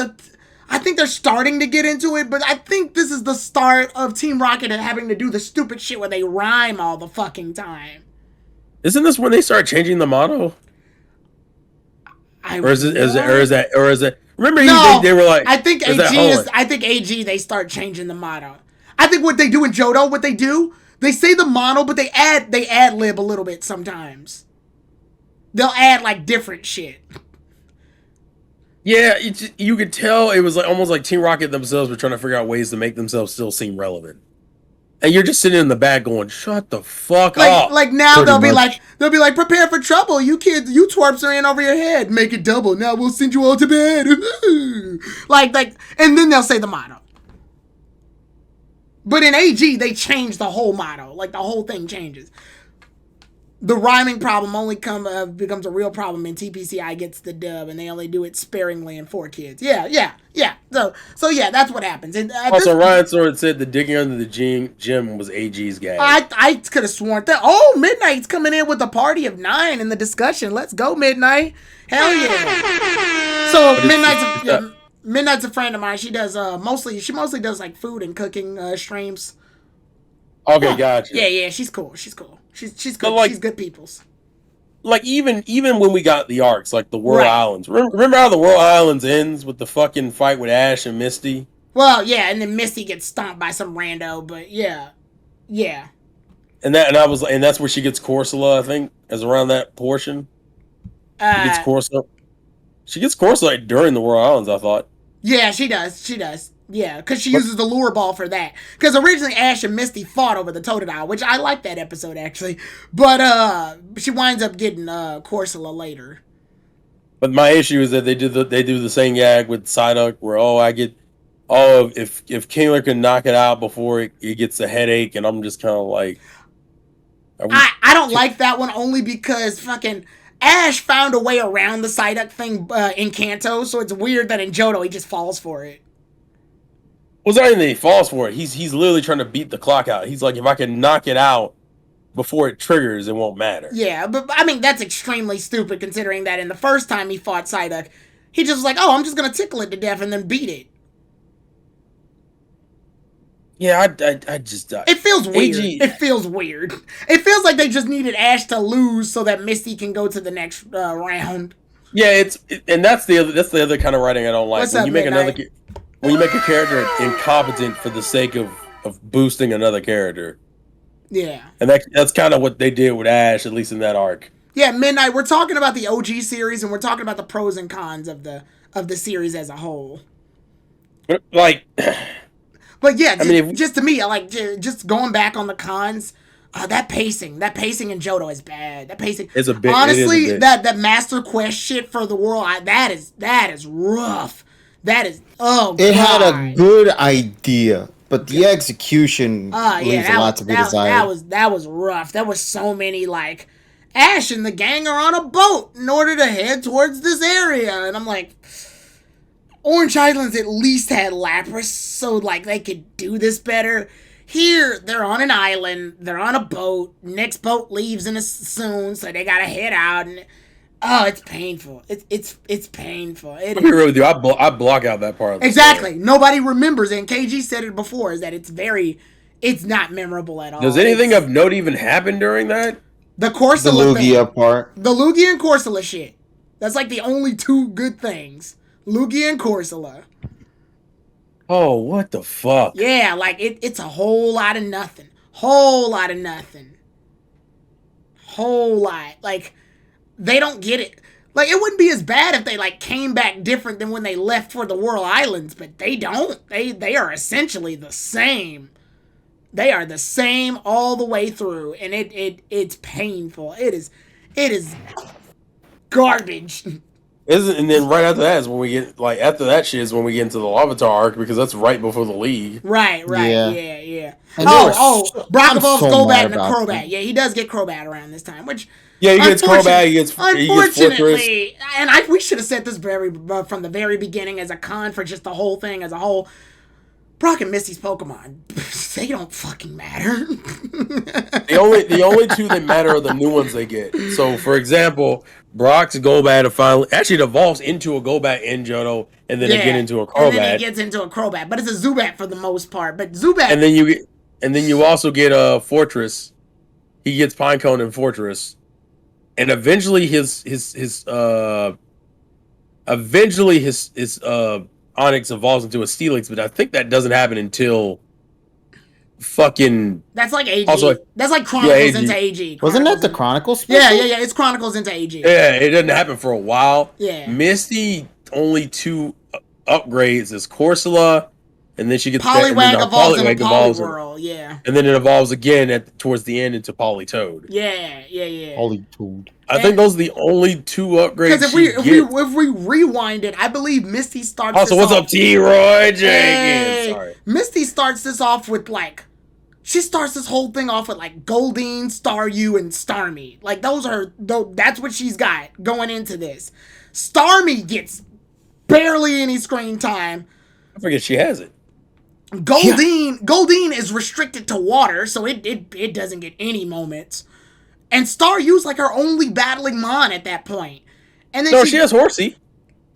I think they're starting to get into it, but I think this is the start of Team Rocket and having to do the stupid shit where they rhyme all the fucking time. Isn't this when they start changing the motto? Or is it? Remember, they were like, I think AG they start changing the motto. I think what they do in Johto, they say the motto, but they ad lib a little bit sometimes. They'll add like different shit. Yeah, you could tell it was like almost like Team Rocket themselves were trying to figure out ways to make themselves still seem relevant. And you're just sitting in the back going, "Shut the fuck up!" Like now they'll be like, "Prepare for trouble, you kids, you twerps are in over your head. Make it double. Now we'll send you all to bed." like, and then they'll say the motto. But in AG, they change the whole motto. Like the whole thing changes. The rhyming problem only becomes a real problem in TPCI gets the dub, and they only do it sparingly in 4Kids. Yeah. So yeah, that's what happens. And also, Ryan Sword said the digging under the gym was AG's gag. I could have sworn that. Oh, Midnight's coming in with a party of 9 in the discussion. Let's go, Midnight. Hell yeah. So Midnight's a friend of mine. She does mostly does like food and cooking streams. Okay, gotcha. Yeah, she's cool. She's good. Like, she's good peoples. Like even when we got the arcs, like the World Islands. Remember how the World Islands ends with the fucking fight with Ash and Misty? Well, yeah, and then Misty gets stomped by some rando, but yeah. And that's where she gets Corsola, I think, is around that portion. She gets Corsola. She gets Corsola during the World Islands, I thought. Yeah, she does. Yeah, because she uses the lure ball for that. Because originally Ash and Misty fought over the Totodile, which I like that episode actually. But she winds up getting Corsola later. But my issue is that they do the same gag with Psyduck where if Kingler can knock it out before it gets a headache, and I'm just kind of like, I don't like that one only because fucking Ash found a way around the Psyduck thing in Kanto, so it's weird that in Johto he just falls for it. Well, it's not even that he falls for it. He's literally trying to beat the clock out. He's like, if I can knock it out before it triggers, it won't matter. Yeah, but I mean, that's extremely stupid considering that in the first time he fought Psyduck, he just was like, oh, I'm just going to tickle it to death and then beat it. Yeah, I just... It feels weird. It feels weird. It feels like they just needed Ash to lose so that Misty can go to the next round. Yeah, and that's the other kind of writing I don't like. What's up, Midnight? When you make a character incompetent for the sake of boosting another character. Yeah. And that's kind of what they did with Ash, at least in that arc. Yeah, Midnight, we're talking about the OG series, and we're talking about the pros and cons of the series as a whole. But, like... But But yeah, I mean, just to me, I like just going back on the cons. That pacing in Johto is bad. That pacing, it's a bit. Honestly, It is a bit. that Master Quest shit for the world, that is rough. That is It had a good idea, but the execution leaves a lot to be desired. That was rough. There was so many like Ash and the gang are on a boat in order to head towards this area, and I'm like, Orange Islands at least had Lapras, so like they could do this better. Here, they're on an island, they're on a boat, next boat leaves in soon, so they gotta head out, and it's painful. It's painful. I'll be real with you, I block out that part of the exactly. story. Nobody remembers it, and KG said it before, is that it's not memorable at all. Does anything of note even happen during that? The Corsola the Lugia part. The Lugia and Corsola shit. That's like the only two good things. Lugia and Corsola. Oh, what the fuck? Yeah, like it's a whole lot of nothing. Whole lot of nothing. Whole lot. Like, they don't get it. Like, it wouldn't be as bad if they, like, came back different than when they left for the World Islands, but they don't. They are essentially the same. They are the same all the way through, and it's painful. It is garbage. And then right after that is when we get, like, after that shit is when we get into the Larvitar arc, because that's right before the league. Right, yeah. And Brock evolves so Golbat and a mad about Crobat. that. Yeah, he does get Crobat around this time, which... Yeah, he gets Crobat, he gets Unfortunately, and we should have said this from the very beginning as a con for just the whole thing as a whole. Brock and Misty's Pokemon, they don't fucking matter. the only two that matter are the new ones they get. So, for example, Brock's Golbat finally actually it evolves into a Golbat in Johto, and then again into a Crobat. And then it gets into a Crobat, but it's a Zubat for the most part. But Zubat, and then you also get a Fortress. He gets Pinecone and Fortress, and eventually his Onyx evolves into a Steelix, but I think that doesn't happen until fucking... That's like AG. Also, that's like Chronicles into AG. Wasn't that the Chronicles? Yeah. It's Chronicles into AG. Yeah, it doesn't happen for a while. Yeah. Misty, only 2 upgrades is Corsola, and then she gets... Poliwag evolves into Poliwhirl, yeah. And then it evolves again towards the end into Politoed. Yeah. Politoed. I think those are the only 2 upgrades. Because if we rewind it, I believe Misty starts. Also, what's up, T-Roy Jenkins? Sorry. Misty starts this off with she starts this whole thing off with like Goldeen, Staryu, and Starmie. Like that's what she's got going into this. Starmie gets barely any screen time. I forget she has it. Goldeen is restricted to water, so it doesn't get any moments. And Staryu's like her only battling Mon at that point. And then she has Horsey.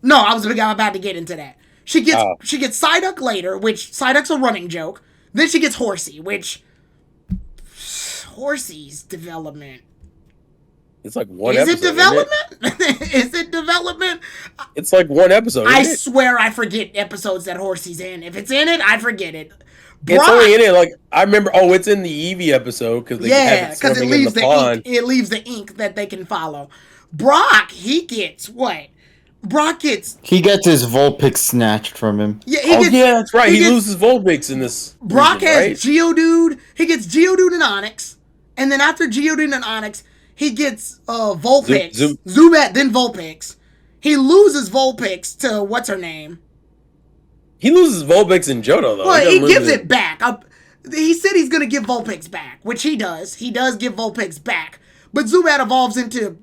No, I was about to get into that. She gets Psyduck later, which Psyduck's a running joke. Then she gets Horsey, which Horsey's development. It's like one episode. Is it development? Is it development? It's like one episode. I swear I forget episodes that Horsey's in. If it's in it, I forget it. It's only in it, like, I remember, it's in the Eevee episode, because they have it swimming in the pond. It leaves the ink that they can follow. Brock, he gets what? He gets his Vulpix snatched from him. Yeah, that's right. He loses Vulpix in this. Brock has Geodude. He gets Geodude and Onix. And then after Geodude and Onix, he gets Vulpix. Zubat, then Vulpix. He loses Vulpix to what's her name? He loses Vulpix in Johto, though. Well, he gives it back. He said he's going to give Vulpix back, which he does. He does give Vulpix back. But Zubat evolves into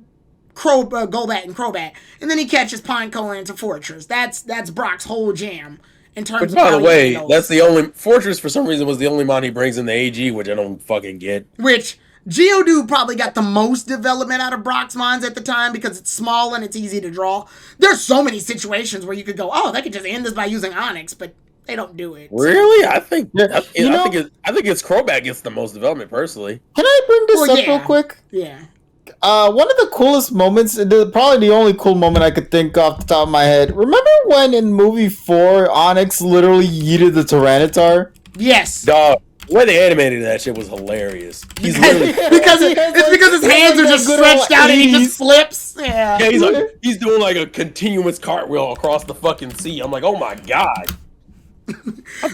Golbat and Crobat, and then he catches Pinecone into Fortress. That's Brock's whole jam in terms of... By the way, that's the only... Fortress, for some reason, was the only mon he brings in the AG, which I don't fucking get. Which... Geodude probably got the most development out of Brock's mons at the time because it's small and it's easy to draw. There's so many situations where you could go, they could just end this by using Onix, but they don't do it. Really? I think it's Crobat gets the most development personally. Can I bring this up real quick? Yeah. One of the coolest moments, probably the only cool moment I could think off the top of my head. Remember when in movie 4, Onix literally yeeted the Tyranitar? Yes. Dog. The way they animated that shit was hilarious. He's literally because his hands are just stretched out and he just flips. Yeah, he's doing like a continuous cartwheel across the fucking sea. I'm like, oh my god.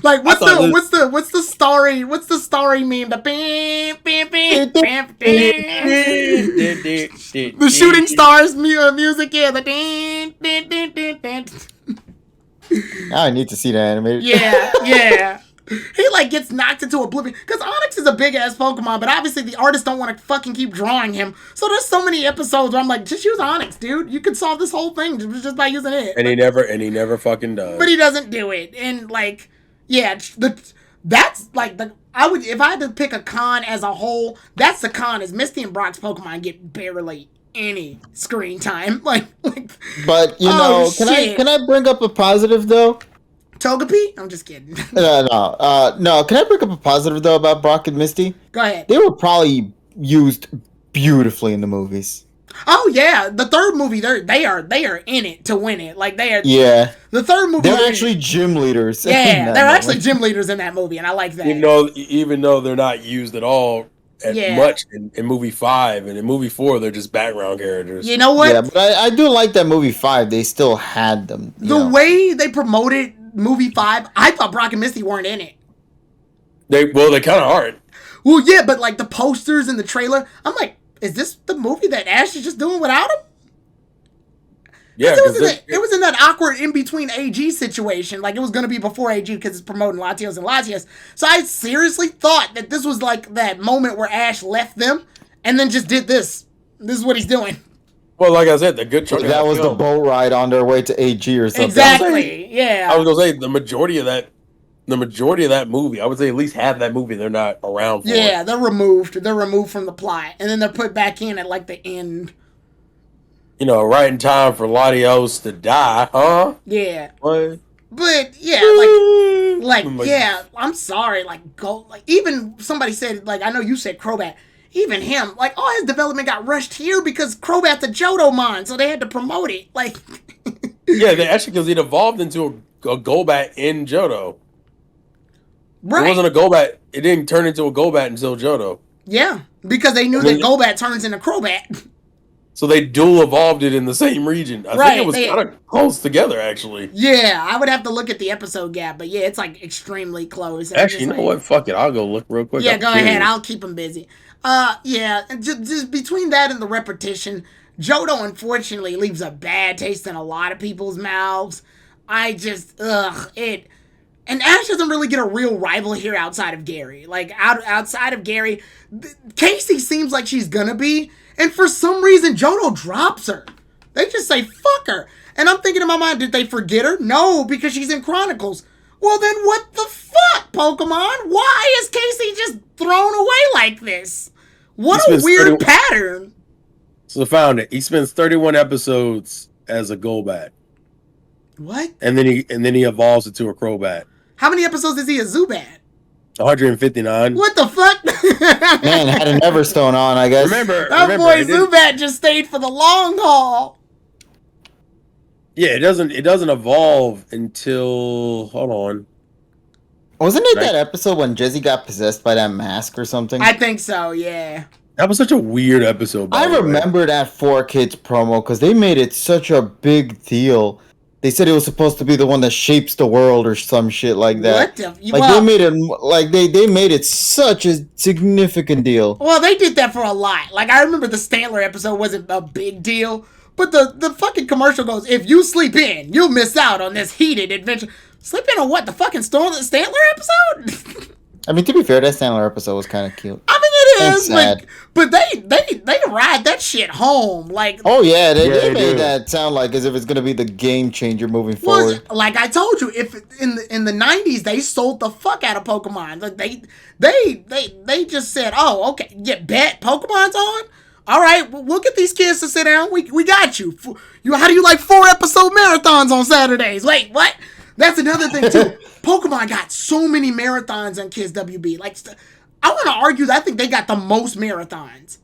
Like what's the story? What's the story meme? The bam, bam, bam, bam, bam. The shooting stars music, yeah. The ding, ding, ding, ding, ding. Now I need to see that animated. Yeah. He like gets knocked into oblivion because Onyx is a big ass Pokemon, but obviously the artists don't want to fucking keep drawing him. So there's so many episodes where I'm like, just use Onyx, dude. You could solve this whole thing just by using it. And he never fucking does. But he doesn't do it. And like, yeah, that's like I would, if I had to pick a con as a whole, that's the con is Misty and Brock's Pokemon get barely any screen time. Like But you know, can I bring up a positive though? Togepi? I'm just kidding. No. Can I bring up a positive though about Brock and Misty? Go ahead. They were probably used beautifully in the movies. Oh yeah, the third movie they are in it to win it. Like they are. Yeah. The third movie. They're actually gym leaders. Yeah, they're actually gym leaders in that movie, and I like that. Even though they're not used at all much in movie 5, and in movie 4 they're just background characters. You know what? Yeah, but I do like that movie 5. They still had them. The way they promoted movie 5, I thought Brock and Misty weren't in it. They kind of aren't. Well, yeah, but like the posters and the trailer, I'm like, is this the movie that Ash is just doing without him? Yeah, it was in that awkward in between AG situation. Like it was gonna be before AG because it's promoting Latios and Latias. So I seriously thought that this was like that moment where Ash left them and then just did this. This is what he's doing. Well, like I said, the good chunk that was the boat ride on their way to AG or something. Exactly. Yeah. I was gonna say the majority of that movie, I would say at least half that movie they're not around for. Yeah, they're removed. They're removed from the plot, and then they're put back in at like the end. You know, right in time for Latios to die, huh? Yeah. What? But yeah, yeah. I'm sorry. Even somebody said I know you said Crobat. Even him, all his development got rushed here because Crobat's a Johto mon, so they had to promote it. Yeah, because it evolved into a Golbat in Johto. Right. It wasn't a Golbat. It didn't turn into a Golbat until Johto. Yeah, because they knew that Golbat turns into Crobat. So they dual evolved it in the same region. I think it was kind of close together, actually. Yeah, I would have to look at the episode gap, but yeah, it's extremely close. Actually, you know what? Fuck it, I'll go look real quick. Yeah, go ahead. I'll keep them busy. Yeah, and just between that and the repetition, Johto unfortunately leaves a bad taste in a lot of people's mouths. And Ash doesn't really get a real rival here outside of Gary. Outside of Gary, Casey seems like she's gonna be, and for some reason, Johto drops her. They just say, fuck her. And I'm thinking in my mind, did they forget her? No, because she's in Chronicles. Well, then what the fuck, Pokemon? Why is Casey just thrown away like this? What a weird pattern. So I found it. He spends 31 episodes as a Golbat. What? And then he evolves into a Crobat. How many episodes is he a Zubat? 159. What the fuck? Man, had an Everstone on, I guess. Remember, boy Zubat just stayed for the long haul. Yeah, it doesn't evolve until, hold on. Wasn't it that episode when Jesse got possessed by that mask or something? I think so, yeah. That was such a weird episode. I remember that 4Kids promo because they made it such a big deal. They said it was supposed to be the one that shapes the world or some shit like that. They made it they made it such a significant deal. Well, they did that for a lot. I remember the Stantler episode wasn't a big deal, but the fucking commercial goes, if you sleep in, you'll miss out on this heated adventure. Sleep in on what? The fucking Stantler episode? I mean, to be fair, that Stantler episode was kind of cute. I mean, it is, but they ride that shit home. Oh yeah, they made that sound as if it's gonna be the game changer moving forward. Like I told you, if in the 90s they sold the fuck out of Pokemon. They just said, oh, okay, bet Pokemon's on. All right, we'll get these kids to sit down. We got you. How do you like 4-episode marathons on Saturdays? Wait, what? That's another thing too. Pokemon got so many marathons on Kids WB. I want to argue that I think they got the most marathons.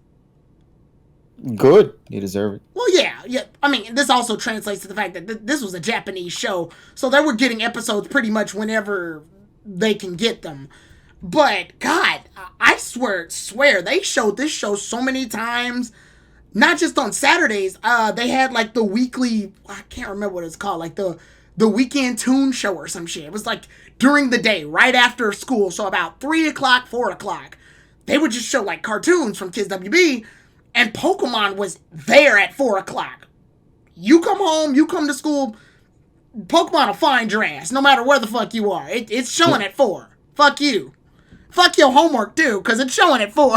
Good, you deserve it. Well, yeah. I mean, this also translates to the fact that this was a Japanese show, so they were getting episodes pretty much whenever they can get them. But God, I swear they showed this show so many times. Not just on Saturdays. They had the weekly. I can't remember what it's called. the weekend tune show or some shit. It was like during the day, right after school, so about 3 o'clock, 4 o'clock. They would just show like cartoons from Kids WB, and Pokemon was there at 4 o'clock. You come home, you come to school, Pokemon will find your ass, no matter where the fuck you are. It's showing at 4. Fuck you. Fuck your homework too, because it's showing at 4.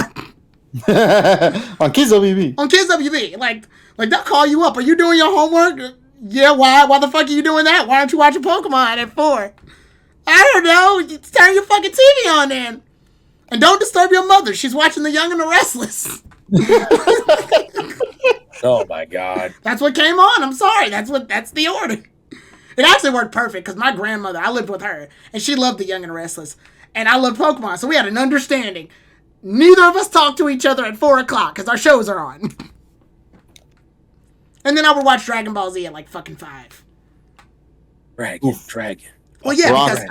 On Kids WB. On Kids WB. Like they'll call you up. Are you doing your homework? Yeah, why? Why the fuck are you doing that? Why aren't you watching Pokemon at 4? I don't know. Turn your fucking TV on then. And don't disturb your mother. She's watching The Young and the Restless. Oh my god. That's what came on. I'm sorry. That's the order. It actually worked perfect because my grandmother, I lived with her, and she loved The Young and the Restless. And I loved Pokemon, so we had an understanding. Neither of us talk to each other at 4 o'clock because our shows are on. And then I would watch Dragon Ball Z at like fucking 5. Dragon. Well, yeah, because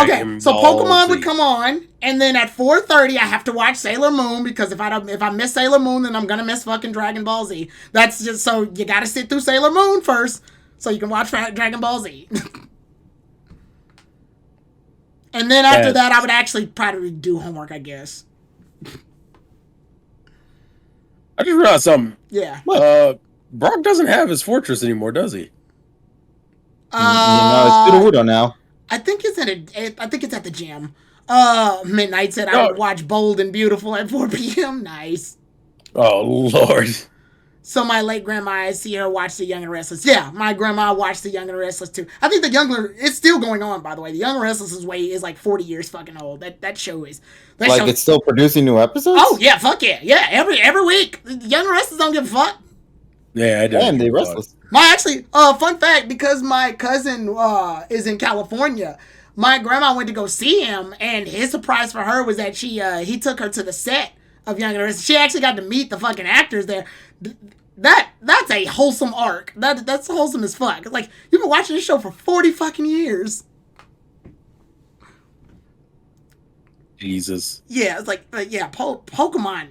okay, so Pokemon would come on, and then at 4:30 I have to watch Sailor Moon because if I miss Sailor Moon, then I'm gonna miss fucking Dragon Ball Z. That's just so you gotta sit through Sailor Moon first so you can watch Dragon Ball Z. And then after that, I would actually probably do homework, I guess. I just realized something. Yeah. Brock doesn't have his fortress anymore, does he? It's Udo now. I think it's at the gym. Midnight said I would watch Bold and Beautiful at 4 p.m. Nice. Oh Lord. So my late grandma, I see her watch The Young and Restless. Yeah, my grandma watched The Young and Restless too. I think it's still going on, by the way. The Young and Restless is like 40 years fucking old. That show is. It's still producing new episodes? Oh yeah, fuck yeah. Yeah, every week. The Young and Restless don't give a fuck. Yeah, I do. Damn, they restless. Fun fact, because my cousin is in California, my grandma went to go see him, and his surprise for her was that he took her to the set of Young and Restless. She actually got to meet the fucking actors there. That's a wholesome arc. That's wholesome as fuck. It's like, you've been watching this show for 40 fucking years. Jesus. Yeah, it's like, Pokemon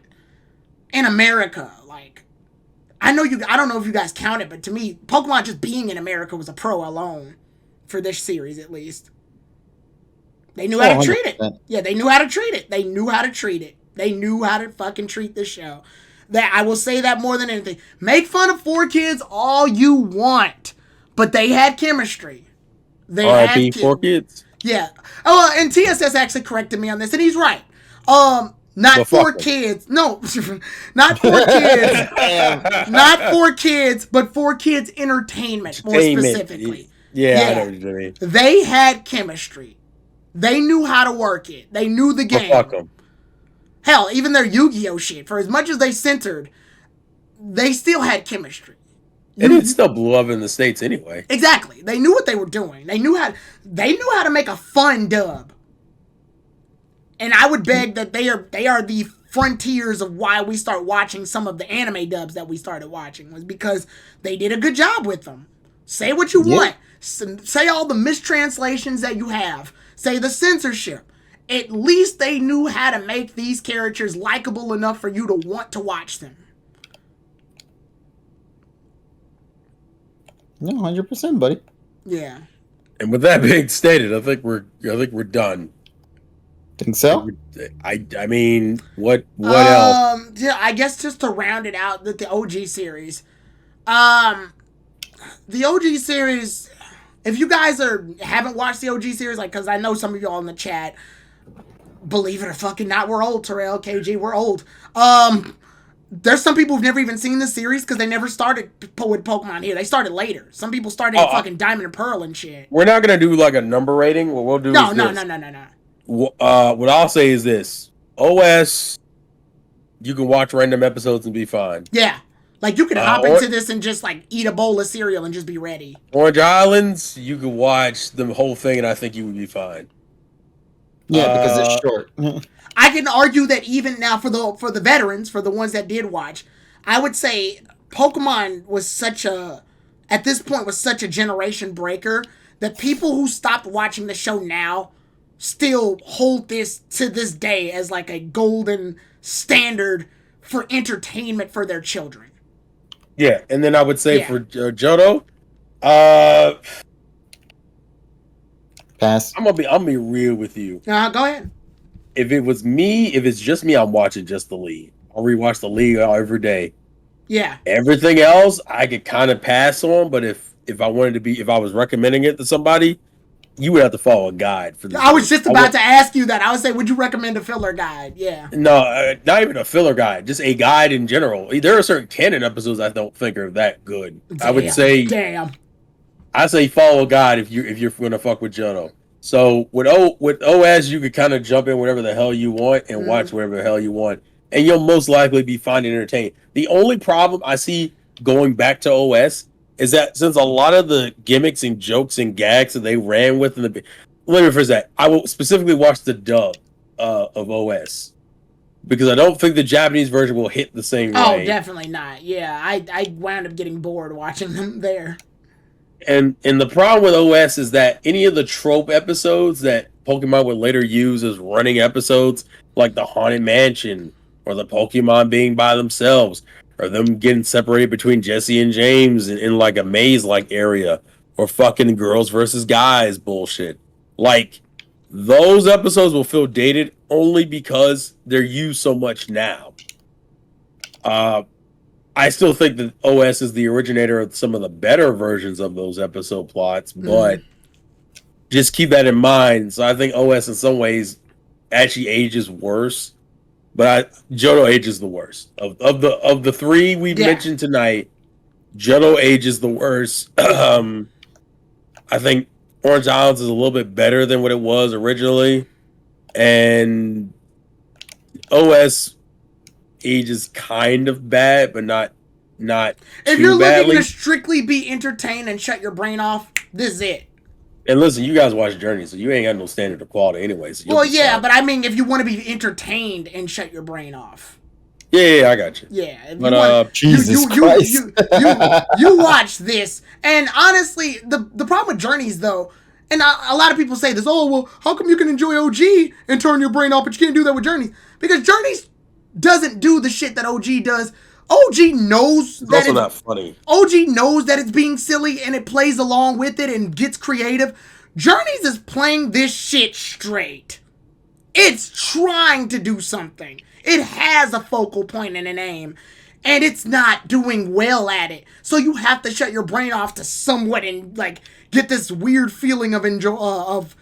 in America, like, I don't know if you guys count it, but to me, Pokemon just being in America was a pro alone for this series, at least. They knew how to treat it. Yeah, they knew how to treat it. They knew how to treat it. They knew how to fucking treat this show. That I will say that more than anything. Make fun of 4Kids all you want, but they had chemistry. They had 4Kids. Yeah. Oh, and TSS actually corrected me on this, and he's right. Not 4Kids. No, not 4Kids. Not 4Kids, but 4Kids Entertainment, more specifically. Yeah, I know what you mean. They had chemistry. They knew how to work it. They knew the game. Fuck them. Hell, even their Yu-Gi-Oh shit, for as much as they censored, they still had chemistry. And it still blew up in the States anyway. Exactly. They knew what they were doing. They knew how to make a fun dub. And I would beg that they are the frontiers of why we start watching some of the anime dubs that we started watching, was because they did a good job with them. Say what you want. Say all the mistranslations that you have. Say the censorship. At least they knew how to make these characters likable enough for you to want to watch them. No, 100%, buddy. Yeah. And with that being stated, I think we're done. Think so? I mean, what else? Yeah, I guess just to round it out, the OG series. The OG series, if you guys haven't watched the OG series, like, because I know some of y'all in the chat, believe it or fucking not, we're old, Terrell, KG, we're old. There's some people who've never even seen the series because they never started with Pokemon here. They started later. Some people started in fucking Diamond and Pearl and shit. We're not gonna do like a number rating. What we'll do No. What I'll say is this: OS, you can watch random episodes and be fine. Yeah, like you can hop into this and just like eat a bowl of cereal and just be ready. Orange Islands, you can watch the whole thing and I think you would be fine. Yeah, because it's short. I can argue that even now for the veterans, for the ones that did watch, I would say Pokemon was at this point was such a generation breaker that people who stopped watching the show now still hold this to this day as like a golden standard for entertainment for their children. Yeah, and then I would say for Johto, Pass. I'm gonna be real with you. Go ahead. If it's just me, I'm watching just the league. I'll rewatch the league every day. Yeah. Everything else I could kind of pass on, but if I was recommending it to somebody, you would have to follow a guide for this. I was just about to ask you that. I would say, would you recommend a filler guide? Yeah. No, not even a filler guide, just a guide in general. There are certain canon episodes I don't think are that good. I would say, I say follow a guide if you're gonna fuck with Johto. So with OS, you could kind of jump in whatever the hell you want and watch whatever the hell you want, and you'll most likely be finding entertainment. The only problem I see going back to OS is that since a lot of the gimmicks and jokes and gags that they ran with let me phrase that, I will specifically watch the dub of OS because I don't think the Japanese version will hit the same way. Oh, definitely not. Yeah, I wound up getting bored watching them there. And the problem with OS is that any of the trope episodes that Pokemon would later use as running episodes, like the Haunted Mansion, or the Pokemon being by themselves, or them getting separated between Jesse and James in like a maze-like area, or fucking girls versus guys bullshit. Like, those episodes will feel dated only because they're used so much now. I still think that OS is the originator of some of the better versions of those episode plots, but just keep that in mind. So I think OS in some ways actually ages worse, but Johto ages the worst of the three we mentioned tonight. Johto ages the worst. I think Orange Islands is a little bit better than what it was originally, and OS ages kind of bad, but not if too you're badly. looking to strictly be entertained and shut your brain off, this is it. And listen, you guys watch Journey, so you ain't got no standard of quality anyway. So well, yeah, but I mean, if you want to be entertained and shut your brain off. Yeah, I got you. Yeah, but Jesus Christ, you watch this, and honestly, the problem with Journeys though, and a lot of people say this, oh well, how come you can enjoy OG and turn your brain off, but you can't do that with Journeys? Because Journeys doesn't do the shit that OG does. OG knows that it's not funny. OG knows that it's being silly and it plays along with it and gets creative. Journeys is playing this shit straight. It's trying to do something. It has a focal point and an aim, and it's not doing well at it. So you have to shut your brain off to somewhat and like get this weird feeling of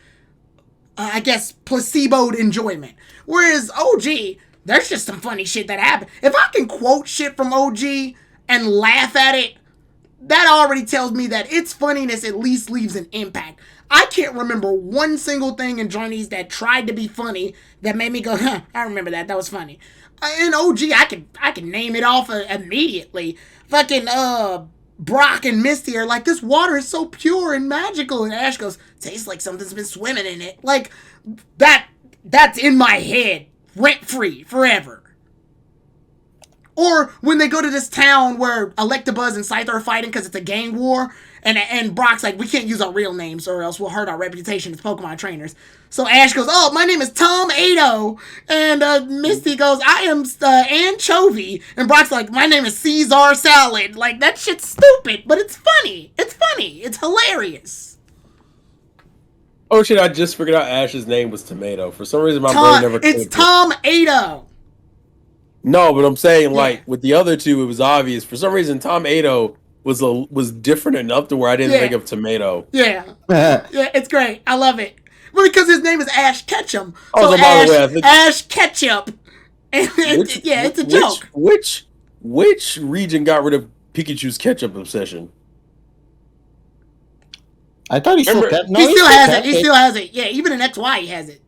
I guess placeboed enjoyment. Whereas OG, there's just some funny shit that happened. If I can quote shit from OG and laugh at it, that already tells me that its funniness at least leaves an impact. I can't remember one single thing in Journeys that tried to be funny that made me go, huh, I remember that. That was funny. In OG, I can name it off immediately. Fucking, Brock and Misty are like, this water is so pure and magical. And Ash goes, tastes like something's been swimming in it. Like, that's in my head. Rent-free, forever. Or when they go to this town where Electabuzz and Scyther are fighting because it's a gang war, and Brock's like, we can't use our real names or else we'll hurt our reputation as Pokemon trainers. So Ash goes, oh, my name is Tom Ado. And Misty goes, I am Anchovy. And Brock's like, my name is Caesar Salad. Like, that shit's stupid, but it's funny. It's funny. It's hilarious. Oh shit, I just figured out Ash's name was Tomato. For some reason my brain never It's Tom Ado. No, but I'm saying, like, with the other two, it was obvious. For some reason, Tom Ado was different enough to where I didn't think of Tomato. Yeah. Yeah, it's great. I love it. Well, because his name is Ash Ketchum. So by the way, I think Ash Ketchup. It's a joke. Which region got rid of Pikachu's ketchup obsession? I thought he still has it. He still has it. Yeah, even in XY he has it.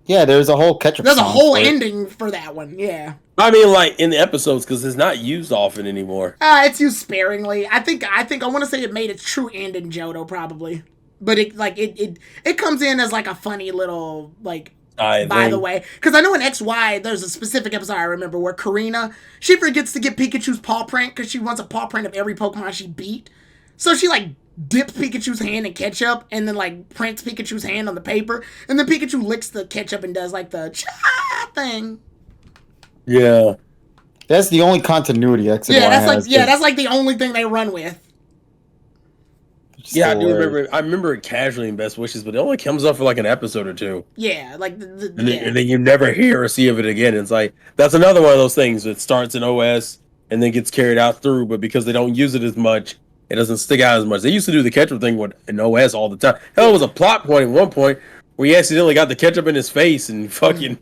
Yeah, there's a whole ketchup. There's a whole ending for that one. Yeah. I mean, like in the episodes, because it's not used often anymore. It's used sparingly. I think I want to say it made its true end in Johto probably, but it comes in as like a funny little like. By the way, because I know in XY there's a specific episode I remember where Karina, she forgets to get Pikachu's paw print because she wants a paw print of every Pokemon she beat, so she like dips Pikachu's hand in ketchup and then like prints Pikachu's hand on the paper, and then Pikachu licks the ketchup and does like the cha thing. Yeah, that's the only continuity X and Y has. That's like the only thing they run with. Just Yeah, I do hilarious. remember. I remember it casually in Best Wishes, but it only comes up for like an episode or two, Yeah, like and then you never hear or see of it again. It's like that's another one of those things that starts in OS and then gets carried out through, but because they don't use it as much, it doesn't stick out as much. They used to do the ketchup thing with in OS all the time. Hell, it was a plot point at one point where he accidentally got the ketchup in his face and fucking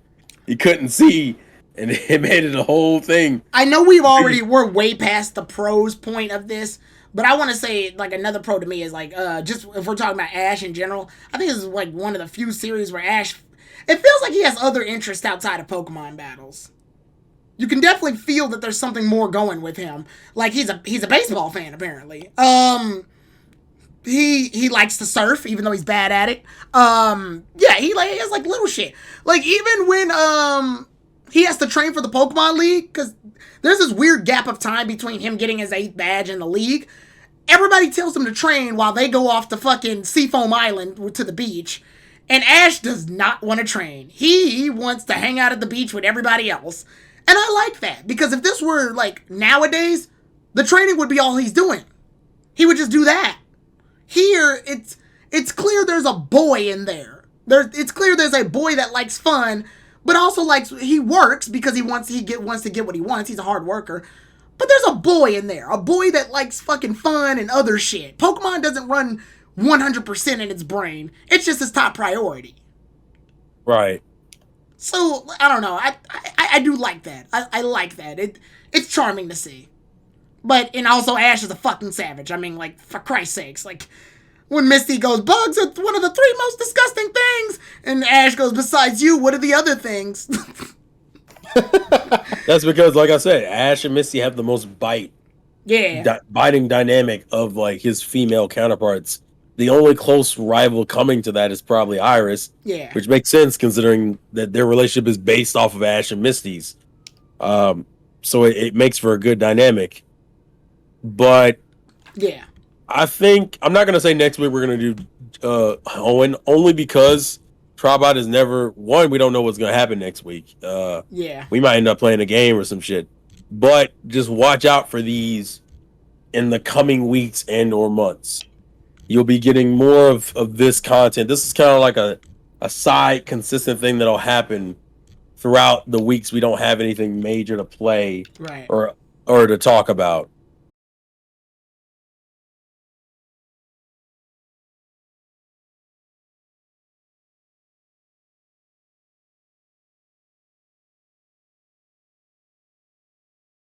he couldn't see, and it made it a whole thing. I know we're way past the pros point of this, but I want to say like another pro to me is like just if we're talking about Ash in general, I think this is like one of the few series where Ash, it feels like he has other interests outside of Pokemon battles. You can definitely feel that there's something more going with him. Like he's a baseball fan apparently. He likes to surf even though he's bad at it. Yeah, he has like little shit. Like even when he has to train for the Pokemon League because there's this weird gap of time between him getting his 8th badge in the league. Everybody tells him to train while they go off to fucking Seafoam Island to the beach. And Ash does not want to train. He wants to hang out at the beach with everybody else. And I like that because if this were like nowadays, the training would be all he's doing. He would just do that. Here, it's clear there's a boy in there. It's clear there's a boy that likes fun, but also likes he works because he wants to get what he wants. He's a hard worker. But there's a boy in there, a boy that likes fucking fun and other shit. Pokemon doesn't run 100% in its brain. It's just his top priority. Right. So I don't know. I do like that. I like that. It's charming to see. And also Ash is a fucking savage. I mean, like, for Christ's sakes, like when Misty goes, bugs are one of the 3 most disgusting things, and Ash goes, besides you, what are the other things? That's because, like I said, Ash and Misty have the most biting dynamic of like his female counterparts. The only close rival coming to that is probably Iris. Yeah. Which makes sense considering that their relationship is based off of Ash and Misty's. So it makes for a good dynamic. But yeah, I think I'm not gonna say next week we're gonna do Owen only because Trobot is never one. We don't know what's gonna happen next week. Yeah, we might end up playing a game or some shit. But just watch out for these in the coming weeks and or months. You'll be getting more of this content. This is kind of like a side consistent thing that'll happen throughout the weeks we don't have anything major to play right, or to talk about.